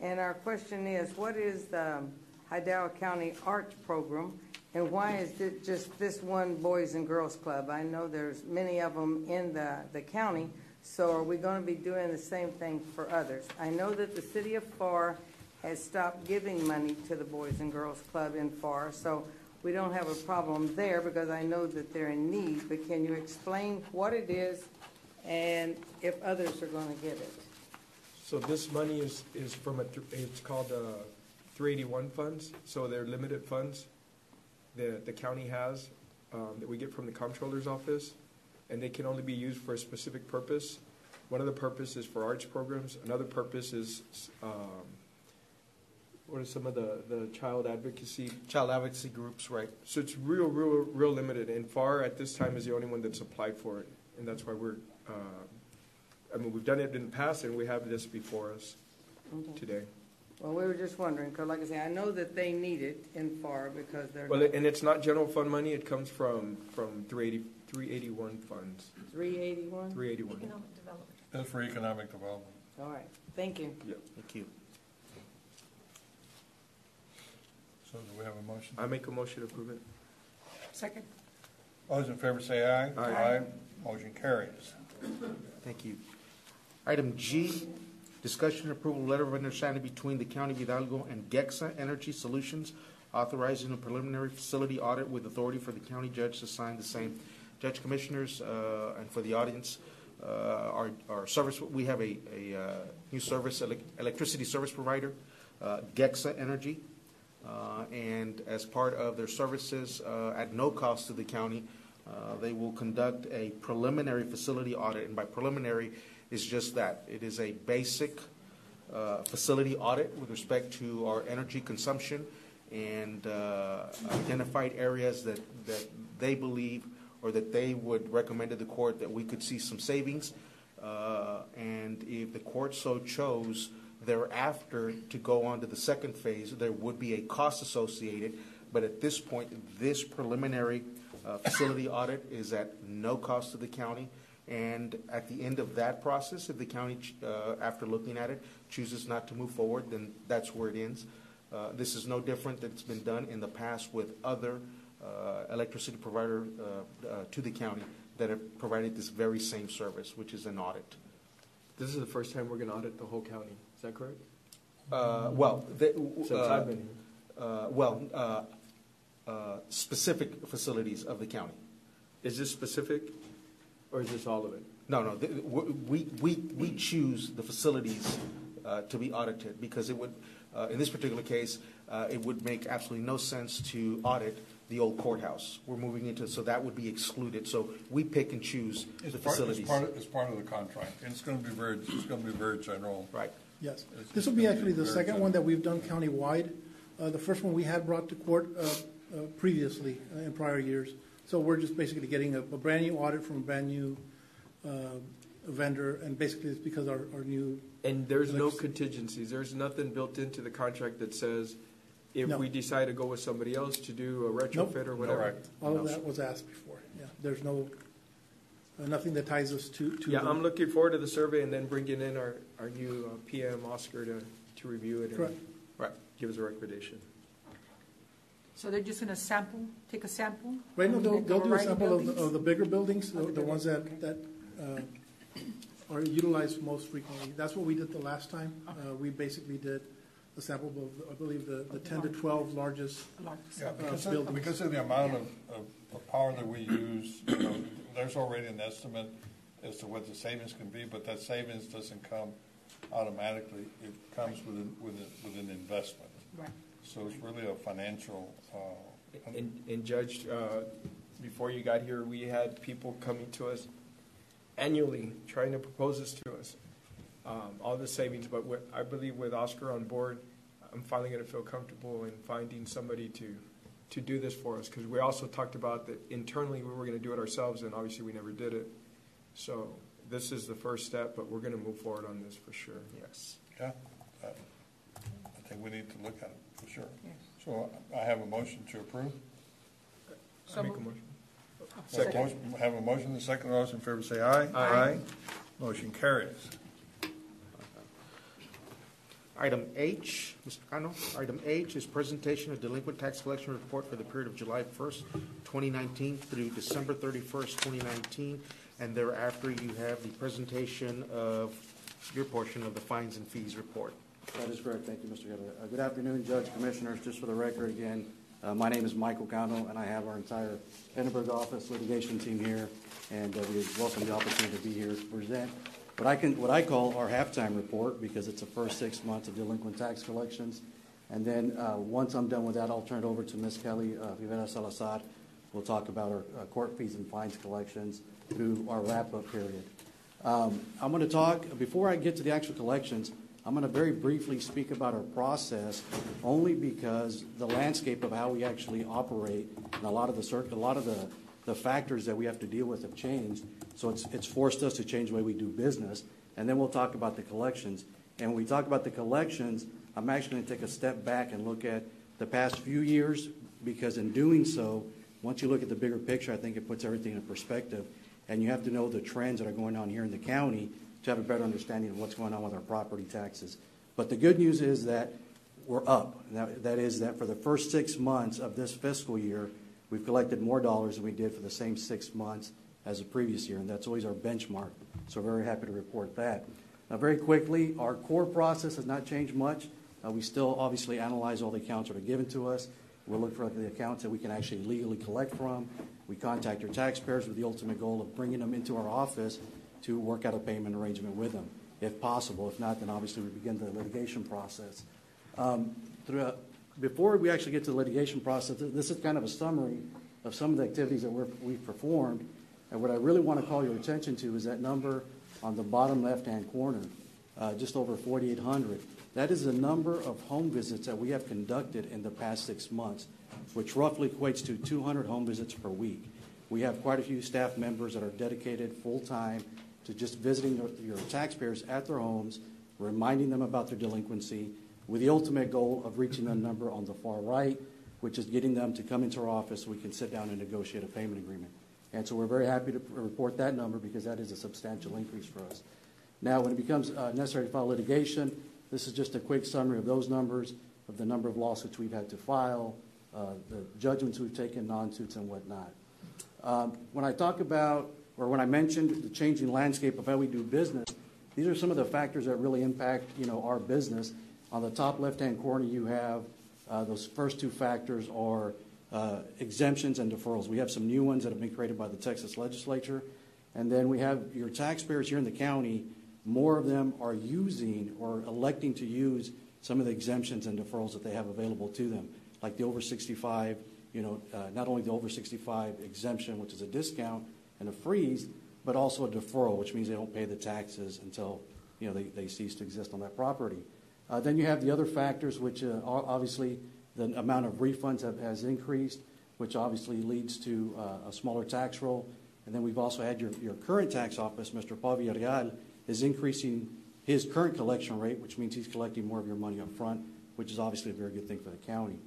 And our question is, what is the Hidalgo County Arts Program, and why is it just this one Boys and Girls Club? I know there's many of them in the county, so are we going to be doing the same thing for others? I know that the city of FAR has stopped giving money to the Boys and Girls Club in FAR, so we don't have a problem there because I know that they're in need, but can you explain what it is and if others are going to get it? So this money is from it's called 381 funds. So they're limited funds that the county has that we get from the comptroller's office, and they can only be used for a specific purpose. One of the purposes is for arts programs. Another purpose is what are some of the child advocacy groups, right? So it's real limited. And FAR at this time is the only one that's applied for it, and that's why we're. I mean, we've done it in the past, and we have this before us today. Well, we were just wondering, because like I say, I know that they need it in FAR because they're... Well, and it's not general fund money. It comes from 381 funds. 381? 381. Economic development. That's for economic development. All right. Thank you. Yeah. Thank you. So do we have a motion? I make a motion to approve it. Second. All those in favor say aye. Aye. Motion carries. Thank you. Item G, discussion and approval letter of understanding between the County of Hidalgo and GEXA Energy Solutions, authorizing a preliminary facility audit with authority for the county judge to sign the same. Judge, Commissioners, and for the audience, our service, we have a new service, electricity service provider, GEXA Energy, and as part of their services at no cost to the county, they will conduct a preliminary facility audit, and by preliminary is just that. It is a basic facility audit with respect to our energy consumption and identified areas that they believe or that they would recommend to the court that we could see some savings. And if the court so chose thereafter to go on to the second phase, there would be a cost associated. But at this point, this preliminary facility audit is at no cost to the county. And at the end of that process, if the county, after looking at it, chooses not to move forward, then that's where it ends. This is no different than it's been done in the past with other electricity provider to the county that have provided this very same service, which is an audit. This is the first time we're going to audit the whole county. Is that correct? Since I've been here. Specific facilities of the county. Is this specific, or is this all of it? No. We choose the facilities to be audited because it would, in this particular case, it would make absolutely no sense to audit the old courthouse. We're moving into, so that would be excluded. So we pick and choose the facilities. It's part of the contract, and it's going to be very general. Right. Yes. This will be actually the second one that we've done countywide. The first one we had brought to court previously in prior years. So we're just basically getting a brand new audit from a brand new vendor, and basically it's because our new. And there's no contingencies. There's nothing built into the contract that says if we decide to go with somebody else to do a retrofit or whatever. Correct. All of that was asked before. Yeah. There's no nothing that ties us to. Yeah, I'm looking forward to the survey and then bringing in our new PM Oscar to review it and give us a recommendation. So they're just going to take a sample? Right now, they'll do a sample of the bigger buildings, the ones that are utilized most frequently. That's what we did the last time. We basically did a sample of, I believe, the 10 to 12 largest buildings. Because of the amount of power that we use, there's already an estimate as to what the savings can be, but that savings doesn't come automatically. It comes with an investment. Right. So it's really a financial. And Judge, before you got here, we had people coming to us annually trying to propose this to us, all the savings. But I believe with Oscar on board, I'm finally going to feel comfortable in finding somebody to do this for us, because we also talked about that internally we were going to do it ourselves, and obviously we never did it. So this is the first step, but we're going to move forward on this for sure. Yes. Yeah. I think we need to look at it for sure. Yes. So I have a motion to approve. I make a motion. Second. Have a motion and a second. All those in favor say aye. Aye. Motion carries. Item H, Mr. Cano. Item H is presentation of delinquent tax collection report for the period of July 1st, 2019 through December 31st, 2019. And thereafter, you have the presentation of your portion of the fines and fees report. That is correct. Thank you, Mr. Guerra. Good afternoon, Judge, Commissioners. Just for the record again, my name is Michael Cano, and I have our entire Edinburgh office litigation team here, and we welcome the opportunity to be here to present what I call our halftime report, because it's the first 6 months of delinquent tax collections. And then once I'm done with that, I'll turn it over to Ms. Kelly Rivera Salazar. We'll talk about our court fees and fines collections through our wrap-up period. I'm going to talk, before I get to the actual collections, I'm going to very briefly speak about our process, only because the landscape of how we actually operate and a lot of the factors that we have to deal with have changed. So it's forced us to change the way we do business. And then we'll talk about the collections. And when we talk about the collections, I'm actually going to take a step back and look at the past few years, because in doing so, once you look at the bigger picture, I think it puts everything in perspective. And you have to know the trends that are going on here in the county to have a better understanding of what's going on with our property taxes. But the good news is that we're up. That is that for the first 6 months of this fiscal year, we've collected more dollars than we did for the same 6 months as the previous year, and that's always our benchmark. So we're very happy to report that. Now, very quickly, our core process has not changed much. We still obviously analyze all the accounts that are given to us. We'll look for the accounts that we can actually legally collect from. We contact our taxpayers with the ultimate goal of bringing them into our office to work out a payment arrangement with them, if possible. If not, then obviously we begin the litigation process. Before we actually get to the litigation process, this is kind of a summary of some of the activities that we've performed. And what I really want to call your attention to is that number on the bottom left-hand corner. just over 4,800. That is the number of home visits that we have conducted in the past 6 months, which roughly equates to 200 home visits per week. We have quite a few staff members that are dedicated full-time to just visiting your taxpayers at their homes, reminding them about their delinquency, with the ultimate goal of reaching the number on the far right, which is getting them to come into our office so we can sit down and negotiate a payment agreement. And so we're very happy to report that number because that is a substantial increase for us. Now, when it becomes necessary to file litigation, this is just a quick summary of those numbers, of the number of lawsuits we've had to file, the judgments we've taken, non-suits, and whatnot. When I talk about, or when I mentioned the changing landscape of how we do business, these are some of the factors that really impact, our business. On the top left-hand corner, you have those first two factors are exemptions and deferrals. We have some new ones that have been created by the Texas legislature. And then we have your taxpayers here in the county. More of them are using or electing to use some of the exemptions and deferrals that they have available to them, like the over 65, not only the over 65 exemption, which is a discount and a freeze, but also a deferral, which means they don't pay the taxes until they cease to exist on that property. Then you have the other factors, which obviously the amount of refunds has increased, which obviously leads to a smaller tax roll. And then we've also had your current tax office, Mr. Paul Villarreal, is increasing his current collection rate, which means he's collecting more of your money up front, which is obviously a very good thing for the county.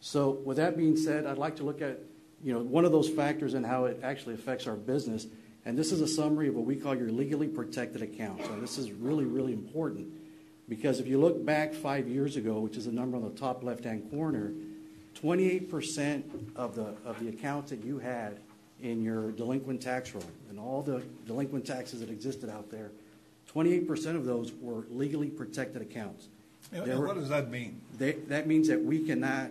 So with that being said, I'd like to look at one of those factors and how it actually affects our business. And this is a summary of what we call your legally protected accounts. And this is really, really important because if you look back 5 years ago, which is the number on the top left-hand corner, 28% of the accounts that you had in your delinquent tax roll and all the delinquent taxes that existed out there, 28% of those were legally protected accounts. And what does that mean? That means that we cannot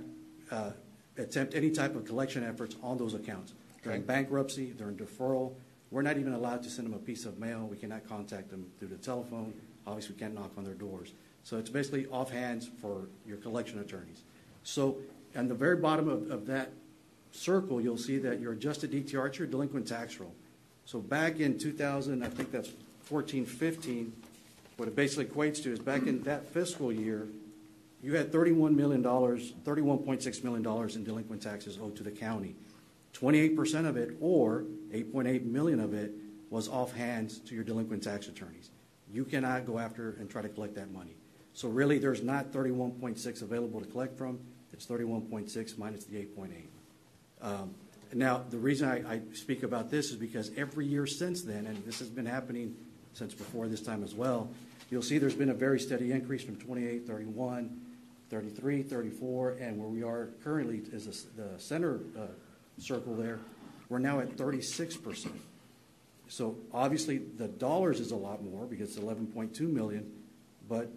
attempt any type of collection efforts on those accounts. They're in bankruptcy, they're in deferral. We're not even allowed to send them a piece of mail. We cannot contact them through the telephone. Obviously, we can't knock on their doors. So it's basically off hands for your collection attorneys. So on the very bottom of that circle, you'll see that your adjusted DTR, it's your delinquent tax roll. So back in 2000, I think that's 14-15, what it basically equates to is back in that fiscal year, you had $31.6 million in delinquent taxes owed to the county. 28% of it, or $8.8 million of it, was off hands to your delinquent tax attorneys. You cannot go after and try to collect that money. So really, there's not 31.6 available to collect from. It's 31.6 minus the 8.8. Now, the reason I speak about this is because every year since then, and this has been happening since before this time as well, you'll see there's been a very steady increase from 28, 31, 33, 34, and where we are currently is the center circle there. We're now at 36%. So obviously the dollars is a lot more because it's 11.2 million, but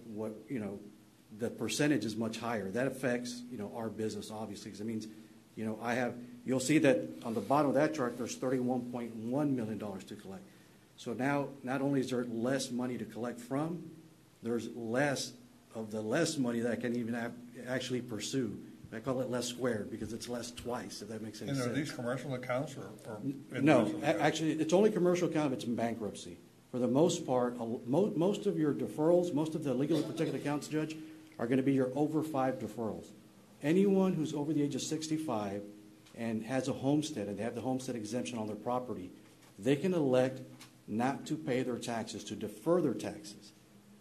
the percentage is much higher. That affects our business obviously because it means you'll see that on the bottom of that chart there's $31.1 million to collect. So now not only is there less money to collect from, there's less money that I can even actually pursue. I call it less squared because it's less twice, if that makes any sense. And are these commercial accounts or no, actually, it's only commercial account if it's in bankruptcy. For the most part, most of your deferrals, most of the legally protected accounts, Judge, are going to be your over 5 deferrals. Anyone who's over the age of 65 and has a homestead and they have the homestead exemption on their property, they can elect not to pay their taxes, to defer their taxes.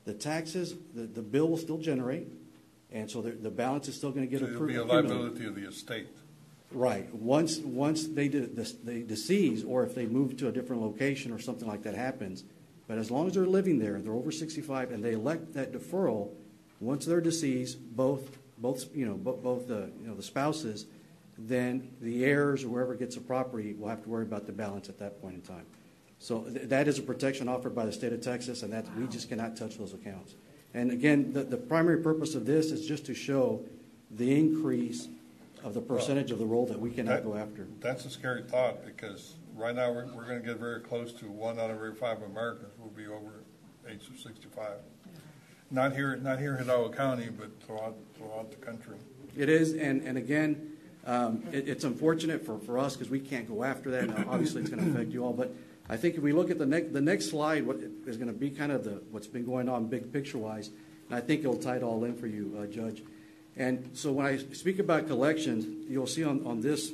The taxes, the bill will still generate, and so the balance is still going to get approved. It'll be a liability of the estate. Right. Once they decease, or if they move to a different location or something like that happens, but as long as they're living there, they're over 65, and they elect that deferral, once they're deceased, both the spouses, then the heirs or whoever gets the property will have to worry about the balance at that point in time. So that is a protection offered by the state of Texas, and that we just cannot touch those accounts. And again, the primary purpose of this is just to show the increase of the percentage of the roll that we cannot go after. That's a scary thought because right now we're going to get very close to 1 out of every 5 Americans will be over the age of 65. Not here in Hidalgo County, but throughout the country. It is, and again, it's unfortunate for us because we can't go after that. Now, obviously, it's going to affect you all, but I think if we look at the next slide, what is going to be kind of what's been going on big picture-wise, and I think it'll tie it all in for you, Judge. And so when I speak about collections, you'll see on this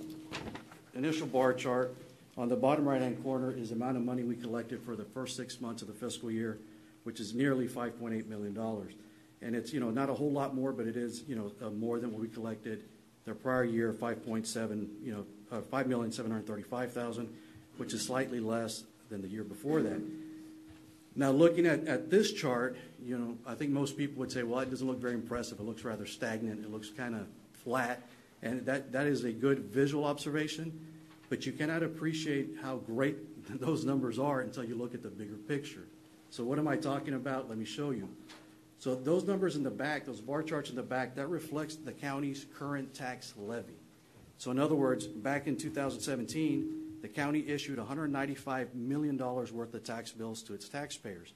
initial bar chart, on the bottom right-hand corner is the amount of money we collected for the first 6 months of the fiscal year, which is nearly $5.8 million. And it's, not a whole lot more, but it is, more than what we collected the prior year, $5,735,000, which is slightly less than the year before that. Now, looking at this chart, I think most people would say, well, it doesn't look very impressive. It looks rather stagnant. It looks kind of flat. And that is a good visual observation, but you cannot appreciate how great those numbers are until you look at the bigger picture. So what am I talking about? Let me show you. So those numbers in the back, those bar charts in the back, that reflects the county's current tax levy. So in other words, back in 2017, the county issued $195 million worth of tax bills to its taxpayers.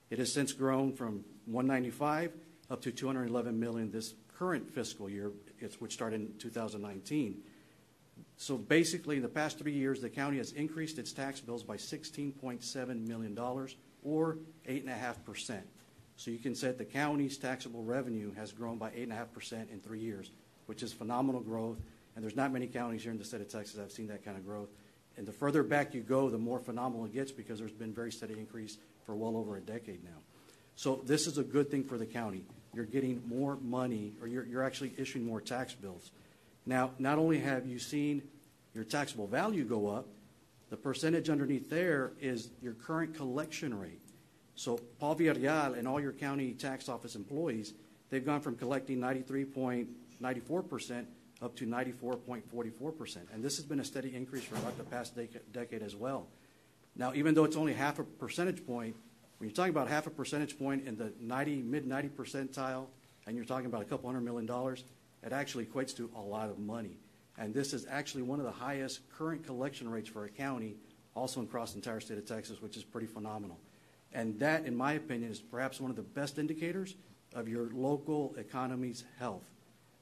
It has since grown from $195 up to $211 million this current fiscal year, which started in 2019. So basically, in the past 3 years, the county has increased its tax bills by $16.7 million, or 8.5%. So you can say that the county's taxable revenue has grown by 8.5% in 3 years, which is phenomenal growth. And there's not many counties here in the state of Texas that have seen that kind of growth. And the further back you go, the more phenomenal it gets, because there's been very steady increase for well over a decade now. So this is a good thing for the county. You're getting more money, or you're actually issuing more tax bills. Now, not only have you seen your taxable value go up, the percentage underneath there is your current collection rate. So Paul Villarreal and all your county tax office employees, they've gone from collecting 93.94% up to 94.44%. And this has been a steady increase for about the past decade as well. Now, even though it's only half a percentage point, when you're talking about half a percentage point in the mid-90 percentile, and you're talking about a couple $100 million, it actually equates to a lot of money. And this is actually one of the highest current collection rates for a county, also across the entire state of Texas, which is pretty phenomenal. And that, in my opinion, is perhaps one of the best indicators of your local economy's health.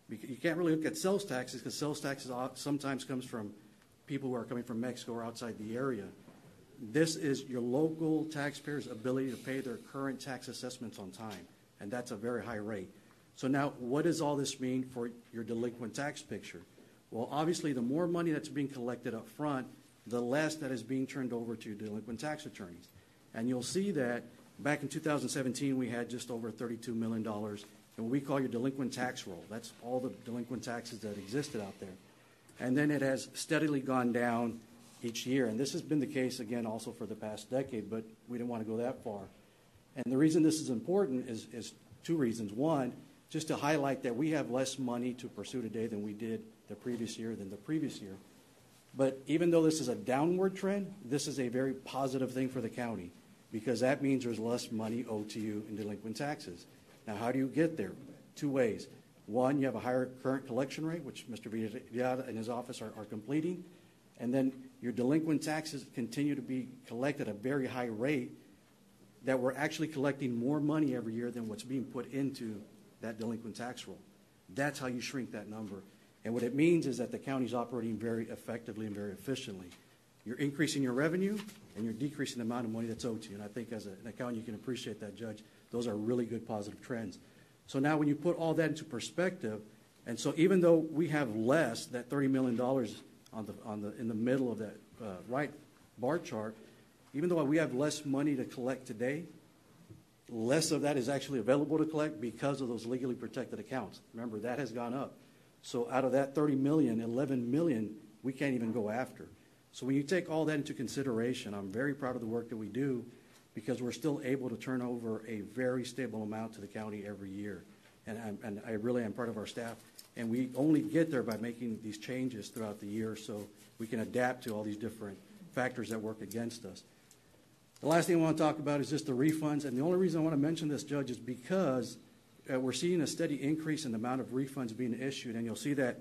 You can't really look at sales taxes, because sales taxes sometimes comes from people who are coming from Mexico or outside the area. This is your local taxpayers' ability to pay their current tax assessments on time, and that's a very high rate. So now, what does all this mean for your delinquent tax picture? Well, obviously, the more money that's being collected up front, the less that is being turned over to delinquent tax attorneys. And you'll see that back in 2017, we had just over $32 million in what we call your delinquent tax roll. That's all the delinquent taxes that existed out there. And then it has steadily gone down each year. And this has been the case, again, also for the past decade, but we didn't want to go that far. And the reason this is important is two reasons. One, just to highlight that we have less money to pursue today than we did the previous year. But even though this is a downward trend, this is a very positive thing for the county, because that means there's less money owed to you in delinquent taxes. Now, how do you get there? Two ways. One, you have a higher current collection rate, which Mr. Villarreal and his office are completing. And then your delinquent taxes continue to be collected at a very high rate, that we're actually collecting more money every year than what's being put into that delinquent tax roll. That's how you shrink that number. And what it means is that the county's operating very effectively and very efficiently. You're increasing your revenue, and you're decreasing the amount of money that's owed to you. And I think as an accountant, you can appreciate that, Judge. Those are really good positive trends. So now when you put all that into perspective, and so even though we have less, that $30 million in the middle of that right bar chart, even though we have less money to collect today, less of that is actually available to collect because of those legally protected accounts. Remember, that has gone up. So out of that 30 million, 11 million, we can't even go after. So when you take all that into consideration, I'm very proud of the work that we do, because we're still able to turn over a very stable amount to the county every year. And I really am proud of our staff. And we only get there by making these changes throughout the year, so we can adapt to all these different factors that work against us. The last thing I want to talk about is just the refunds. And the only reason I want to mention this, Judge, is because we're seeing a steady increase in the amount of refunds being issued. And you'll see that,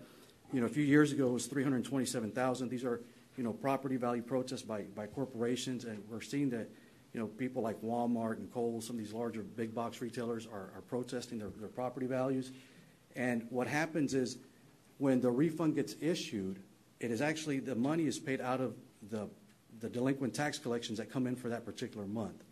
a few years ago it was 327,000. These are, property value protests by corporations. And we're seeing that, people like Walmart and Kohl's, some of these larger big box retailers are protesting their property values. And what happens is when the refund gets issued, it is actually, the money is paid out of the the delinquent tax collections that come in for that particular month.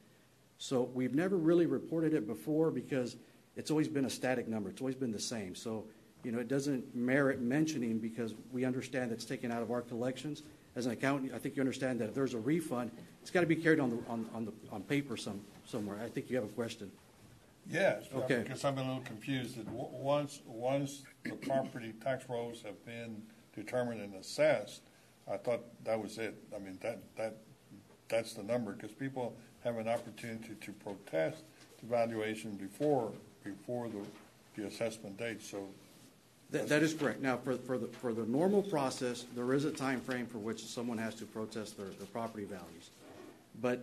So we've never really reported it before because it's always been a static number. It's always been the same. So, it doesn't merit mentioning because we understand that's taken out of our collections. As an accountant, I think you understand that if there's a refund, it's got to be carried on paper somewhere. I think you have a question. Yes, okay. Because I'm a little confused. That once the property tax rolls have been determined and assessed, I thought that was it. I mean, that's the number, because people have an opportunity to protest the valuation before the assessment date. So that is correct. Now, for the normal process, there is a time frame for which someone has to protest their property values. But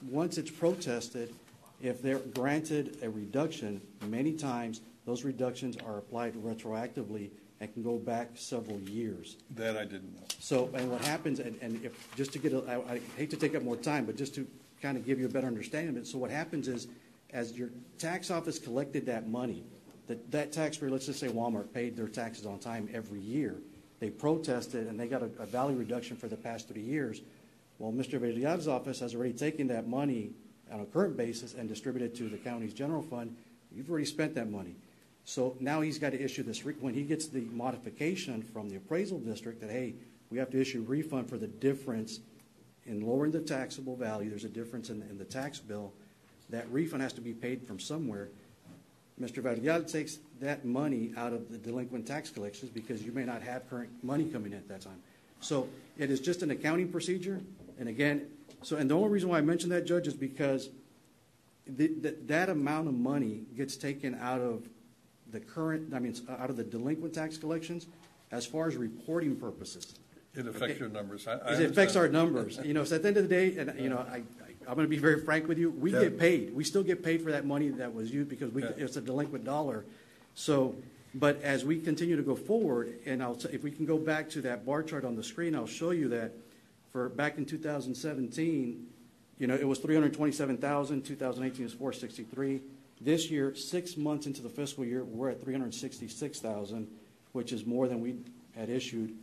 once it's protested, if they're granted a reduction, many times those reductions are applied retroactively and can go back several years. That I didn't know. So, and what happens, and if just to get, I hate to take up more time, but just to kind of give you a better understanding of it. So what happens is, as your tax office collected that money, that taxpayer, let's just say Walmart, paid their taxes on time every year. They protested and they got a value reduction for the past 3 years. Well, Mr. Villarreal's office has already taken that money on a current basis and distributed to the county's general fund. You've already spent that money. So now he's got to issue this, when he gets the modification from the appraisal district that, hey, we have to issue a refund for the difference in lowering the taxable value. There's a difference in the tax bill. That refund has to be paid from somewhere. Mr. Villarreal takes that money out of the delinquent tax collections because you may not have current money coming in at that time. So it is just an accounting procedure. And again, and the only reason why I mention that, Judge, is because that amount of money gets taken out of the out of the delinquent tax collections as far as reporting purposes. It affects your numbers. It affects our numbers. So at the end of the day, and I'm going to be very frank with you, we get paid. We still get paid for that money that was used because it's a delinquent dollar. So, but as we continue to go forward, and if we can go back to that bar chart on the screen, I'll show you that for back in 2017, it was $327,000. 2018 was $463,000. This year, 6 months into the fiscal year, we're at $366,000, which is more than we had issued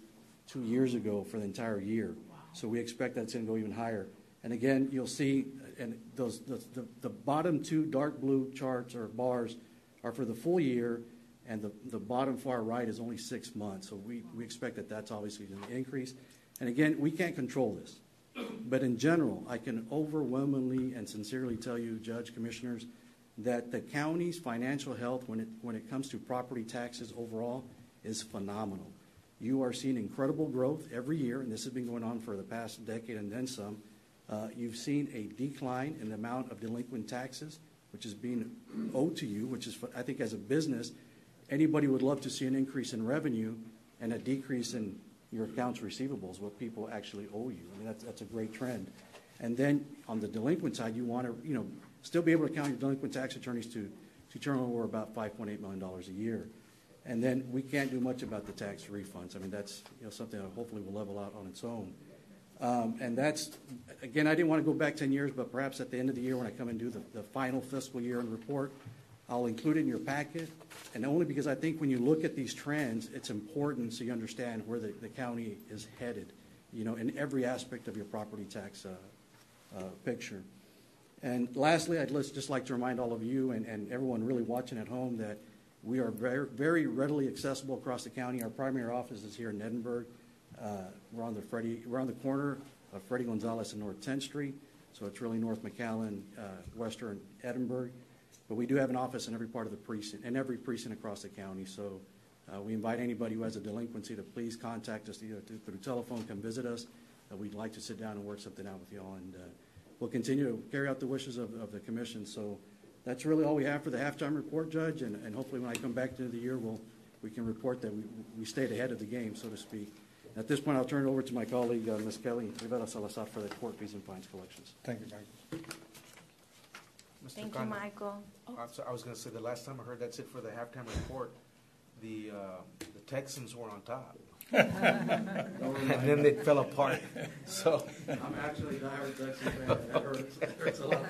2 years ago for the entire year. Wow. So we expect that's going to go even higher. And again, you'll see, and the bottom two dark blue charts or bars are for the full year, and the bottom far right is only 6 months. So we expect that that's obviously going to increase. And again, we can't control this. But in general, I can overwhelmingly and sincerely tell you, Judge, Commissioners, that the county's financial health when it comes to property taxes overall is phenomenal. You are seeing incredible growth every year, and this has been going on for the past decade and then some. You've seen a decline in the amount of delinquent taxes, which is being owed to you, which is, I think, as a business, anybody would love to see an increase in revenue and a decrease in your accounts receivables, what people actually owe you. I mean, that's a great trend. And then on the delinquent side, you want to, still be able to count your delinquent tax attorneys to turn over about $5.8 million a year. And then we can't do much about the tax refunds. I mean, that's something that hopefully will level out on its own. And that's, again, I didn't want to go back 10 years, but perhaps at the end of the year when I come and do the final fiscal year and report, I'll include it in your packet. And only because I think when you look at these trends, it's important so you understand where the county is headed, in every aspect of your property tax picture. And lastly, I'd just like to remind all of you and everyone really watching at home that we are very, very readily accessible across the county. Our primary office is here in Edinburgh. We're on the corner of Freddie Gonzalez and North 10th Street, so it's really North McAllen, Western Edinburgh. But we do have an office in every part of the precinct, in every precinct across the county. So we invite anybody who has a delinquency to please contact us either through telephone, come visit us. We'd like to sit down and work something out with y'all, and we'll continue to carry out the wishes of the commission. So that's really all we have for the halftime report, Judge, and hopefully when I come back to the end of the year, we can report that we stayed ahead of the game, so to speak. At this point, I'll turn it over to my colleague, Ms. Kelly Rivera Salazar, for the court fees and fines collections. Thank you, Michael. Thank you, Michael. I was going to say, the last time I heard that's it for the halftime report, the Texans were on top. And then they fell apart. So I'm actually a diehard Texans fan. That hurts a lot.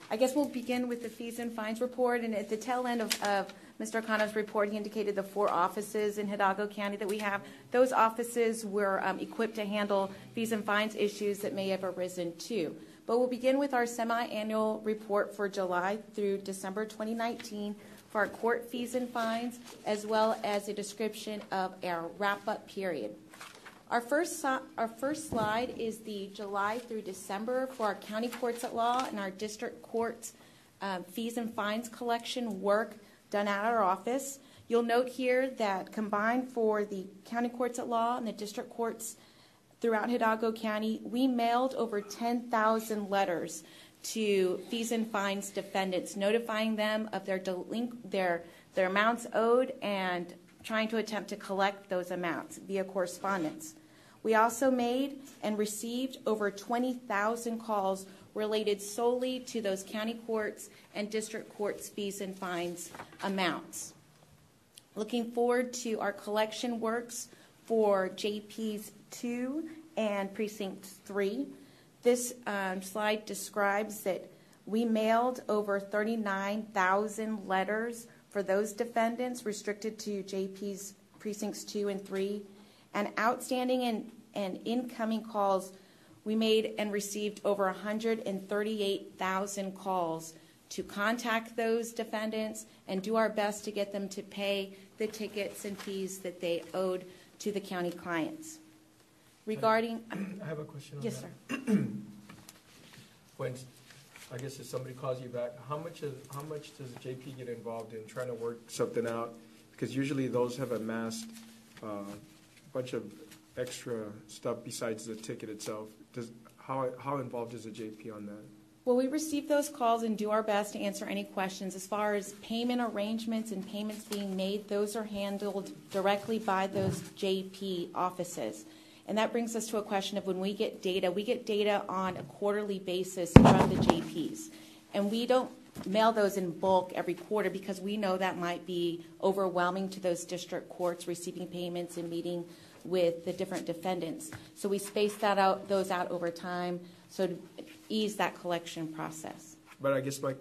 I guess we'll begin with the fees and fines report. And at the tail end of Mr. Cano's report, he indicated the 4 offices in Hidalgo County that we have. Those offices were equipped to handle fees and fines issues that may have arisen too. But we'll begin with our semi-annual report for July through December 2019 for our court fees and fines, as well as a description of our wrap-up period. Our first slide is the July through December for our county courts at law and our district courts fees and fines collection work done at our office. You'll note here that combined for the county courts at law and the district courts throughout Hidalgo County, we mailed over 10,000 letters to fees and fines defendants, notifying them of their amounts owed and trying to attempt to collect those amounts via correspondence. We also made and received over 20,000 calls related solely to those county courts and district courts fees and fines amounts. Looking forward to our collection works for JPs 2 and Precinct 3. This slide describes that we mailed over 39,000 letters for those defendants restricted to JP's Precincts 2 and 3. And outstanding and incoming calls, we made and received over 138,000 calls to contact those defendants and do our best to get them to pay the tickets and fees that they owed to the county clients. Regarding, I have a question on yes, that. sir. When, I guess if somebody calls you back, how much does JP get involved in trying to work something out? Because usually those have amassed a bunch of extra stuff besides the ticket itself. How involved is the JP on that? Well, we receive those calls and do our best to answer any questions. As far as payment arrangements and payments being made, those are handled directly by those JP offices. And that brings us to a question of when we get data on a quarterly basis from the JPs. And we don't mail those in bulk every quarter because we know that might be overwhelming to those district courts receiving payments and meeting with the different defendants. So we space those out over time so to ease that collection process. But I guess I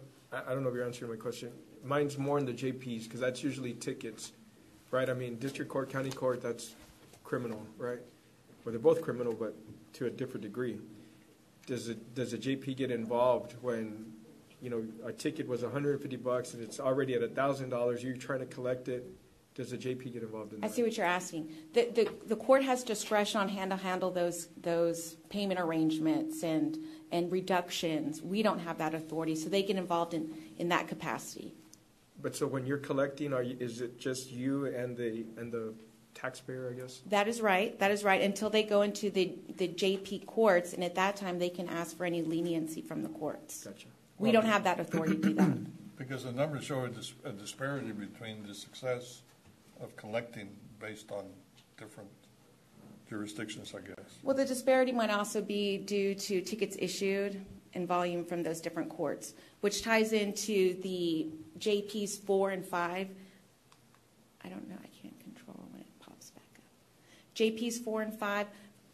don't know if you're answering my question. Mine's more in the JPs because that's usually tickets, right? I mean, district court, county court, that's criminal, right? Well, they're both criminal, but to a different degree. Does the JP get involved when, a ticket was $150 and it's already at $1,000? You're trying to collect it. Does the JP get involved in that? I see what you're asking. The court has discretion on hand to handle those payment arrangements and reductions. We don't have that authority, so they get involved in that capacity. But so when you're collecting, is it just you and the taxpayer, I guess? That is right. That is right. Until they go into the JP courts, and at that time they can ask for any leniency from the courts. Gotcha. We don't have that authority to do that. Because the numbers show a disparity between the success of collecting based on different jurisdictions, I guess. Well, the disparity might also be due to tickets issued and volume from those different courts, which ties into the JPs 4 and 5. I don't know. I can't control when it pops back up. JPs 4 and 5.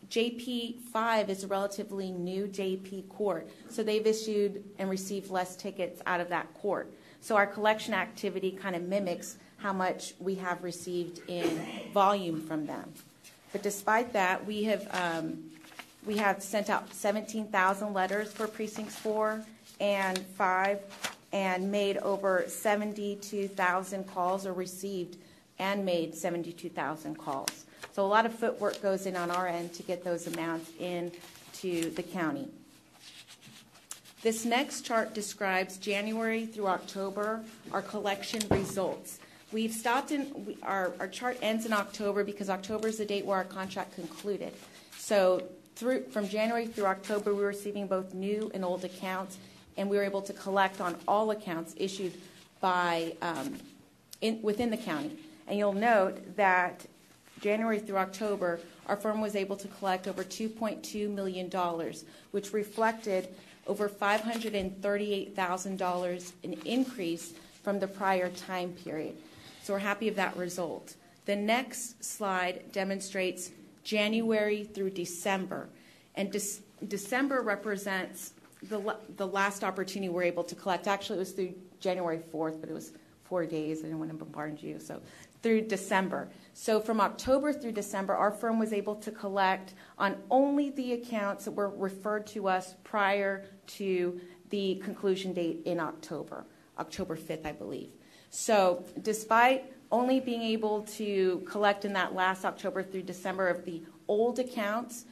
JP 5 is a relatively new JP court, so they've issued and received less tickets out of that court. So our collection activity kind of mimics how much we have received in volume from them. But despite that, we have sent out 17,000 letters for Precincts 4 and 5 and made over 72,000 calls, or received and made 72,000 calls. So a lot of footwork goes in on our end to get those amounts into the county. This next chart describes January through October, our collection results. We've stopped our chart ends in October because October is the date where our contract concluded. So from January through October, we were receiving both new and old accounts, and we were able to collect on all accounts issued by within the county. And you'll note that January through October, our firm was able to collect over $2.2 million, which reflected over $538,000 in increase from the prior time period. So we're happy of that result. The next slide demonstrates January through December. And December represents the last opportunity we're able to collect. Actually, it was through January 4th, but it was 4 days. I didn't want to bombard you. So through December. So from October through December, our firm was able to collect on only the accounts that were referred to us prior to the conclusion date in October 5th, I believe. So despite only being able to collect in that last October through December of the old accounts,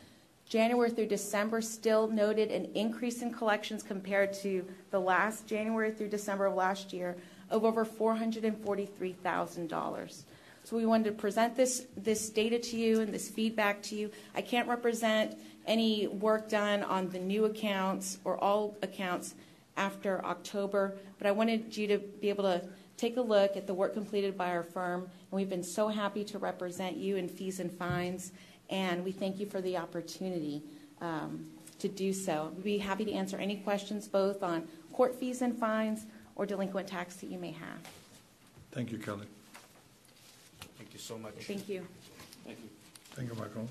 January through December still noted an increase in collections compared to the last January through December of last year of over $443,000. So we wanted to present this data to you and this feedback to you. I can't represent any work done on the new accounts or all accounts after October, but I wanted you to be able to take a look at the work completed by our firm, and we've been so happy to represent you in fees and fines, and we thank you for the opportunity to do so. We'd be happy to answer any questions both on court fees and fines or delinquent tax that you may have. Thank you, Kelly. Thank you so much. Thank you. Thank you. Thank you, Michael.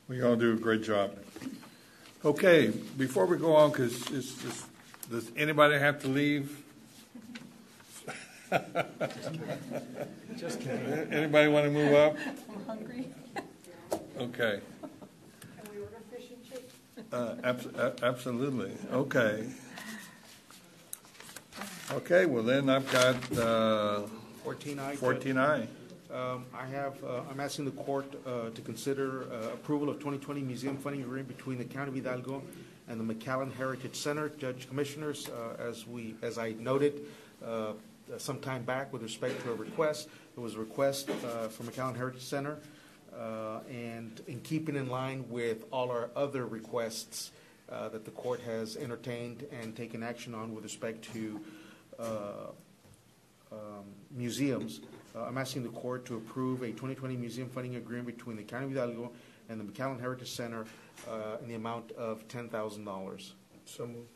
We all do a great job. Okay, before we go on, because does anybody have to leave? Just kidding. Anybody want to move up? I'm hungry. Okay. Can we order fish and chips? Absolutely. Okay. Okay, well then I've got 14I. 14I. I'm asking the court to consider approval of 2020 museum funding agreement between the County of Hidalgo and the McAllen Heritage Center. Judge Commissioners, as I noted some time back with respect to a request, there was a request from McAllen Heritage Center, and in keeping in line with all our other requests that the court has entertained and taken action on with respect to museums, I'm asking the court to approve a 2020 museum funding agreement between the County of Hidalgo and the McAllen Heritage Center in the amount of $10,000. So moved.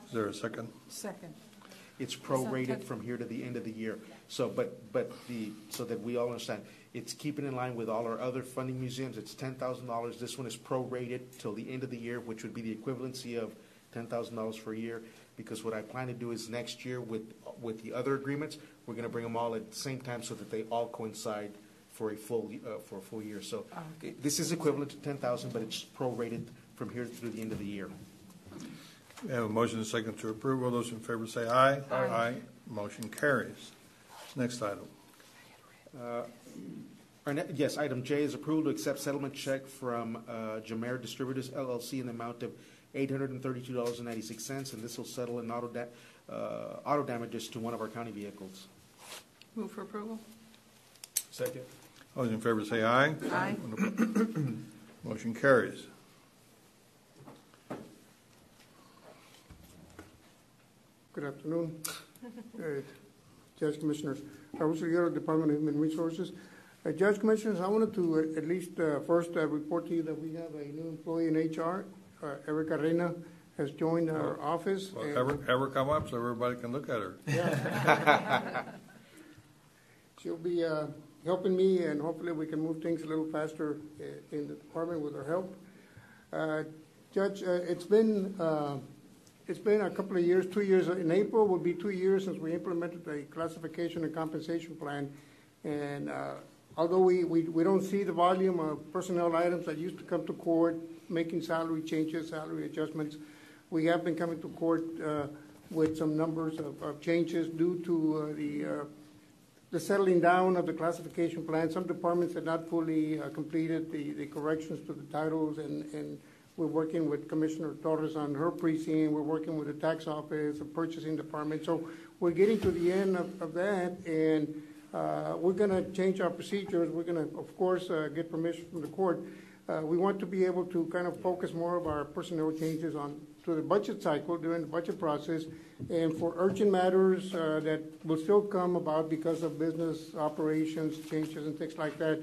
Is there a second? Second. It's prorated from here to the end of the year. So, so that we all understand, it's keeping in line with all our other funding museums. It's $10,000. This one is prorated till the end of the year, which would be the equivalency of $10,000 for a year. Because what I plan to do is next year with the other agreements, we're going to bring them all at the same time so that they all coincide for a full year. So this is equivalent to $10,000, but it's prorated from here through the end of the year. We have a motion and a second to approve. All those in favor say aye. Aye. Aye. Motion carries. Next item. Yes, item J is approval to accept settlement check from Jamer Distributors LLC in the amount of $832.96, and this will settle an auto damages to one of our county vehicles. Move for approval. Second. All those in favor say aye. Aye. Motion carries. Good afternoon, Judge Commissioners. Raul Trujillo, Department of Human Resources. Judge Commissioners, I wanted to at least first report to you that we have a new employee in HR. Erica Reina has joined our office. Well, ever come up so everybody can look at her. Yeah. She'll be helping me, and hopefully we can move things a little faster in the department with her help. Judge, it's been a couple of years, 2 years. In April will be 2 years since we implemented the classification and compensation plan. And although we don't see the volume of personnel items that used to come to court, making salary changes, salary adjustments, we have been coming to court with some numbers of changes due to the settling down of the classification plan. Some departments had not fully completed the corrections to the titles, and we're working with Commissioner Torres on her precinct. We're working with the tax office, the purchasing department. So we're getting to the end of that, and we're going to change our procedures. We're going to, of course, get permission from the court. We want to be able to kind of focus more of our personnel changes to the budget cycle during the budget process, and for urgent matters that will still come about because of business operations changes and things like that.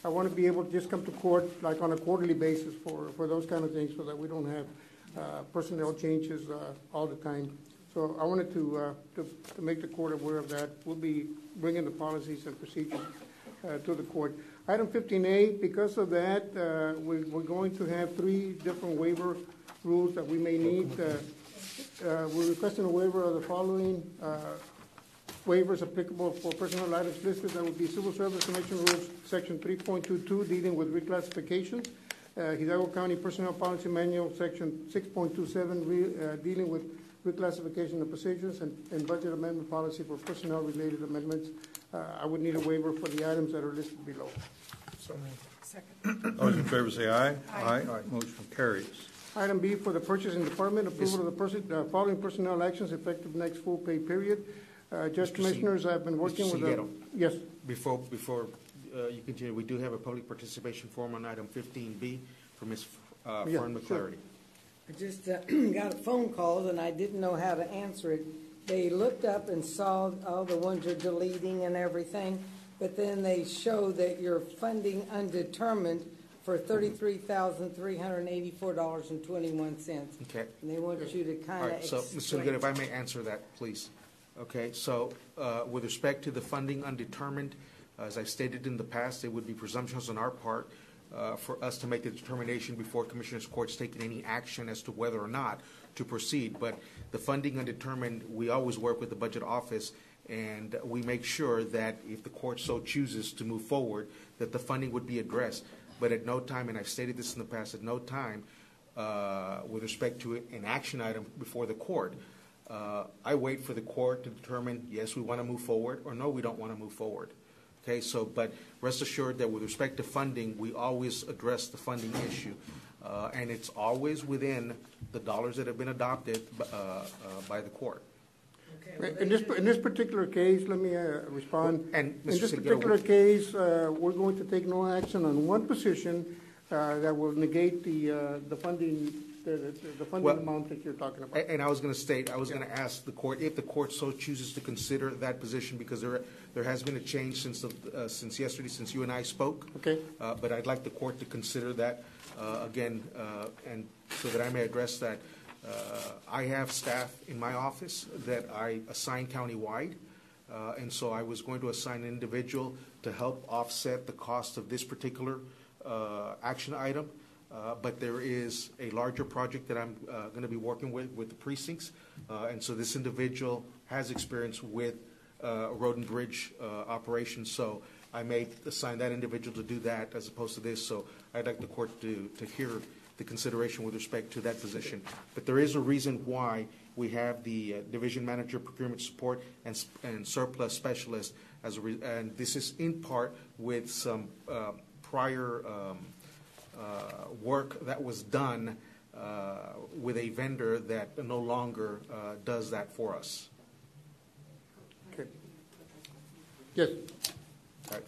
I want to be able to just come to court like on a quarterly basis for those kind of things, so that we don't have personnel changes all the time. So I wanted to make the court aware of that. We'll be bringing the policies and procedures to the court. Item 15A, because of that, we're going to have 3 different waiver rules that we may need. we're requesting a waiver of the following waivers applicable for personnel items listed. That would be Civil Service Commission Rules, Section 3.22, dealing with reclassifications. Hidalgo County Personnel Policy Manual, Section 6.27, dealing with reclassification of positions, and budget amendment policy for personnel-related amendments. I would need a waiver for the items that are listed below. Second. Those in favor say aye. Aye. Motion carries. Item B for the Purchasing Department, approval of the following personnel actions effective next full pay period. Judge Commissioners, I've been working with the... Yes. Before you continue, we do have a public participation form on item 15B from Ms. Fern McClarty. Sure. I just got a phone call and I didn't know how to answer it. They looked up and saw all the ones you're deleting and everything, but then they show that you're funding undetermined for $33,384.21. Okay. And they want you to kind of explain. So, Mr. Good, if I may answer that, please. Okay, so with respect to the funding undetermined, as I've stated in the past, it would be presumptions on our part for us to make the determination before Commissioners Court's taking any action as to whether or not to proceed. But the funding undetermined, we always work with the Budget Office, and we make sure that if the court so chooses to move forward, that the funding would be addressed. But at no time, and I've stated this in the past, at no time with respect to an action item before the court, I wait for the court to determine, yes, we want to move forward, or no, we don't want to move forward. Okay, so, but rest assured that with respect to funding, we always address the funding issue. And it's always within the dollars that have been adopted by the court. In this particular case, let me respond. And in this particular case, we're going to take no action on one position that will negate the funding. The funding amount that you're talking about. And I was going to state, I was going to ask the court if the court so chooses to consider that position, because there has been a change since yesterday, since you and I spoke. Okay. But I'd like the court to consider that again, and so that I may address that. I have staff in my office that I assign countywide, and so I was going to assign an individual to help offset the cost of this particular action item. But there is a larger project that I'm going to be working with the precincts, and so this individual has experience with road and bridge operations, so I may assign that individual to do that as opposed to this. So I'd like the court to hear the consideration with respect to that position. But there is a reason why we have the division manager, procurement support, and surplus specialist, and this is in part with some prior work that was done with a vendor that no longer does that for us. Okay. Yes. All right.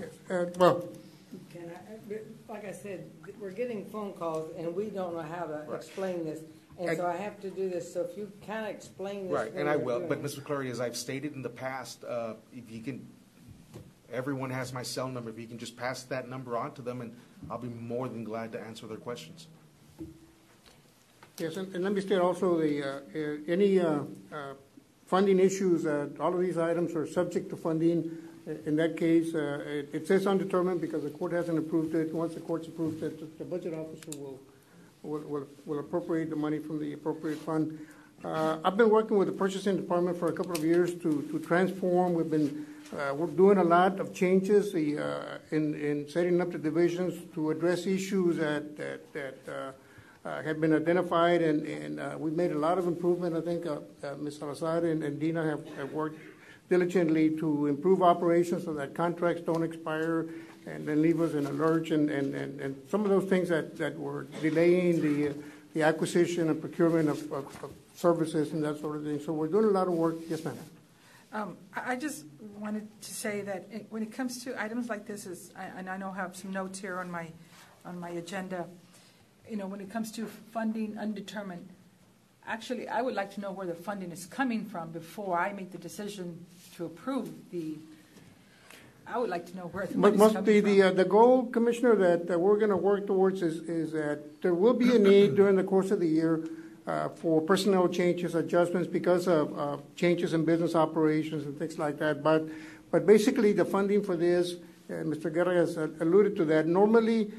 Yes. Well. Like I said, we're getting phone calls and we don't know how to explain this. And so I have to do this. So if you kind of explain this. Right, and I will. But Mr. McClary, as I've stated in the past, if you can, everyone has my cell number. If you can just pass that number on to them, and I'll be more than glad to answer their questions. Yes, and let me state also any funding issues. All of these items are subject to funding. In that case, it says undetermined because the court hasn't approved it. Once the court's approved it, the budget officer will appropriate the money from the appropriate fund. I've been working with the purchasing department for a couple of years to transform. We're doing a lot of changes in setting up the divisions to address issues that have been identified, and we've made a lot of improvement. I think Ms. Salazar and Dina have worked diligently to improve operations so that contracts don't expire and then leave us in a lurch, and some of those things that were delaying the acquisition and procurement of services and that sort of thing. So we're doing a lot of work. Yes, ma'am. I just wanted to say that when it comes to items like this, and I know I have some notes here on my agenda, when it comes to funding undetermined, actually, I would like to know where the funding is coming from before I make the decision to approve I would like to know where the money is coming from. The goal, Commissioner, that we're going to work towards is that there will be a need during the course of the year for personnel changes, adjustments because of changes in business operations and things like that. But basically, the funding for this, Mr. Guerra has alluded to that. Normally,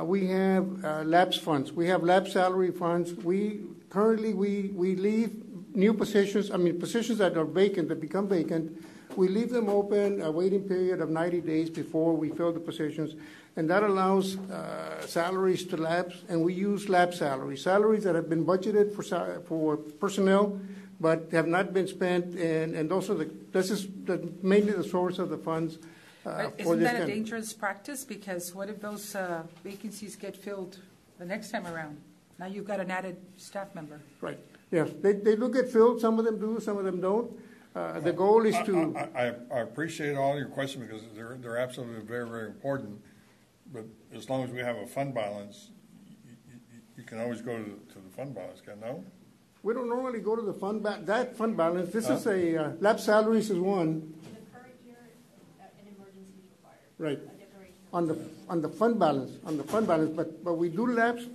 we have lapse funds. We have lapse salary funds. Currently, we leave new positions, positions that are vacant, that become vacant, we leave them open a waiting period of 90 days before we fill the positions, and that allows salaries to lapse, and we use lapse salaries that have been budgeted for personnel, but have not been spent, and also this is mainly the source of the funds. Isn't that a dangerous practice? Because what if those vacancies get filled the next time around? Now you've got an added staff member. Right. Yes, they do get filled. Some of them do, some of them don't. The goal is to. I appreciate all your questions because they're absolutely very, very important. But as long as we have a fund balance, you can always go to the fund balance, can no? We don't normally go to the fund balance. This is a lapse salaries is one. In the current year, an emergency is required. Right. On the fund balance, but we do lapse.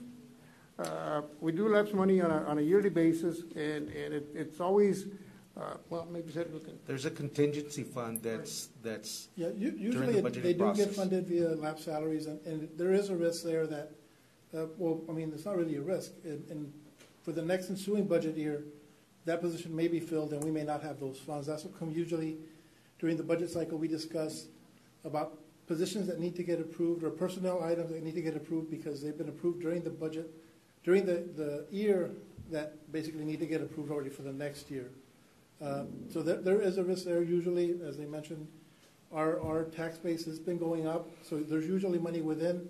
We do lapse money on a yearly basis, and it's always. Maybe there's a contingency fund that's usually they do get funded via lapse salaries, and there is a risk there that, it's not really a risk. And for the next ensuing budget year, that position may be filled, and we may not have those funds. That's what comes usually during the budget cycle. We discuss about positions that need to get approved or personnel items that need to get approved because they've been approved during the budget, during the year that basically need to get approved already for the next year. So there is a risk there. Usually, as they mentioned, our tax base has been going up, so there's usually money within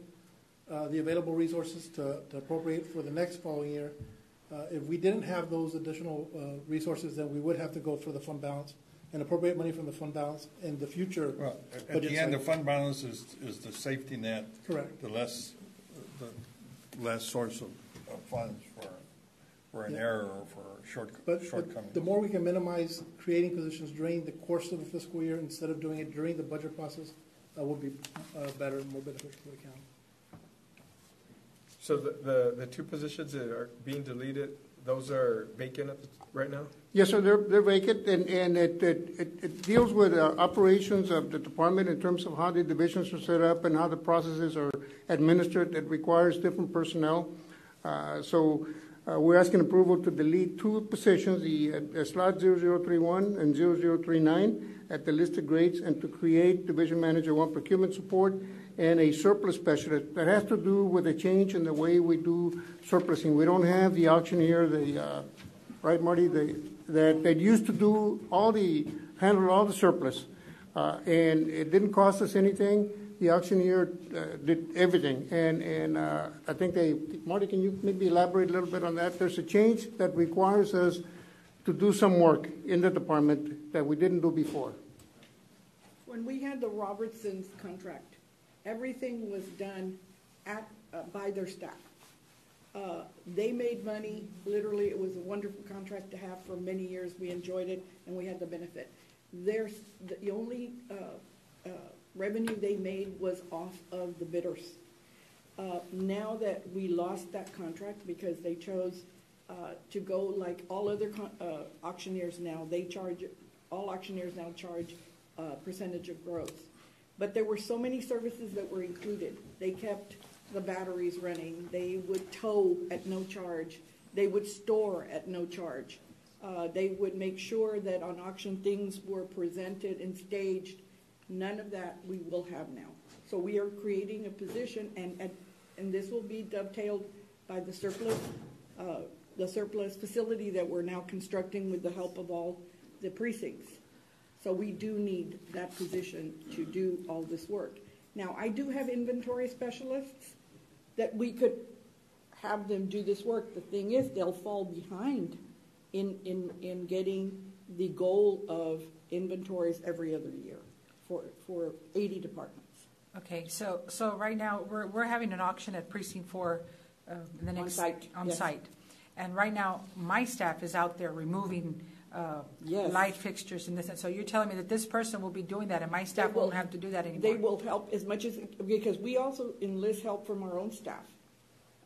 the available resources to appropriate for the next following year. If we didn't have those additional resources, then we would have to go for the fund balance and appropriate money from the fund balance in the future. Well, at the end, the fund balance is the safety net. Correct. The less source of funds for an error or for shortcomings. The more we can minimize creating positions during the course of the fiscal year instead of doing it during the budget process will be better and more beneficial to the county. So the two positions that are being deleted, those are vacant right now? Yes, sir, they're vacant, and it deals with operations of the department in terms of how the divisions are set up and how the processes are administered. It requires different personnel. So we're asking approval to delete two positions, the slot 0031 and 0039 at the listed grades, and to create Division Manager 1 procurement support and a surplus specialist. That has to do with a change in the way we do surplusing. We don't have the auctioneer, right, Marty, that used to handle all the surplus, and it didn't cost us anything. The auctioneer did everything, and I think Marty, can you maybe elaborate a little bit on that? There's a change that requires us to do some work in the department that we didn't do before. When we had the Robertsons contract, everything was done by their staff. They made money. Literally, it was a wonderful contract to have for many years. We enjoyed it, and we had the benefit. The only revenue they made was off of the bidders. Now that we lost that contract because they chose to go like all other auctioneers now, all auctioneers now charge a percentage of gross. But there were so many services that were included. They kept the batteries running. They would tow at no charge. They would store at no charge. They would make sure that on auction things were presented and staged. None of that we will have now. So we are creating a position, and this will be dovetailed by the surplus facility that we're now constructing with the help of all the precincts. So we do need that position to do all this work. Now, I do have inventory specialists that we could have them do this work. The thing is, they'll fall behind in getting the goal of inventories every other year for 80 departments. Okay, so right now we're having an auction at Precinct 4 in the next on site, and right now my staff is out there removing light fixtures and this, and so you're telling me that this person will be doing that, and my staff won't have to do that anymore. They will help as much as, because we also enlist help from our own staff,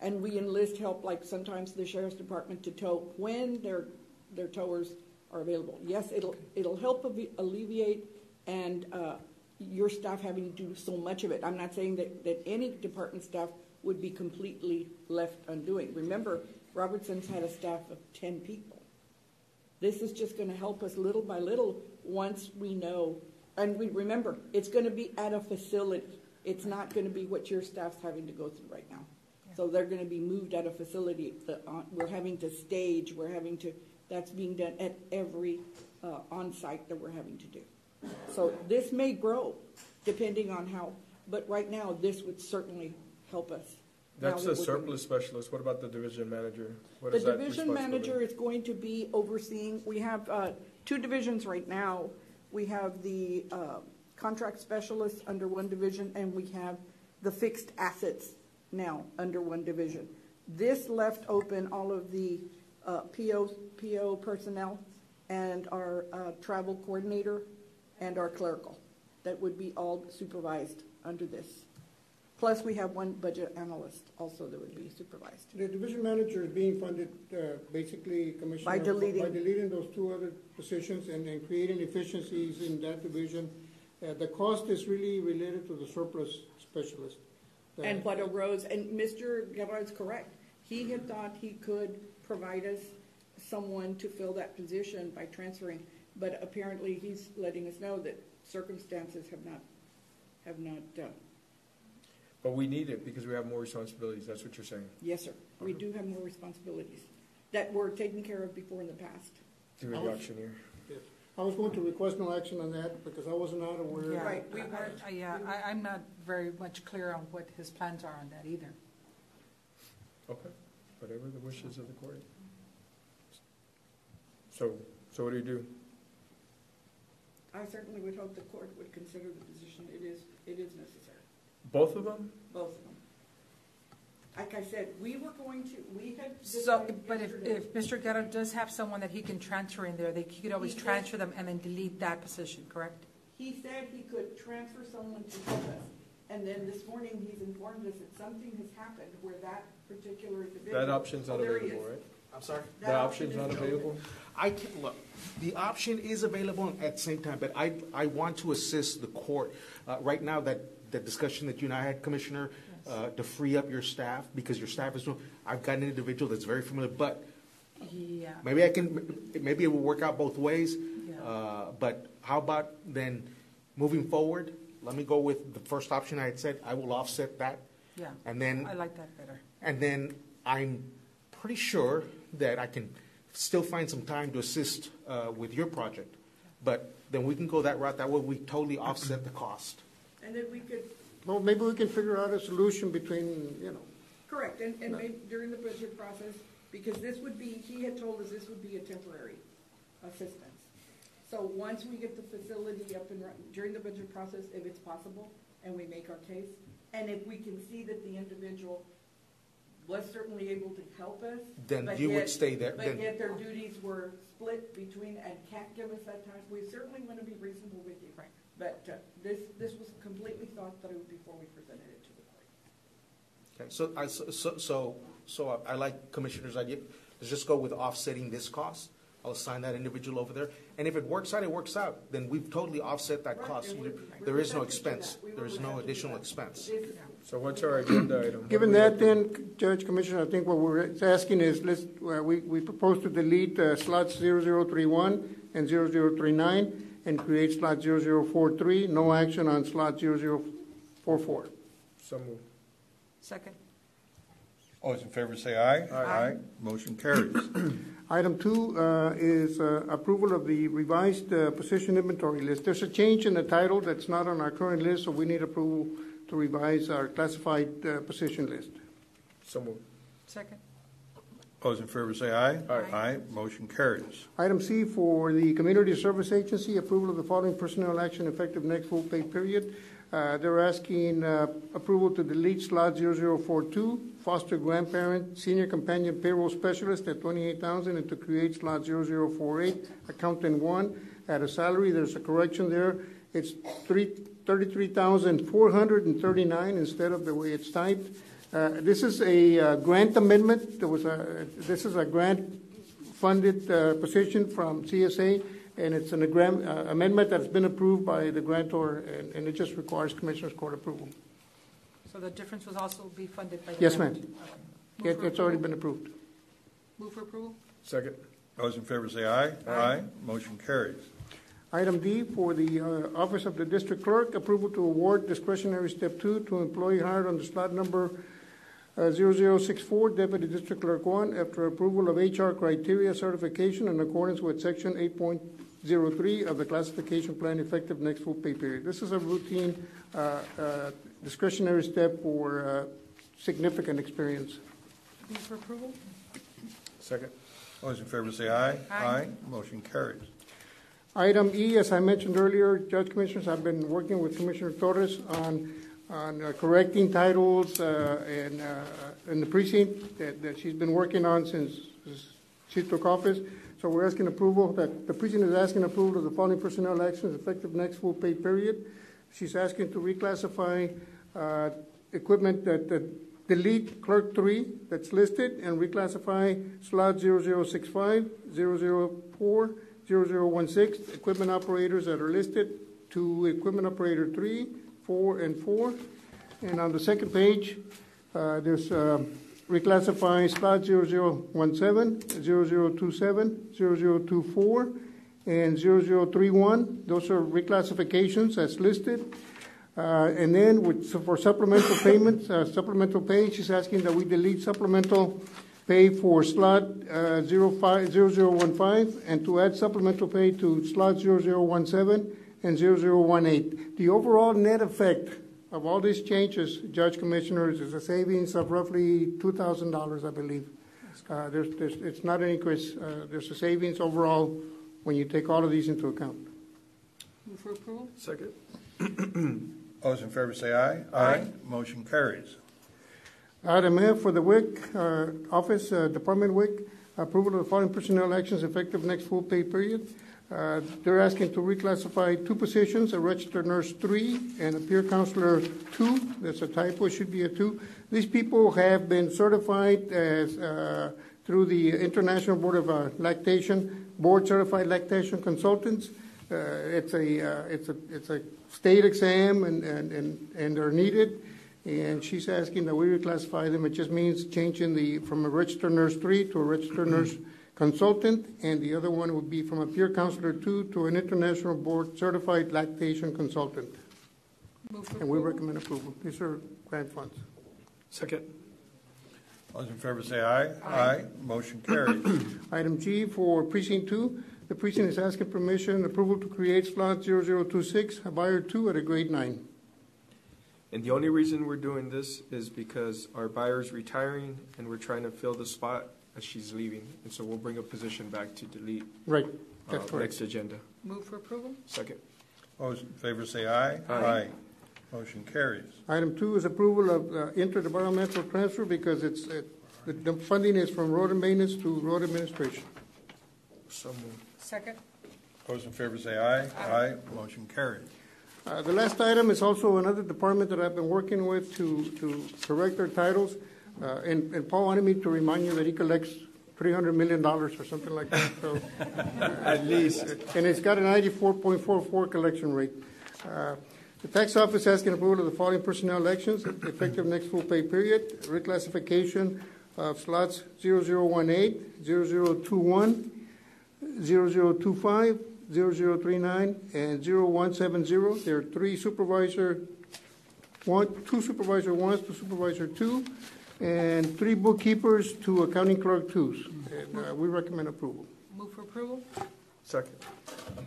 and we enlist help like sometimes the sheriff's department to tow when their towers are available. Yes, it'll help alleviate and your staff having to do so much of it. I'm not saying that any department staff would be completely left undoing. Remember, Robertson's had a staff of 10 people. This is just going to help us little by little once we know. And we remember, it's going to be at a facility. It's not going to be what your staff's having to go through right now. So they're going to be moved at a facility. We're having to stage. That's being done at every on-site that we're having to do. So this may grow depending on how, but right now this would certainly help us. That's the surplus specialist. What about the division manager? What The is that division manager is going to be overseeing, we have 2 divisions right now. We have the contract specialist under one division, and we have the fixed assets now under one division. This left open all of the PO personnel and our travel coordinator and our clerical. That would be all supervised under this. Plus, we have one budget analyst also that would be supervised. The division manager is being funded basically, Commissioner, By deleting those 2 other positions and creating efficiencies in that division. The cost is really related to the surplus specialist. And what arose, and Mr. Guevara is correct. He had thought he could provide us someone to fill that position by transferring, but apparently he's letting us know that circumstances have not done. But we need it because we have more responsibilities. That's what you're saying. Yes, sir. We do have more responsibilities that were taken care of before in the past. Through the auctioneer. Yes. I was going to request no action on that because I was not aware. Yeah, Right. I'm not very much clear on what his plans are on that either. Okay, whatever the wishes of the court. So what do you do? I certainly would hope the court would consider the position. It is necessary. Both of them? Both of them. Like I said, we had. So, but if Mr. Guerra does have someone that he can transfer in there, he could always transfer them and then delete that position, correct? He said he could transfer someone to help us. And then this morning, he's informed us that something has happened where that particular individual. That option's not available, right? I'm sorry? The option's not available? I can, look, the option is available at the same time, but I want to assist the court. Right now, that the discussion that you and I had, Commissioner, to free up your staff, because your staff is doing, I've got an individual that's very familiar, but Yeah. maybe it will work out both ways. Yeah. But how about then, moving forward, let me go with the first option I had said, I will offset that. Yeah. And then I like that better. And then I'm pretty sure that I can still find some time to assist with your project. But then we can go that route. That way we totally offset the cost. And then we could. Well, maybe we can figure out a solution between, Correct, and maybe during the budget process, because he had told us this would be a temporary assistance. So once we get the facility up and running, during the budget process, if it's possible, and we make our case, and if we can see that the individual was certainly able to help us. Then you would stay there. But yet their duties were split between, and can't give us that time. We certainly want to be reasonable with you. Right. But this was completely thought through before we presented it to the court. Okay, so I like Commissioner's idea. Let's just go with offsetting this cost. I'll assign that individual over there. And if it works out, it works out. Then we've totally offset that cost. There is no expense. There is no additional expense. So what's our agenda item? Given that then, Judge, Commissioner, I think what we're asking is, we propose to delete slots 0031 and 0039 and create slot 0043. No action on slot 0044. So moved. Second. All those in favor say aye. Aye. Motion carries. Item 2 is approval of the revised position inventory list. There's a change in the title that's not on our current list, so we need approval to revise our classified position list. So moved. Second. All those in favor say aye. Aye. Aye. Motion carries. Item C for the Community Service Agency, approval of the following personnel action effective next full pay period. They're asking approval to delete slot 0042, foster grandparent, senior companion payroll specialist at $28,000, and to create slot 0048, accountant 1, at a salary. There's a correction there. It's $33,439 instead of the way it's typed. This is a grant amendment. This is a grant-funded position from CSA. And it's an amendment that's been approved by the grantor, and it just requires Commissioner's Court approval. So the difference was also be funded by the Yes, grant? ma'am. Okay. It's already been approved. Move for approval? Second. Those in favor say aye. Aye. Motion carries. Item D, for the Office of the District Clerk, approval to award discretionary step 2 to employee hired on the slot number 0064, Deputy District Clerk 1, after approval of HR criteria certification in accordance with Section 8.03 of the classification plan effective next full pay period. This is a routine discretionary step for significant experience. Move for approval. Second. Those in favor say aye. Aye. Motion carries. Item E, as I mentioned earlier, Judge Commissioners, I've been working with Commissioner Torres on correcting titles in the precinct that she's been working on since she took office. So we're asking approval, that the precinct is asking approval of the following personnel actions effective next full pay period. She's asking to reclassify equipment that delete clerk 3 that's listed and reclassify slot 0065, 004, 0016 equipment operators that are listed to equipment operator 3, 4, and 4. And on the second page, there's reclassify slot 0017, 0027, 0024, and 0031. Those are reclassifications as listed. And then for supplemental payments, supplemental pay, she's asking that we delete supplemental pay for slot 0015 and to add supplemental pay to slot 0017 and 0018. The overall net effect of all these changes, Judge Commissioners, is a savings of roughly $2,000, I believe. It's not an increase. There's a savings overall when you take all of these into account. Move for approval. Second. Those in favor say aye. Aye. Motion carries. Item F, for the WIC office, Department WIC, approval of the following personnel actions effective next full pay period. They're asking to reclassify 2 positions, a registered nurse 3 and a peer counselor 2. That's a typo, it should be a 2. These people have been certified as through the International Board of Lactation, board certified lactation consultants. It's a state exam and they're needed. And she's asking that we reclassify them. It just means changing from a registered nurse 3 to a registered nurse consultant, and the other one would be from a peer counselor 2 to an international board certified lactation consultant. And we recommend approval. These are grant funds. Second. Those in favor say aye. Aye. Motion carries. Item G, for precinct 2, the precinct is asking permission, approval to create slot 0026, a buyer 2 at a grade 9. And the only reason we're doing this is because our buyer's retiring and we're trying to fill the spot as she's leaving. And so we'll bring a position back to delete. Right. That's correct. Next agenda. Move for approval. Second. Those in favor say aye. Aye. Motion carries. Item 2 is approval of interdepartmental transfer because the funding is from road and maintenance to road administration. So moved. Second. Those in favor say aye. Aye. Motion carries. The last item is also another department that I've been working with to correct their titles. And Paul wanted me to remind you that he collects $300 million or something like that. So, at least. And it's got a 94.44 collection rate. The tax office asking approval of the following personnel actions effective next full pay period. Reclassification of slots 0018, 0021, 0025, 0039, and 0170. There are 2 supervisor 1s to supervisor 2, and 3 bookkeepers to accounting clerk 2s. And we recommend approval. Move for approval. Second.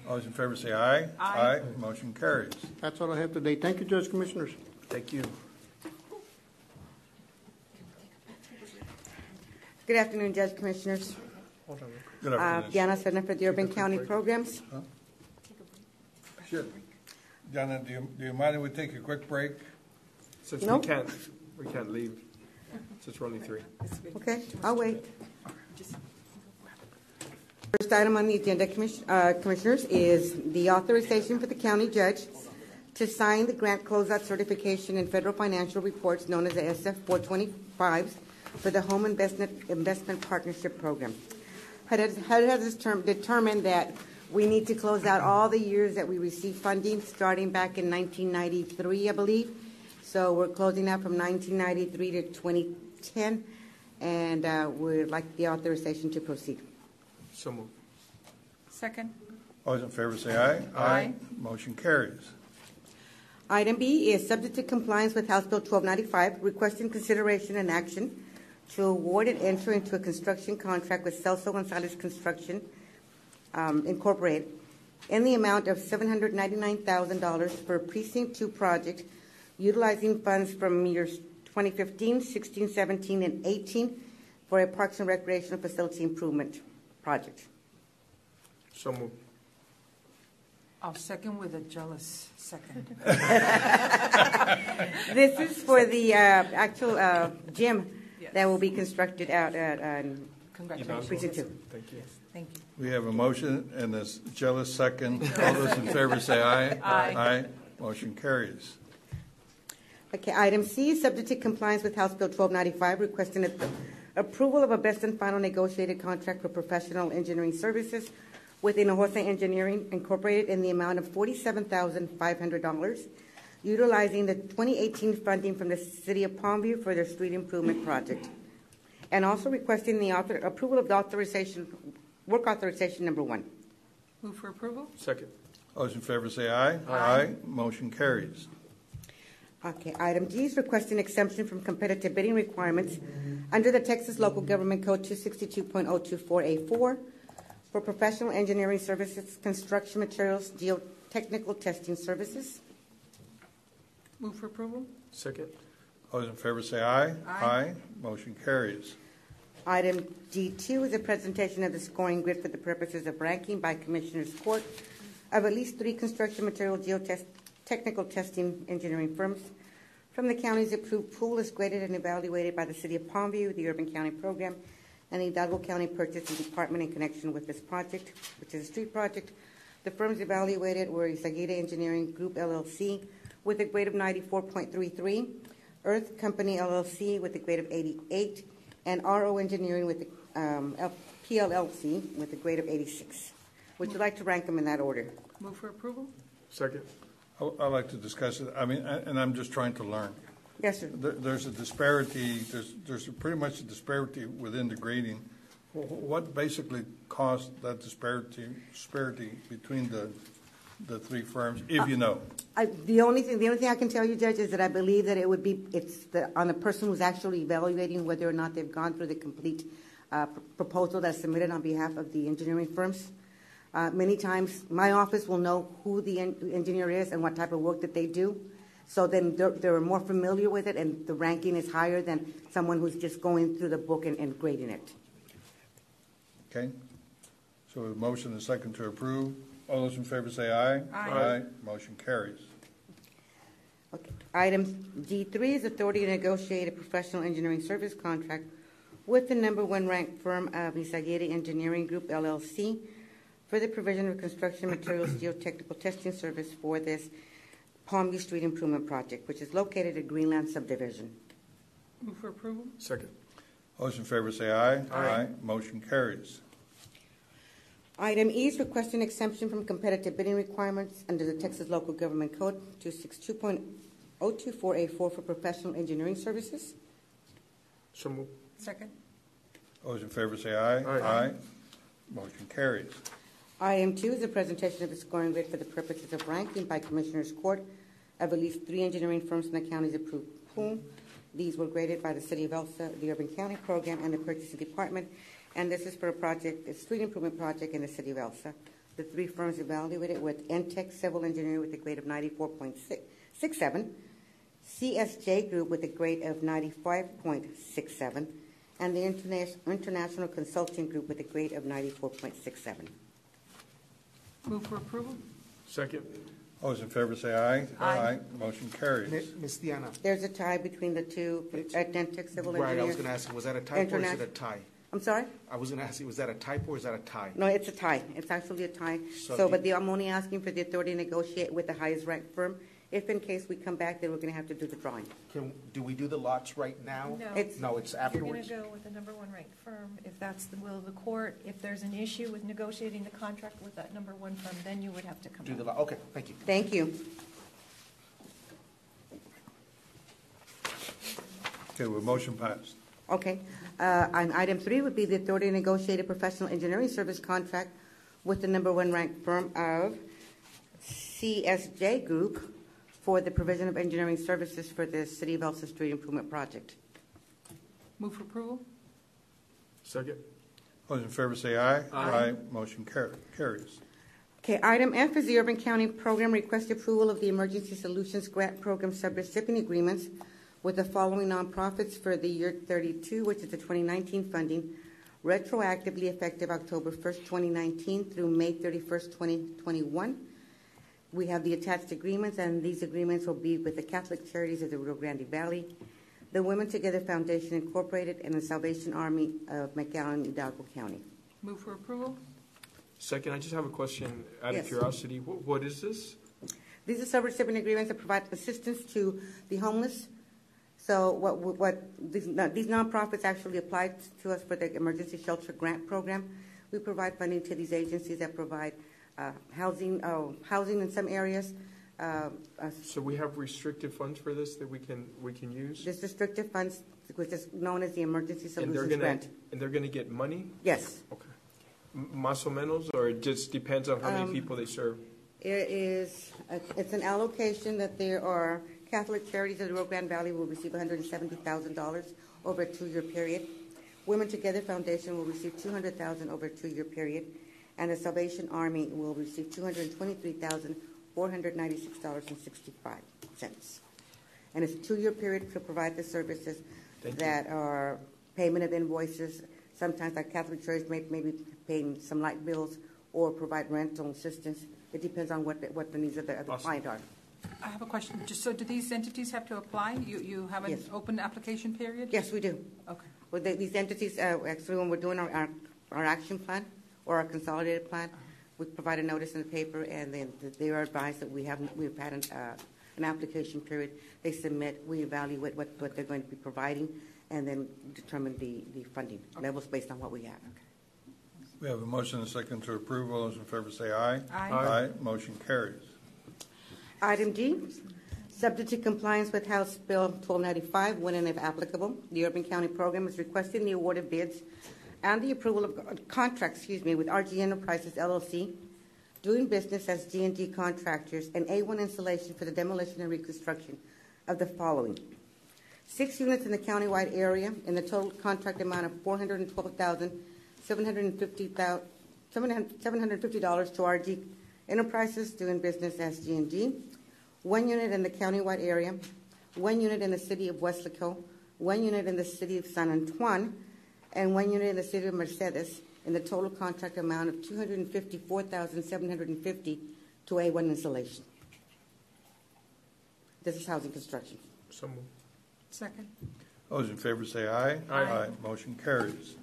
All those in favor say aye. Aye. Motion carries. That's all I have today. Thank you, Judge Commissioners. Thank you. Good afternoon, Judge Commissioners. Hold on. Good afternoon. Diana Serna for the Urban County Programs. Sure. Jana, do you mind if we take a quick break? Since Nope. we can't leave, since we're only 3. Okay, I'll wait. First item on the agenda, Commissioners, is the authorization for the county judge to sign the grant closeout certification and federal financial reports known as the SF-425s for the Home Investment Partnership Program. HUD has determined that we need to close out all the years that we received funding starting back in 1993, I believe. So we're closing out from 1993 to 2010, and we'd like the authorization to proceed. So moved. Second. All those in favor say aye. Aye. Motion carries. Item B is subject to compliance with House Bill 1295, requesting consideration and action to award and enter into a construction contract with Celso Gonzalez Construction, Incorporated, in the amount of $799,000 for a Precinct 2 project, utilizing funds from years 2015, 16, 17, and 18 for a Parks and Recreational Facility Improvement project. So moved. I'll second with a jealous second. This is for the actual gym Yes. that will be constructed out at Congratulations. Precinct 2. Thank you. Thank you. We have a motion and a jealous second. All those in favor say aye. Aye. Motion carries. Okay, item C is subject to compliance with House Bill 1295, requesting approval of a best and final negotiated contract for professional engineering services with Hinojosa Engineering Incorporated in the amount of $47,500, utilizing the 2018 funding from the City of Palmview for their street improvement project. And also requesting the approval of the work authorization number 1. Move for approval? Second. All those in favor say aye. Aye. Motion carries. Okay, item D is requesting exemption from competitive bidding requirements under the Texas Local Government Code 262.024A4 for professional engineering services, construction materials, geotechnical testing services. Move for approval? Second. All those in favor say aye. Aye. Motion carries. Item D2 is a presentation of the scoring grid for the purposes of ranking by Commissioners Court of at least 3 construction material geotechnical testing engineering firms from the county's approved pool as graded and evaluated by the City of Palmview, the Urban County Program, and the Hidalgo County Purchasing Department in connection with this project, which is a street project. The firms evaluated were Izaguirre Engineering Group, LLC, with a grade of 94.33, Earth Company, LLC, with a grade of 88, and RO Engineering with the PLLC with a grade of 86. Would you like to rank them in that order? Move for approval? Second. I'd like to discuss it. I mean, and I'm just trying to learn. Yes, sir. There's a disparity. There's pretty much a disparity within the grading. What basically caused that disparity between the 3 firms, if you know? The only thing I can tell you, Judge, is that I believe that it's on the person who's actually evaluating whether or not they've gone through the complete proposal that's submitted on behalf of the engineering firms. Many times, my office will know who the engineer is and what type of work that they do. So then they're more familiar with it, and the ranking is higher than someone who's just going through the book and grading it. Okay. So a motion and a second to approve. All those in favor say aye. Aye. Motion carries. Okay. Item D3 is authority to negotiate a professional engineering service contract with the number 1 ranked firm of Izaguirre Engineering Group, LLC, for the provision of construction materials geotechnical testing service for this Palmview Street Improvement Project, which is located at Greenland Subdivision. Move for approval? Second. All those in favor say aye. Aye. Motion carries. Item E is requesting exemption from competitive bidding requirements under the Texas Local Government Code 262.024A4 for professional engineering services. So moved. Second. All those in favor say aye. Aye. Motion carries. Item 2 is a presentation of the scoring grid for the purposes of ranking by Commissioners Court of at least 3 engineering firms in the county's approved pool. These were graded by the City of Elsa, the Urban County Program, and the Purchasing Department. And this is for a street improvement project in the City of Elsa. The 3 firms evaluated with NTEC Civil Engineering with a grade of 94.67, CSJ Group with a grade of 95.67, and the International Consulting Group with a grade of 94.67. Move for approval? Second. All those in favor say aye. Aye. Motion carries. Ms. Diana. There's a tie between the 2 at Dentec Civil Right, Engineering. I was going to ask, was that a type or is it a tie? I'm sorry? I was going to ask you, was that a type or is that a tie? No, it's a tie. It's actually a tie. I'm only asking for the authority to negotiate with the highest ranked firm. If in case we come back, then we're going to have to do the drawing. Do we do the lots right now? No. It's afterwards? You're going to go with the number 1 ranked firm. If that's the will of the court, if there's an issue with negotiating the contract with that number 1 firm, then you would have to come Do back. the lot. Okay, thank you. Thank you. Okay, well, motion passed. Okay. On item 3 would be the authority to negotiate a professional engineering service contract with the number 1 ranked firm of CSJ Group for the provision of engineering services for the City of Elsa Street Improvement Project. Move for approval. Second. All those in favor say aye. Aye. Motion carries. Okay, item F is the Urban County Program request approval of the Emergency Solutions Grant Program subrecipient agreements with the following nonprofits for the year 32, which is the 2019 funding, retroactively effective October 1st, 2019 through May 31st, 2021. We have the attached agreements, and these agreements will be with the Catholic Charities of the Rio Grande Valley, the Women Together Foundation Incorporated, and the Salvation Army of McAllen, Hidalgo County. Move for approval. Second, I just have a question out Yes. of curiosity. What is this? These are subrecipient agreements that provide assistance to the homeless. So what these nonprofits actually applied to us for the Emergency Shelter Grant Program. We provide funding to these agencies that provide housing in some areas. So we have restricted funds for this that we can use? This restricted funds, which is known as the Emergency Solutions Grant. And they're going to get money? Yes. Okay. Más o menos, or it just depends on how many people they serve? It's an allocation that there are Catholic Charities of the Rio Grande Valley will receive $170,000 over a 2-year period. Women Together Foundation will receive $200,000 over a 2-year period, and the Salvation Army will receive $223,496.65. And it's a 2-year period to provide the services that are payment of invoices. Sometimes our Catholic Church may be paying some light bills or provide rental assistance. It depends on what the needs of the client are. I have a question. Just so do these entities have to apply? You have an open application period? Yes, we do. Okay. Well, these entities, actually, when we're doing our action plan or our consolidated plan, we provide a notice in the paper, and then they are advised that we've had an application period. They submit, we evaluate what they're going to be providing, and then determine the funding levels based on what we have. Okay. We have a motion and a second to approve. All those in favor say aye. Aye. Aye. Motion carries. Item G, subject to compliance with House Bill 1295, when and if applicable, the Urban County Program is requesting the award of bids and the approval of contracts, with RG Enterprises, LLC, doing business as G&G Contractors, and A1 installation for the demolition and reconstruction of the following: 6 units in the countywide area in the total contract amount of $412,750 to RG Enterprises, doing business as G&G. 1 unit in the countywide area, 1 unit in the city of Weslaco, 1 unit in the city of San Antoine, and 1 unit in the city of Mercedes, in the total contract amount of $254,750 to A1 installation. This is housing construction. So moved. Second. Those in favor say aye. Aye. Motion carries.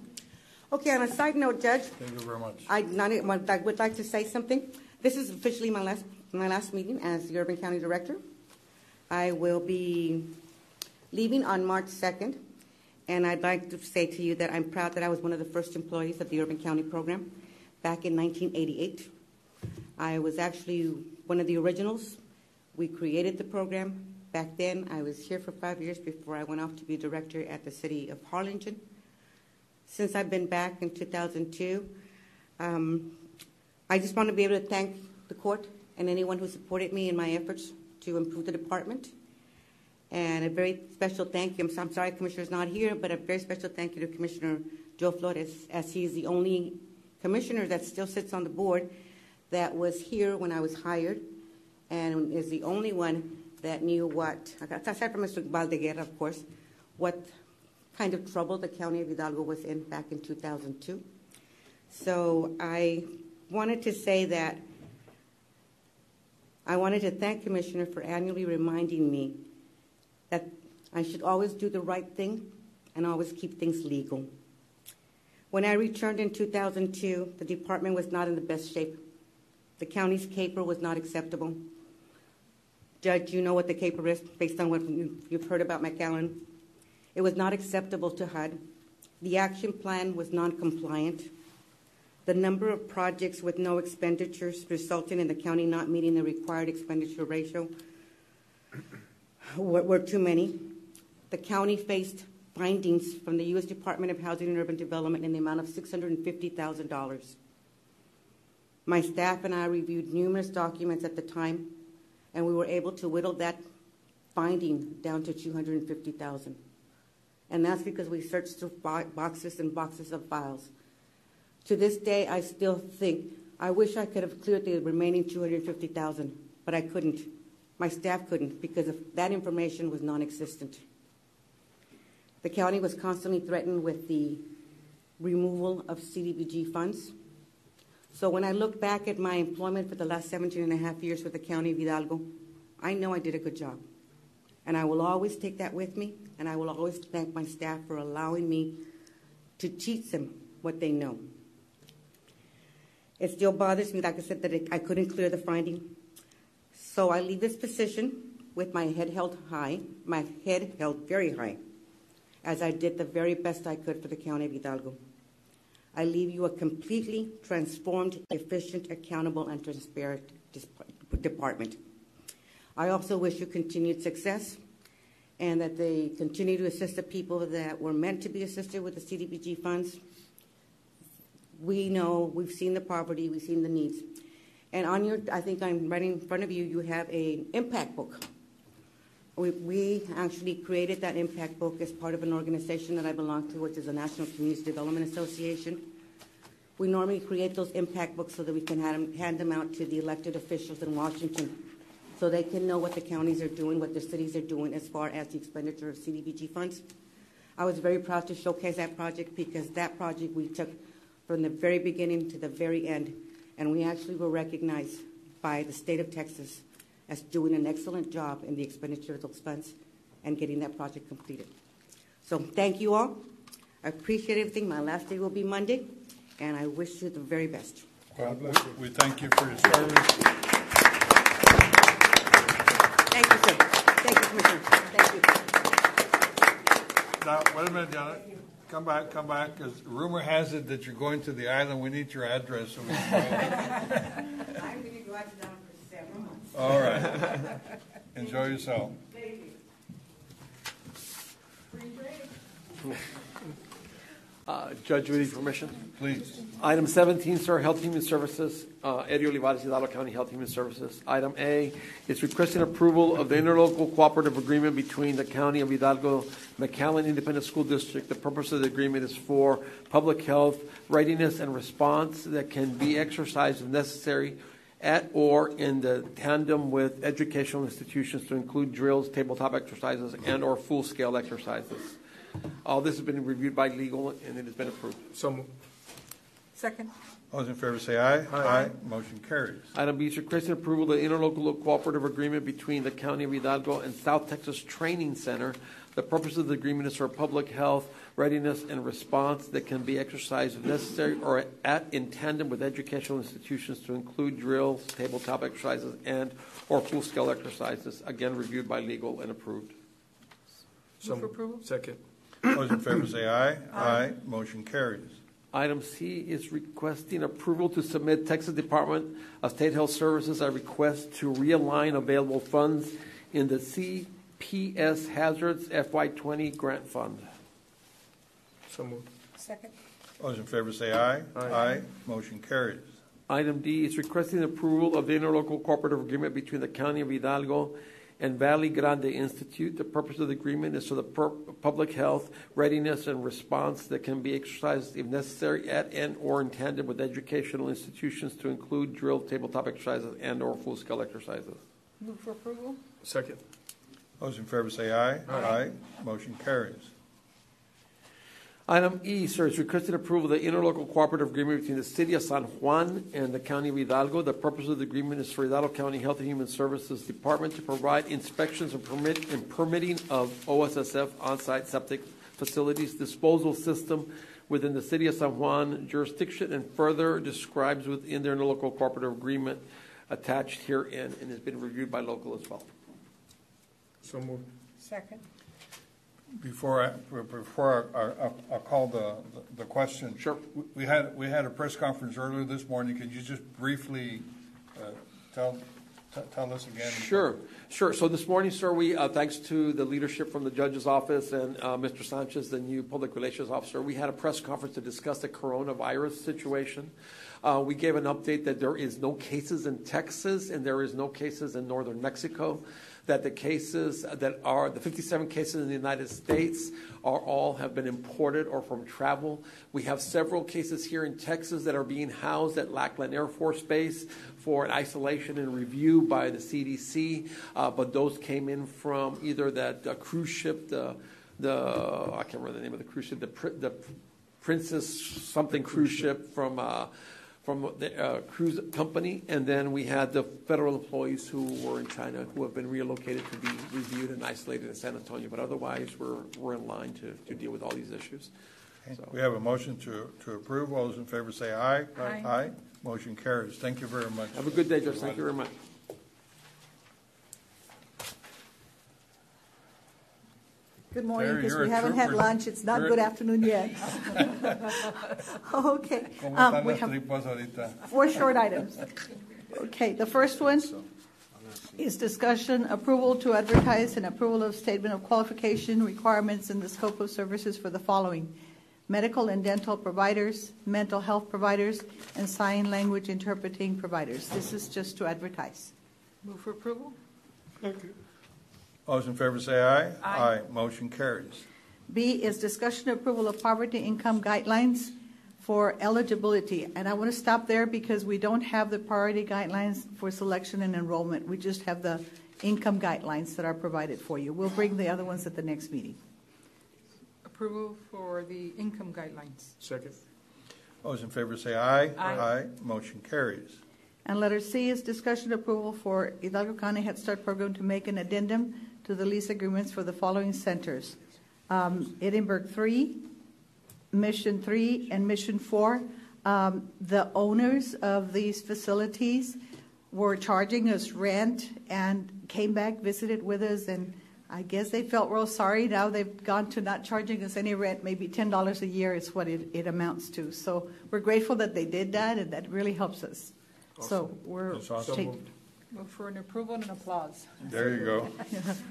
Okay, on a side note, Judge, Thank you very much. I would like to say something. This is officially my last meeting as the Urban County Director. I will be leaving on March 2nd, and I'd like to say to you that I'm proud that I was one of the first employees of the Urban County Program back in 1988. I was actually one of the originals. We created the program. Back then, I was here for 5 years before I went off to be director at the city of Harlingen. Since I've been back in 2002, I just want to be able to thank the court and anyone who supported me in my efforts to improve the department. And a very special thank you. I'm sorry Commissioner's not here, but a very special thank you to Commissioner Joe Flores, as he is the only commissioner that still sits on the board that was here when I was hired, and is the only one that knew what, aside from Mr. Valdeguerra, of course, what kind of trouble the county of Hidalgo was in back in 2002. So I wanted to say that I wanted to thank Commissioner for annually reminding me that I should always do the right thing and always keep things legal. When I returned in 2002, the department was not in the best shape. The county's caper was not acceptable. Judge, you know what the caper is based on what you've heard about McAllen. It was not acceptable to HUD. The action plan was non-compliant. The number of projects with no expenditures resulting in the county not meeting the required expenditure ratio were too many. The county faced findings from the U.S. Department of Housing and Urban Development in the amount of $650,000. My staff and I reviewed numerous documents at the time, and we were able to whittle that finding down to $250,000. And that's because we searched through boxes and boxes of files. To this day, I still think, I wish I could have cleared the remaining $250,000, but I couldn't. My staff couldn't because that information was non-existent. The county was constantly threatened with the removal of CDBG funds. So when I look back at my employment for the last 17 and a half years with the County of Hidalgo, I know I did a good job. And I will always take that with me, and I will always thank my staff for allowing me to teach them what they know. It still bothers me, like I said, that I couldn't clear the finding. So I leave this position with my head held high, my head held very high, as I did the very best I could for the County of Hidalgo. I leave you a completely transformed, efficient, accountable, and transparent department. I also wish you continued success and that they continue to assist the people that were meant to be assisted with the CDBG funds. We know, we've seen the poverty, we've seen the needs. And on your, I think I'm right in front of you, you have an impact book. We actually created that impact book as part of an organization that I belong to, which is the National Community Development Association. We normally create those impact books so that we can hand them out to the elected officials in Washington so they can know what the counties are doing, what the cities are doing as far as the expenditure of CDBG funds. I was very proud to showcase that project because that project we took from the very beginning to the very end, and we actually were recognized by the state of Texas as doing an excellent job in the expenditure of those funds and getting that project completed. So thank you all. I appreciate everything. My last day will be Monday, and I wish you the very best. Well, we thank you for your service. Thank you, sir. Thank you, Commissioner. Thank you. Now, wait a minute, Donna. Come back, because rumor has it that you're going to the island. We need your address. So we can go. I'm going to go out to down for several months. All right. Enjoy yourself. Thank you. Spring break. Judge, with your permission. Please. Item 17, sir, Health Human Services, Eddie Olivares, Hidalgo County Health Human Services. Item A is requesting approval of the interlocal cooperative agreement between the County of Hidalgo, McAllen Independent School District. The purpose of the agreement is for public health readiness and response that can be exercised if necessary at or in the tandem with educational institutions to include drills, tabletop exercises, and or full-scale exercises. All this has been reviewed by legal and it has been approved. So moved. Second. All those in favor say aye. Aye. Motion carries. Item B is requesting approval of the interlocal cooperative agreement between the County of Hidalgo and South Texas Training Center. The purpose of the agreement is for public health readiness and response that can be exercised if necessary or in tandem with educational institutions to include drills, tabletop exercises, and or full-scale exercises. Again, reviewed by legal and approved. Move for approval. Second. All those in favor say aye. Aye. Motion carries. Item C is requesting approval to submit Texas Department of State Health Services a request to realign available funds in the CPS Hazards FY20 Grant Fund. So moved. Second. All those in favor say aye. Aye. Motion carries. Item D is requesting approval of the interlocal cooperative agreement between the County of Hidalgo and Valley Grande Institute. The purpose of the agreement is for the public health readiness and response that can be exercised if necessary at and or in tandem with educational institutions to include drill, tabletop exercises, and or full-scale exercises. Move for approval. Second. Those in favor say aye. Aye. Motion carries. Item E, sir, is requested approval of the interlocal cooperative agreement between the City of San Juan and the County of Hidalgo. The purpose of the agreement is for Hidalgo County Health and Human Services Department to provide inspections and permitting of OSSF on-site septic facilities disposal system within the City of San Juan jurisdiction, and further describes within their interlocal cooperative agreement attached herein, and has been reviewed by local as well. So moved. Second. Before I call the question, sure. We had a press conference earlier this morning. Could you just briefly tell tell us again? Sure. So this morning, sir, we, thanks to the leadership from the judge's office and Mr. Sanchez, the new public relations officer, we had a press conference to discuss the coronavirus situation. We gave an update that there is no cases in Texas and there is no cases in northern Mexico, that the cases that are, the 57 cases in the United States are all have been imported or from travel. We have several cases here in Texas that are being housed at Lackland Air Force Base for an isolation and review by the CDC, but those came in from either that cruise ship, I can't remember the name of the cruise ship, the Princess something cruise ship from the cruise company, and then we had the federal employees who were in China who have been relocated to be reviewed and isolated in San Antonio. But otherwise, we're in line to deal with all these issues. Okay. So. We have a motion to approve. All those in favor say aye. Aye. Aye. Motion carries. Thank you very much. Have a good day, Judge. Thank you very much. Good morning, Terry, because you're we a haven't had trooper. lunch. It's not good afternoon yet. Okay. We have 4 short items. Okay, the first one is discussion, approval to advertise, and approval of statement of qualification, requirements, and the scope of services for the following: medical and dental providers, mental health providers, and sign language interpreting providers. This is just to advertise. Move for approval? Thank you. All those in favor say aye. Aye. Motion carries. B is discussion approval of poverty income guidelines for eligibility. And I want to stop there because we don't have the priority guidelines for selection and enrollment. We just have the income guidelines that are provided for you. We'll bring the other ones at the next meeting. Approval for the income guidelines. Second. All those in favor say aye. Aye. Motion carries. And letter C is discussion approval for Hidalgo County Head Start Program to make an addendum to the lease agreements for the following centers: Edinburgh 3, Mission 3, and Mission 4. The owners of these facilities were charging us rent and came back, visited with us, and I guess they felt real sorry. Now they've gone to not charging us any rent. Maybe $10 a year is what it amounts to. So we're grateful that they did that, and that really helps us. Awesome. So we're awesome. Move for an approval and an applause. There you go.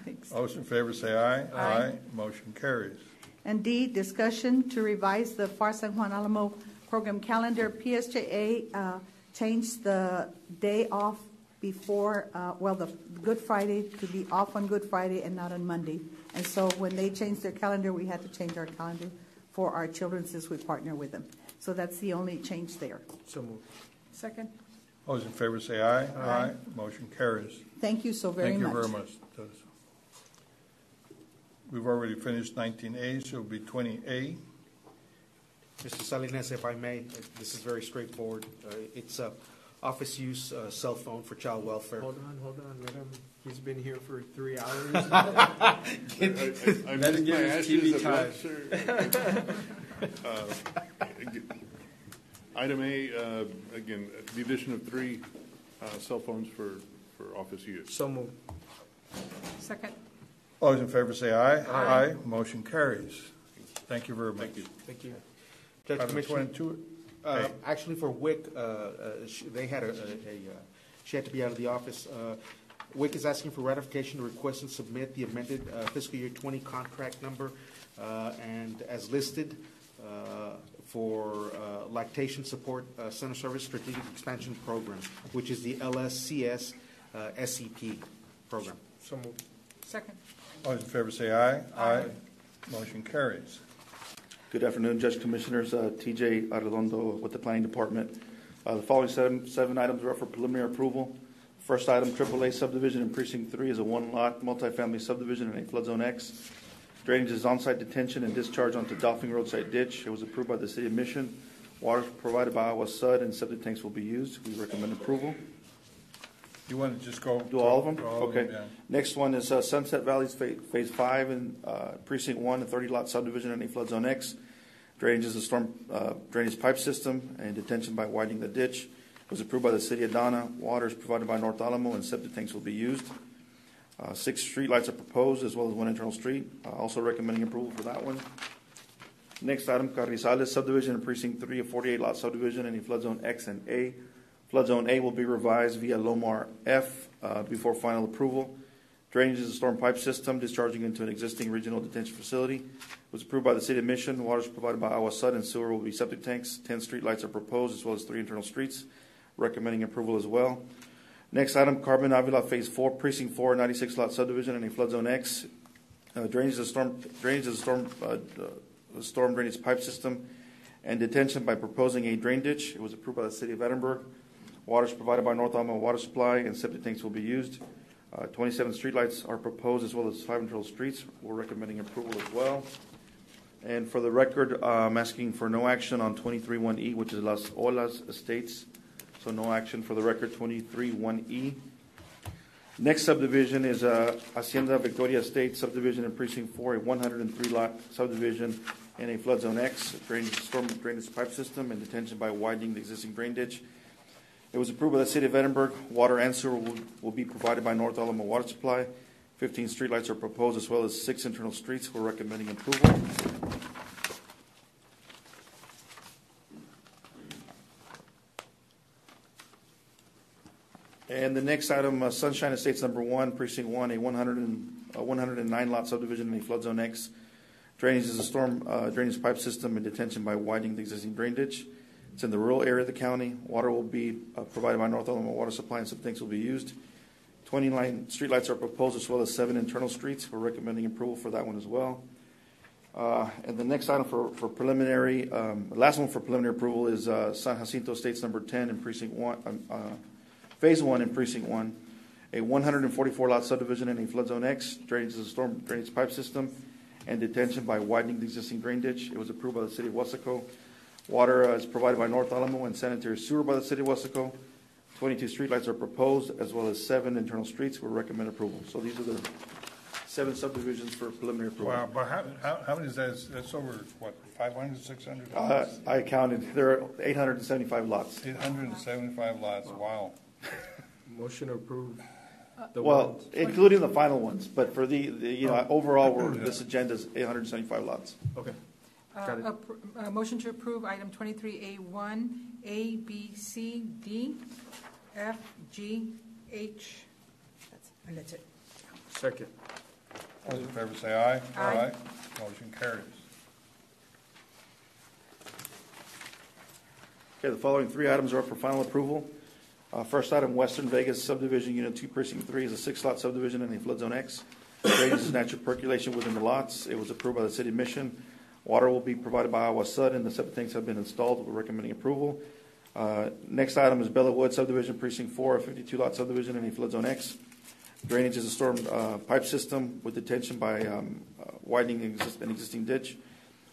Thanks. All those in favor say aye. Aye. Motion carries. And D, discussion to revise the FAR San Juan Alamo program calendar. PSJA changed the day off before, the Good Friday to be off on Good Friday and not on Monday. And so when they changed their calendar, we had to change our calendar for our children since we partner with them. So that's the only change there. So moved. Second. All those in favor say aye. Aye. Motion carries. Thank you so very much. Thank you very much. We've already finished 19A, so it'll be 20A. Mr. Salinas, if I may, this is very straightforward. It's office use cell phone for child welfare. Hold on. Let him. He's been here for 3 hours. I Let him missed get my his TV ashes time. Item A, again, the addition of 3 cell phones for office use. So moved. Second. All those in favor say aye. Aye. Motion carries. Thank you very much. Thank you. Judge Item Commissioner, 22. actually for WIC, they had she had to be out of the office. WIC is asking for ratification to request and submit the amended fiscal year 20 contract number and as listed for Lactation Support Center Service Strategic Expansion Program, which is the LSCS SEP program. So moved. Second. All those in favor say aye. Aye. Motion carries. Good afternoon, Judge Commissioners. TJ Arredondo with the Planning Department. The following seven items are up for preliminary approval. First item, AAA subdivision in Precinct 3 is a 1-lot multifamily subdivision in a flood zone X. Drainage is on-site detention and discharge onto Dolphin Roadside Ditch. It was approved by the City of Mission. Water is provided by Iowa SUD and septic tanks will be used. We recommend approval. You want to just go? Do all of them? Okay. Yeah. Next one is Sunset Valley's Phase 5 in Precinct 1, a 30-lot subdivision in a flood zone X. Drainage is a storm drainage pipe system and detention by widening the ditch. It was approved by the City of Donna. Water is provided by North Alamo and septic tanks will be used. 6 street lights are proposed as well as 1 internal street. Also recommending approval for that one. Next item, Carrizales subdivision in Precinct 3, a 48-lot subdivision in a flood zone X and A. Flood zone A will be revised via Lomar F before final approval. Drainage is a storm pipe system discharging into an existing regional detention facility. It was approved by the City of Mission. Water is provided by Agua Sud, and sewer will be septic tanks. 10 street lights are proposed, as well as 3 internal streets. Recommending approval as well. Next item, Carmen Avila Phase 4, Precinct 4, 96 lot subdivision and a flood zone X. Drainage is a storm drainage pipe system and detention by proposing a drain ditch. It was approved by the City of Edinburgh. Water is provided by North Alma Water Supply, and septic tanks will be used. 27 streetlights are proposed, as well as 5 internal streets. We're recommending approval as well. And for the record, I'm asking for no action on 23-1E, which is Las Olas Estates. So no action for the record, 23-1E. Next subdivision is Hacienda Victoria Estates subdivision in Precinct 4, a 103-lot subdivision in a flood zone X, storm drainage pipe system, and detention by widening the existing drain ditch. It was approved by the City of Edinburgh. Water and sewer will be provided by North Alamo Water Supply. 15 streetlights are proposed, as well as 6 internal streets. We're recommending approval. And the next item, Sunshine Estates number 1, Precinct 1, a 109-lot subdivision in a flood zone X. Drainage is a storm drainage pipe system and detention by widening the existing drain ditch. It's in the rural area of the county. Water will be provided by North Alamo Water Supply, and some things will be used. 29 streetlights are proposed, as well as 7 internal streets. We're recommending approval for that one as well. And the next item for preliminary, the last one for preliminary approval is San Jacinto Estates number 10 in Precinct 1, Phase 1 in Precinct 1, a 144-lot subdivision in a flood zone X. Drainage is a storm drainage pipe system and detention by widening the existing drain ditch. It was approved by the City of Weslaco. Water is provided by North Alamo, and sanitary sewer by the City of Weslaco. 22 streetlights are proposed, as well as 7 internal streets. We recommend approval. So these are the 7 subdivisions for preliminary approval. Wow, but how many is that? That's over, what, 500, 600? I counted. There are 875 lots. 875 lots, wow. Motion approved. Well, including the final ones, but for the overall, this agenda is 875 lots. Okay. Motion to approve item 23A1, A, B, C, D, F, G, H. And that's it. Second. All those in favor say aye. Aye. Motion carries. Okay, the following 3 items are up for final approval. First item, Western Vegas Subdivision Unit 2, Precinct 3 is a 6-lot subdivision in a flood zone X. Drainage is natural percolation within the lots. It was approved by the City of Mission. Water will be provided by Agua Sud, and the septic tanks have been installed. We're recommending approval. Next item is Bella Wood Subdivision, Precinct 4, a 52-lot subdivision in a flood zone X. Drainage is a storm pipe system with detention by widening an existing ditch.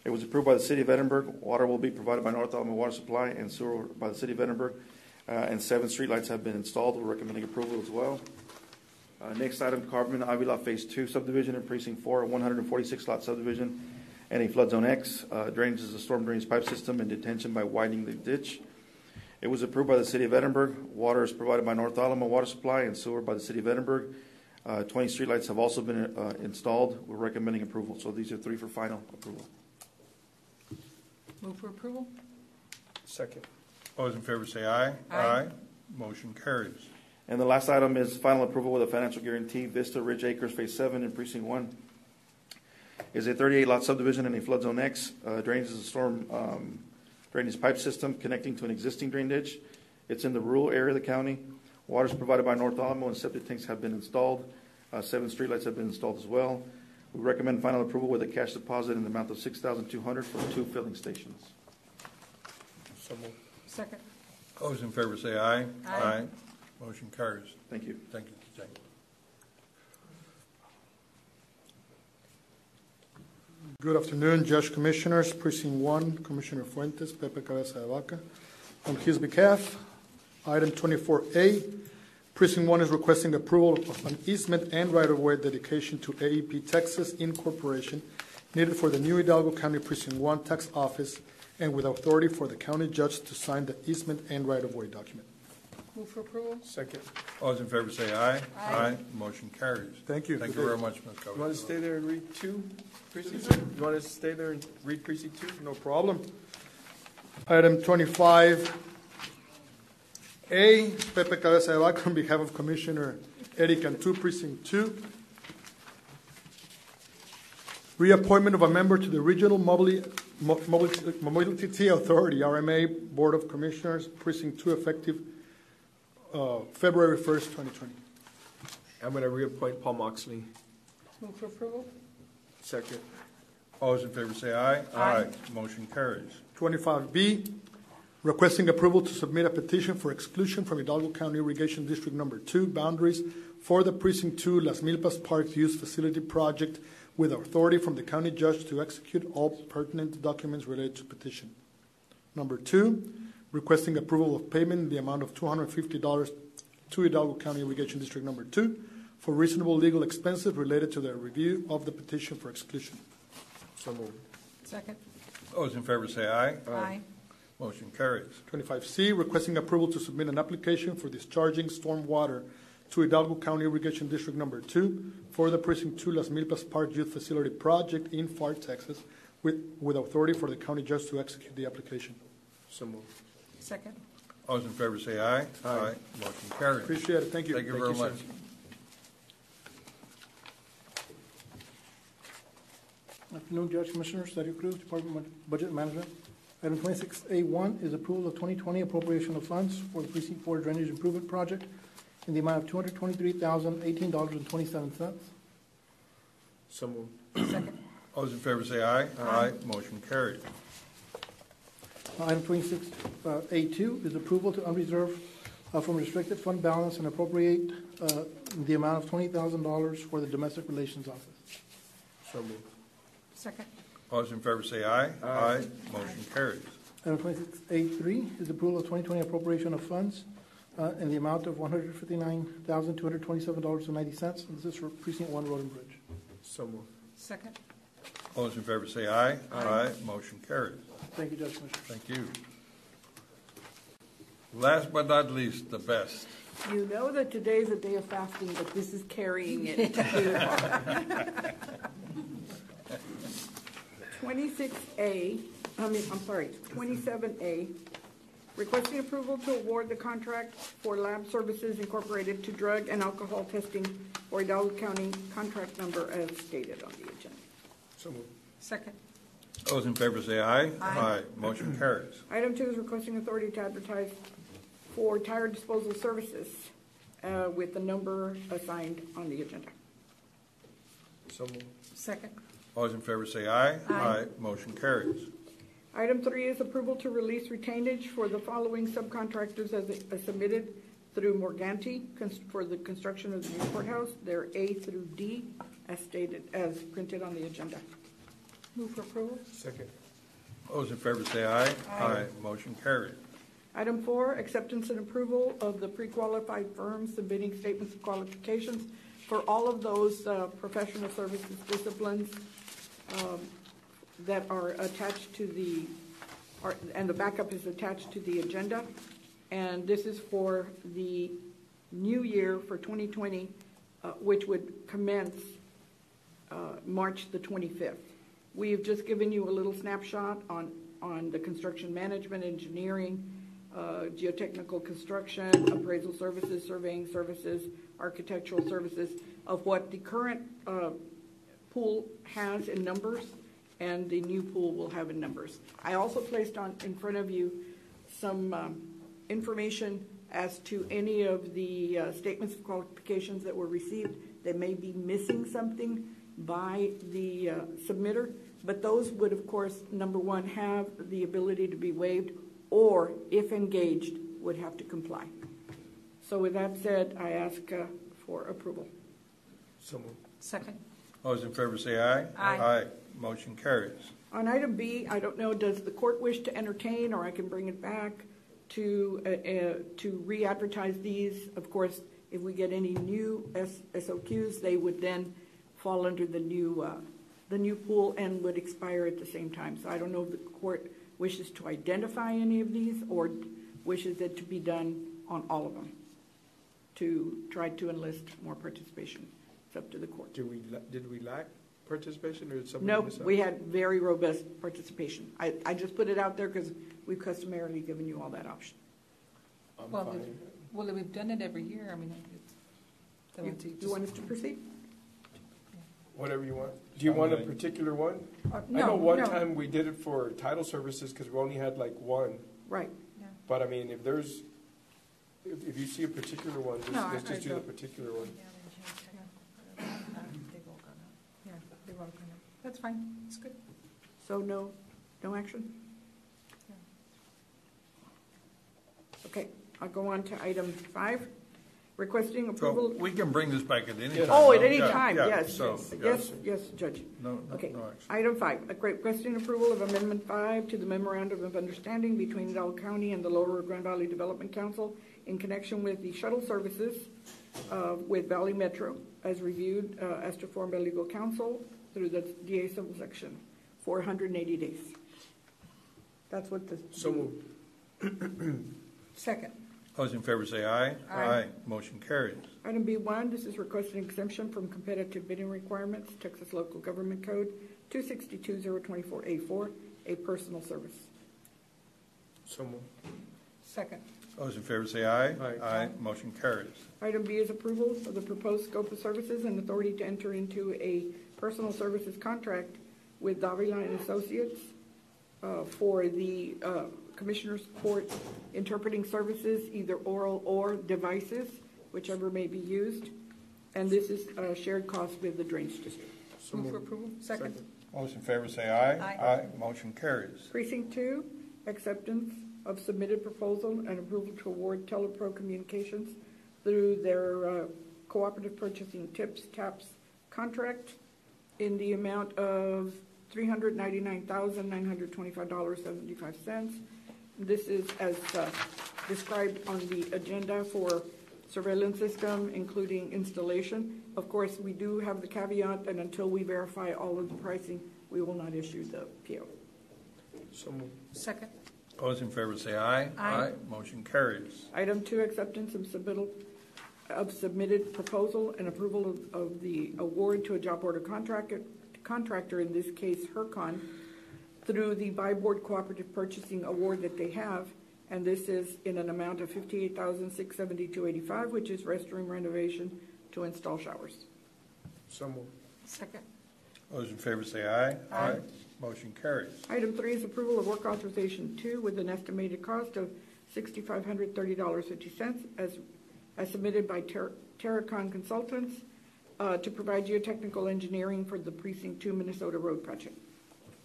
It was approved by the City of Edinburgh. Water will be provided by North Alamo Water Supply, and sewer by the City of Edinburgh. And 7 streetlights have been installed. We're recommending approval as well. Next item, Carmen Avila Phase 2 subdivision in Precinct 4, a 146-lot subdivision and a flood zone X. Drainage is a storm drainage pipe system and detention by widening the ditch. It was approved by the City of Edinburgh. Water is provided by North Alamo Water Supply, and sewer by the City of Edinburgh. 20 streetlights have also been installed. We're recommending approval. So these are 3 for final approval. Move for approval. Second. All those in favor say aye. Aye. Motion carries. And the last item is final approval with a financial guarantee. Vista Ridge Acres Phase 7 in Precinct 1 is a 38-lot subdivision in a flood zone X. Drainage is a storm drainage pipe system connecting to an existing drain ditch. It's in the rural area of the county. Water is provided by North Alamo, and septic tanks have been installed. 7 streetlights have been installed as well. We recommend final approval with a cash deposit in the amount of $6,200 for 2 filling stations. So moved. Second. All those in favor say aye. Aye. Motion carries. Thank you. Thank you. Thank you. Good afternoon, Judge Commissioners. Precinct 1, Commissioner Fuentes, Pepe Cabeza de Vaca. On his behalf, item 24A, Precinct 1 is requesting approval of an easement and right-of-way dedication to AEP Texas Incorporation needed for the new Hidalgo County Precinct 1 Tax Office and with authority for the county judge to sign the easement and right-of-way document. Move for approval. Second. All those in favor say aye. Aye. Motion carries. Thank you. Thank you very much, Ms. Covey. You want to stay there and read 2, Precinct 2? You want to stay there and read Precinct 2? No problem. Item 25A, Pepe Cabeza de Vaca, on behalf of Commissioner Eddie Cantu, Precinct 2. Reappointment of a member to the Regional Mobility Authority, RMA, Board of Commissioners, Precinct 2, effective February 1st, 2020. I'm going to reappoint Paul Moxley. Move for approval? Second. All those in favor say aye. Aye. Motion carries. 25B, requesting approval to submit a petition for exclusion from Hidalgo County Irrigation District Number 2 boundaries for the Precinct 2 Las Milpas Park Use Facility Project with authority from the county judge to execute all pertinent documents related to petition. Number 2, requesting approval of payment in the amount of $250 to Hidalgo County Irrigation District Number 2 for reasonable legal expenses related to the review of the petition for exclusion. So moved. Second. Those in favor say aye. Aye. Motion carries. 25C, requesting approval to submit an application for discharging storm water to Hidalgo County Irrigation District Number 2 for the Precinct 2 Las Milpas Park Youth Facility Project in FAR, Texas, with authority for the county judge to execute the application. So moved. Second. All those in favor say aye. Aye. Motion carries. Appreciate it. Thank you. Thank you very much. Afternoon, Judge, Commissioners. Sergio Cruz, Department of Budget Management. Item 26A1 is approval of 2020 appropriation of funds for the Precinct 4 Drainage Improvement Project in the amount of $223,018.27. So moved. Second. All those in favor say aye. Aye. Motion carries. Item 26A2 is approval to unreserve from restricted fund balance and appropriate the amount of $20,000 for the Domestic Relations Office. So moved. Second. All those in favor say aye. Aye. Motion carries. Item 26A3 is approval of 2020 appropriation of funds in the amount of $159,227.90. This is for Precinct 1 Road and Bridge. So moved. Second. All those in favor say aye. Aye. Motion carries. Thank you, Judge Commissioner. Thank you. Last but not least, the best. You know that today is a day of fasting, but this is carrying it. 27A, requesting approval to award the contract for Lab Services Incorporated to drug and alcohol testing for Hidalgo County, contract number as stated on the agenda. So moved. Second. Those in favor say aye. Aye. Motion carries. Item 2 is requesting authority to advertise for tire disposal services with the number assigned on the agenda. So moved. Second. All those in favor say aye. Aye. Motion carries. Item 3 is approval to release retainage for the following subcontractors as submitted through Morganti for the construction of the new courthouse. They're A through D as stated, as printed on the agenda. Move for approval? Second. All those in favor say aye. Aye. Motion carries. Item 4, acceptance and approval of the pre-qualified firms submitting statements of qualifications for all of those professional services disciplines that are attached to the, and the backup is attached to the agenda. And this is for the new year for 2020, which would commence March the 25th. We have just given you a little snapshot on the construction management, engineering, geotechnical construction, appraisal services, surveying services, architectural services, of what the current pool has in numbers and the new pool will have in numbers. I also placed in front of you some information as to any of the statements of qualifications that were received. They may be missing something by the submitter, but those would, of course, number one, have the ability to be waived, or, if engaged, would have to comply. So with that said, I ask for approval. So moved. Second. All those in favor say aye. Aye. Motion carries. On item B, I don't know, does the court wish to entertain, or I can bring it back to re-advertise these? Of course, if we get any new SOQs, they would then fall under the new pool and would expire at the same time. So I don't know if the court wishes to identify any of these or wishes it to be done on all of them to try to enlist more participation. It's up to the court. Did we lack participation, or did somebody No, miss out? we had very robust participation. I just put it out there because we've customarily given you all that option. Well, we've done it every year. I mean, You want us to proceed? Whatever you want. Do you want a particular one? I know one time we did it for title services because we only had like one. Right. But I mean, if you see a particular one, let's just do the particular one. That's fine. It's good. So no action? Okay, I'll go on to item 5, requesting approval. So we can bring this back at any time. Oh, at no? any Yeah, time, yeah, yes, so, yes, Judge. No Okay, action. item 5, requesting approval of Amendment 5 to the Memorandum of Understanding between Hidalgo County and the Lower Grand Valley Development Council in connection with the shuttle services with Valley Metro, as reviewed as to form a legal counsel through the DA Civil Section for 180 days. That's what the... So moved. Second. Those in favor say aye. Aye. Motion carries. Item B1, this is requesting exemption from competitive bidding requirements, Texas Local Government Code 262-024A4, a personal service. So moved. Second. Those in favor say aye. Aye. Motion carries. Item B is approval of the proposed scope of services and authority to enter into a personal services contract with Davila and Associates for the Commissioner's Court interpreting services, either oral or devices, whichever may be used. And this is a shared cost with the Drainage District. So Move for moved. approval. Second. Those in favor say aye. Aye. Motion carries. Precinct 2, acceptance of submitted proposal and approval to award Telepro Communications through their cooperative purchasing TAPS contract in the amount of $399,925.75. This is as described on the agenda for surveillance system, including installation. Of course, we do have the caveat that until we verify all of the pricing, we will not issue the PO. So moved. Second. Those in favor say aye. Aye. Motion carries. Item 2, acceptance of submitted proposal and approval of the award to a job order contractor, in this case HERCON, through the by-board cooperative purchasing award that they have, and this is in an amount of $58,672.85, which is restroom renovation to install showers. So moved. Second. Those in favor say aye. Aye. Motion carries. Item 3 is approval of work authorization 2 with an estimated cost of $6,530.50 as submitted by Terracon Consultants to provide geotechnical engineering for the Precinct 2 Minnesota Road project.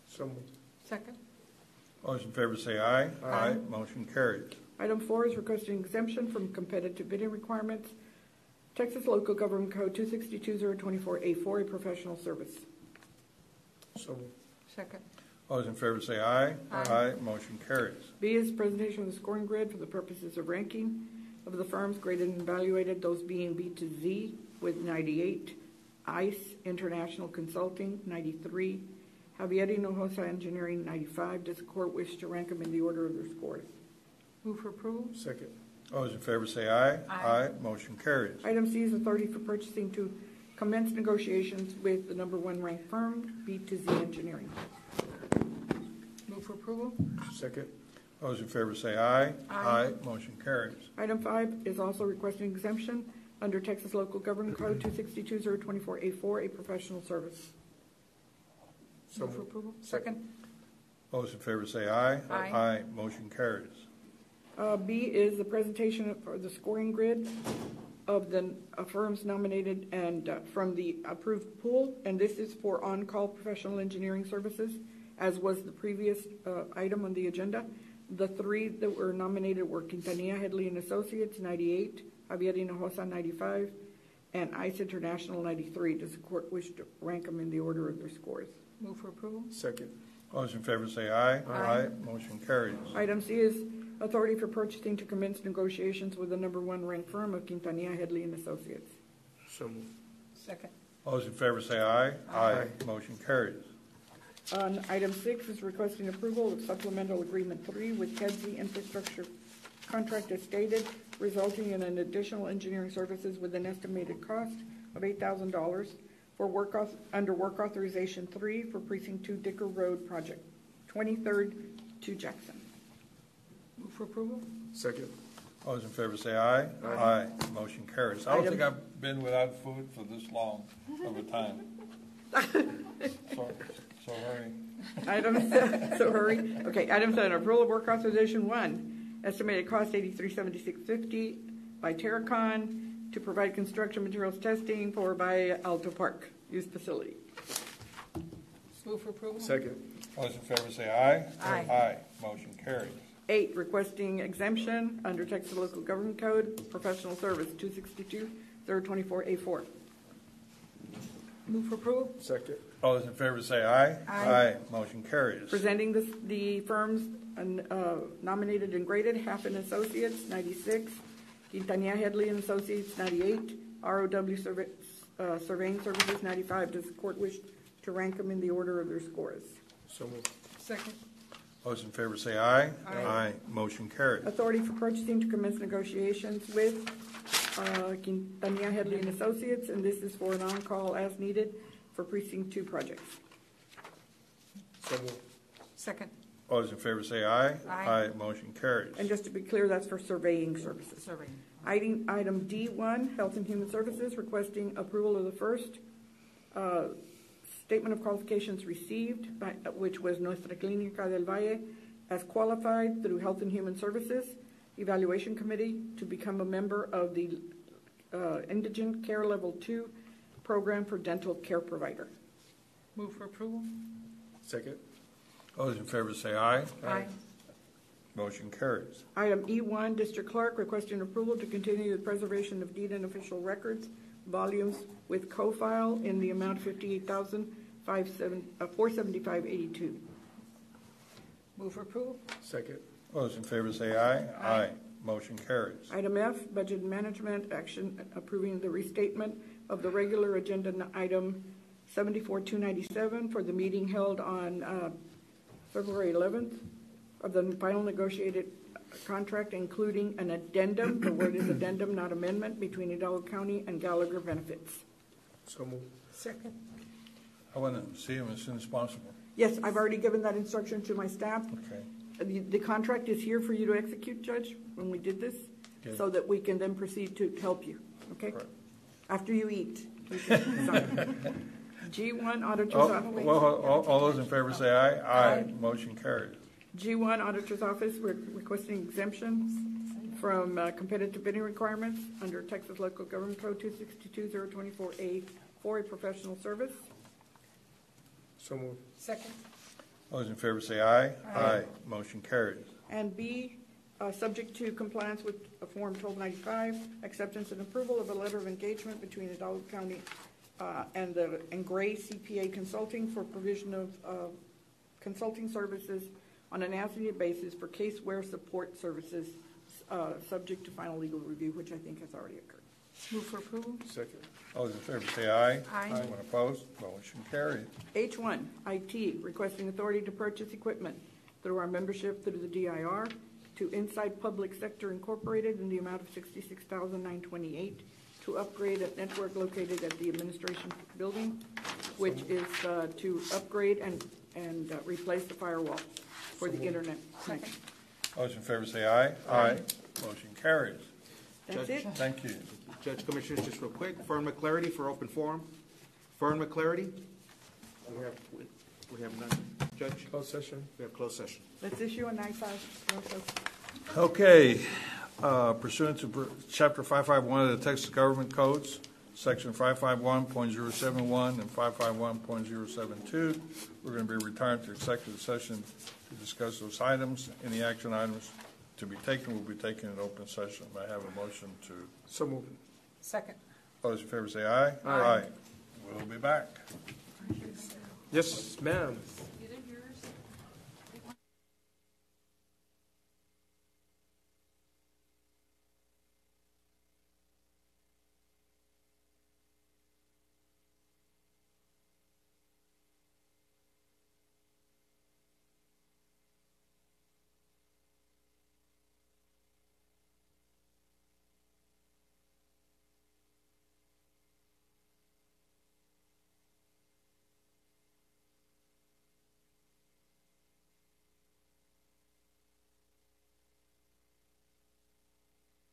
So moved. Second. Those in favor say aye. Aye. Motion carries. Item 4 is requesting exemption from competitive bidding requirements, Texas Local Government Code 262-024A4, a professional service. So moved. Second. Those in favor say aye. Aye. Motion carries. B is presentation of the scoring grid for the purposes of ranking of the firms graded and evaluated, those being B to Z with 98, ICE International Consulting 93, Javier Hinojosa Engineering 95. Does the court wish to rank them in the order of their scores? Move for approval. Second. Those in favor say aye. Aye. Motion carries. Item C is authority for purchasing to commence negotiations with the number 1 ranked firm, B to Z Engineering. Move for approval. Second. Those in favor say aye. Aye. Motion carries. Item 5 is also requesting exemption under Texas Local Government Code 262-024A4, a professional service. So Move for moved. approval. Second. Those in favor say aye. Aye. Motion carries. B is the presentation for the scoring grid of the firms nominated and from the approved pool, and this is for on-call professional engineering services, as was the previous item on the agenda. The 3 that were nominated were Quintanilla, Headley and Associates, 98, Javier Hinojosa, 95, and ICE International, 93. Does the court wish to rank them in the order of their scores? Move for approval. Second. Those in favor say aye. Aye. Motion carries. Item C is authority for purchasing to commence negotiations with the number 1 ranked firm of Quintanilla, Headley and Associates. So moved. Second. Those in favor say aye. Aye. Motion carries. On item 6 is requesting approval of supplemental agreement 3 with Kedzie Infrastructure contract as stated, resulting in an additional engineering services with an estimated cost of $8,000 for under work authorization 3 for Precinct 2 Dicker Road project, 23rd to Jackson. Move for approval. Second. All those in favor say aye. Aye. Motion carries. I don't think I've been without food for this long of a time. So hurry. Okay, item 7, approval of work authorization 1, estimated cost $8376.50 by Terracon to provide construction materials testing for by Alto Park Youth Facility. Move for approval. Second. All those in favor say aye. Aye. Aye. Motion carries. 8, requesting exemption under Texas Local Government Code, professional service 262-024A4. Move for approval. Second. All those in favor say aye. Aye. Motion carries. Presenting the firms nominated and graded, Half and Associates, 96, Quintanilla Headley and Associates, 98, ROW Surveying Services, 95. Does the court wish to rank them in the order of their scores? So moved. Second. All those in favor say aye. Aye. Motion carries. Authority for purchasing to commence negotiations with Quintanilla Headley and Associates, and this is for an on-call as needed for Precinct 2 projects. So moved. Second. All those in favor say aye. Aye. Motion carries. And just to be clear, that's for surveying services. Surveying. Item D1, Health and Human Services, requesting approval of the first statement of qualifications received, which was Nuestra Clínica del Valle, as qualified through Health and Human Services Evaluation Committee to become a member of the Indigent Care Level 2 program for dental care provider. Move for approval. Second. All those in favor say aye. Aye. Motion carries. Item E1, District Clerk requesting approval to continue the preservation of deed and official records volumes with co-file in the amount of $58,475.82. Move for approval. Second. All those in favor say aye. Aye. Motion carries. Item F, Budget Management Action approving the restatement of the regular agenda item 74-297 for the meeting held on February 11th of the final negotiated contract, including an addendum, the word is addendum, not amendment, between Hidalgo County and Gallagher Benefits. So moved. Second. I want to see him as soon as possible. Yes, I've already given that instruction to my staff. Okay. The contract is here for you to execute, Judge, when we did this, Okay. so that we can then proceed to help you, okay? Correct. After you eat. G1 Auditor's Office. All those in favor say aye. Aye. Motion carries. G1 Auditor's Office, we're requesting exemptions from competitive bidding requirements under Texas Local Government Code 262-024A for a professional service. So moved. Second. All those in favor say aye. Aye. Motion carries. And B, subject to compliance with Form 1295, acceptance and approval of a letter of engagement between Hidalgo County and Gray CPA Consulting for provision of consulting services on an as-needed basis for caseware support services, subject to final legal review, which I think has already occurred. Move for approval. Second. All those in favor say aye. Aye. Anyone opposed? Motion carries. H1, IT, requesting authority to purchase equipment through our membership through the DIR to Inside Public Sector Incorporated in the amount of $66,928 to upgrade a network located at the administration building, which is to upgrade and replace the firewall for the internet. Second. All those in favor say aye. Aye. Motion carries. That's it. Thank you. Judge, Commissioners, just real quick, Fern McClarity for open forum. Fern McClarity? We have none. Judge? Closed session. We have closed session. Let's issue a nice Okay. Pursuant to Chapter 551 of the Texas Government Codes, Section 551.071 and 551.072, we're going to be retiring to executive session to discuss those items. Any action items to be taken will be taken in open session. May I have a motion to? So moved. Second. All those in favor say aye. Aye. We'll be back. Yes, ma'am.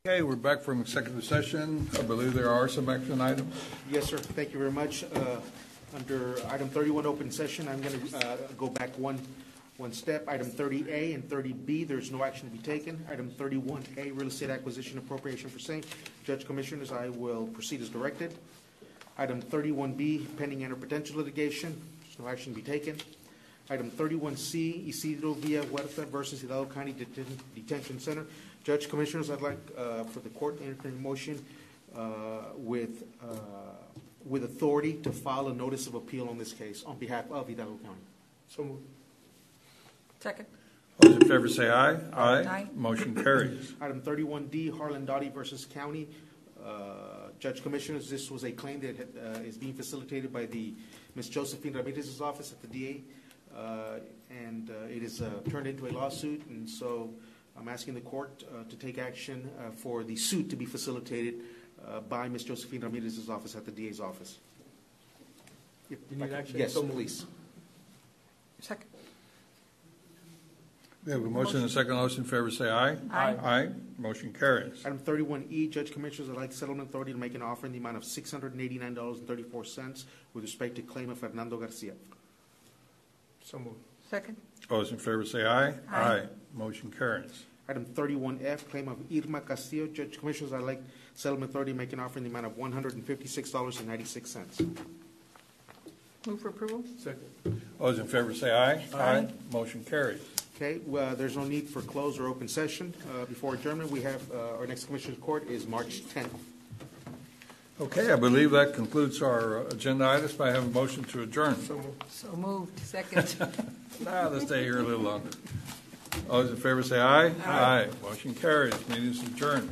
Okay, we're back from executive session. I believe there are some action items. Yes, sir. Thank you very much. Under item 31, open session, I'm going to go back one step. Item 30A and 30B, there's no action to be taken. Item 31A, real estate acquisition appropriation for same. Judge Commissioners, I will proceed as directed. Item 31B, pending and or potential litigation, there's no action to be taken. Item 31C, Isidro Villa Huerta versus Hidalgo County Detention Center. Judge Commissioners, I'd like for the court to enter a motion with authority to file a notice of appeal on this case on behalf of Hidalgo County. So moved. Second. Those in favor say aye. Aye. Motion carries. Item 31D, Harlan Dottie versus County. Judge Commissioners, this was a claim that is being facilitated by the Ms. Josephine Ramirez's office at the DA, and it is turned into a lawsuit, and so I'm asking the court to take action for the suit to be facilitated by Ms. Josephine Ramirez's office at the DA's office. You need action? Yes, please. Second. We have a motion and a second. Those in favor say aye. Aye. Aye. Motion carries. Item 31E, Judge Commissioners, I'd like the settlement authority to make an offer in the amount of $689.34 with respect to claim of Fernando Garcia. So moved. Second. Those in favor say aye. Aye. Motion carries. Item 31F, claim of Irma Castillo. Judge Commissioners, I'd like settlement authority to make an offer in the amount of $156.96. Move for approval. Second. Those in favor say aye. Aye. Motion carries. Okay, well, there's no need for closed or open session. Before adjournment, we have our next Commissioners Court is March 10th. Okay, I believe that concludes our agenda items. May I have a motion to adjourn? So moved. Second. Let's stay here a little longer. Those in favor say aye. Aye. Motion carries. Meeting is adjourned.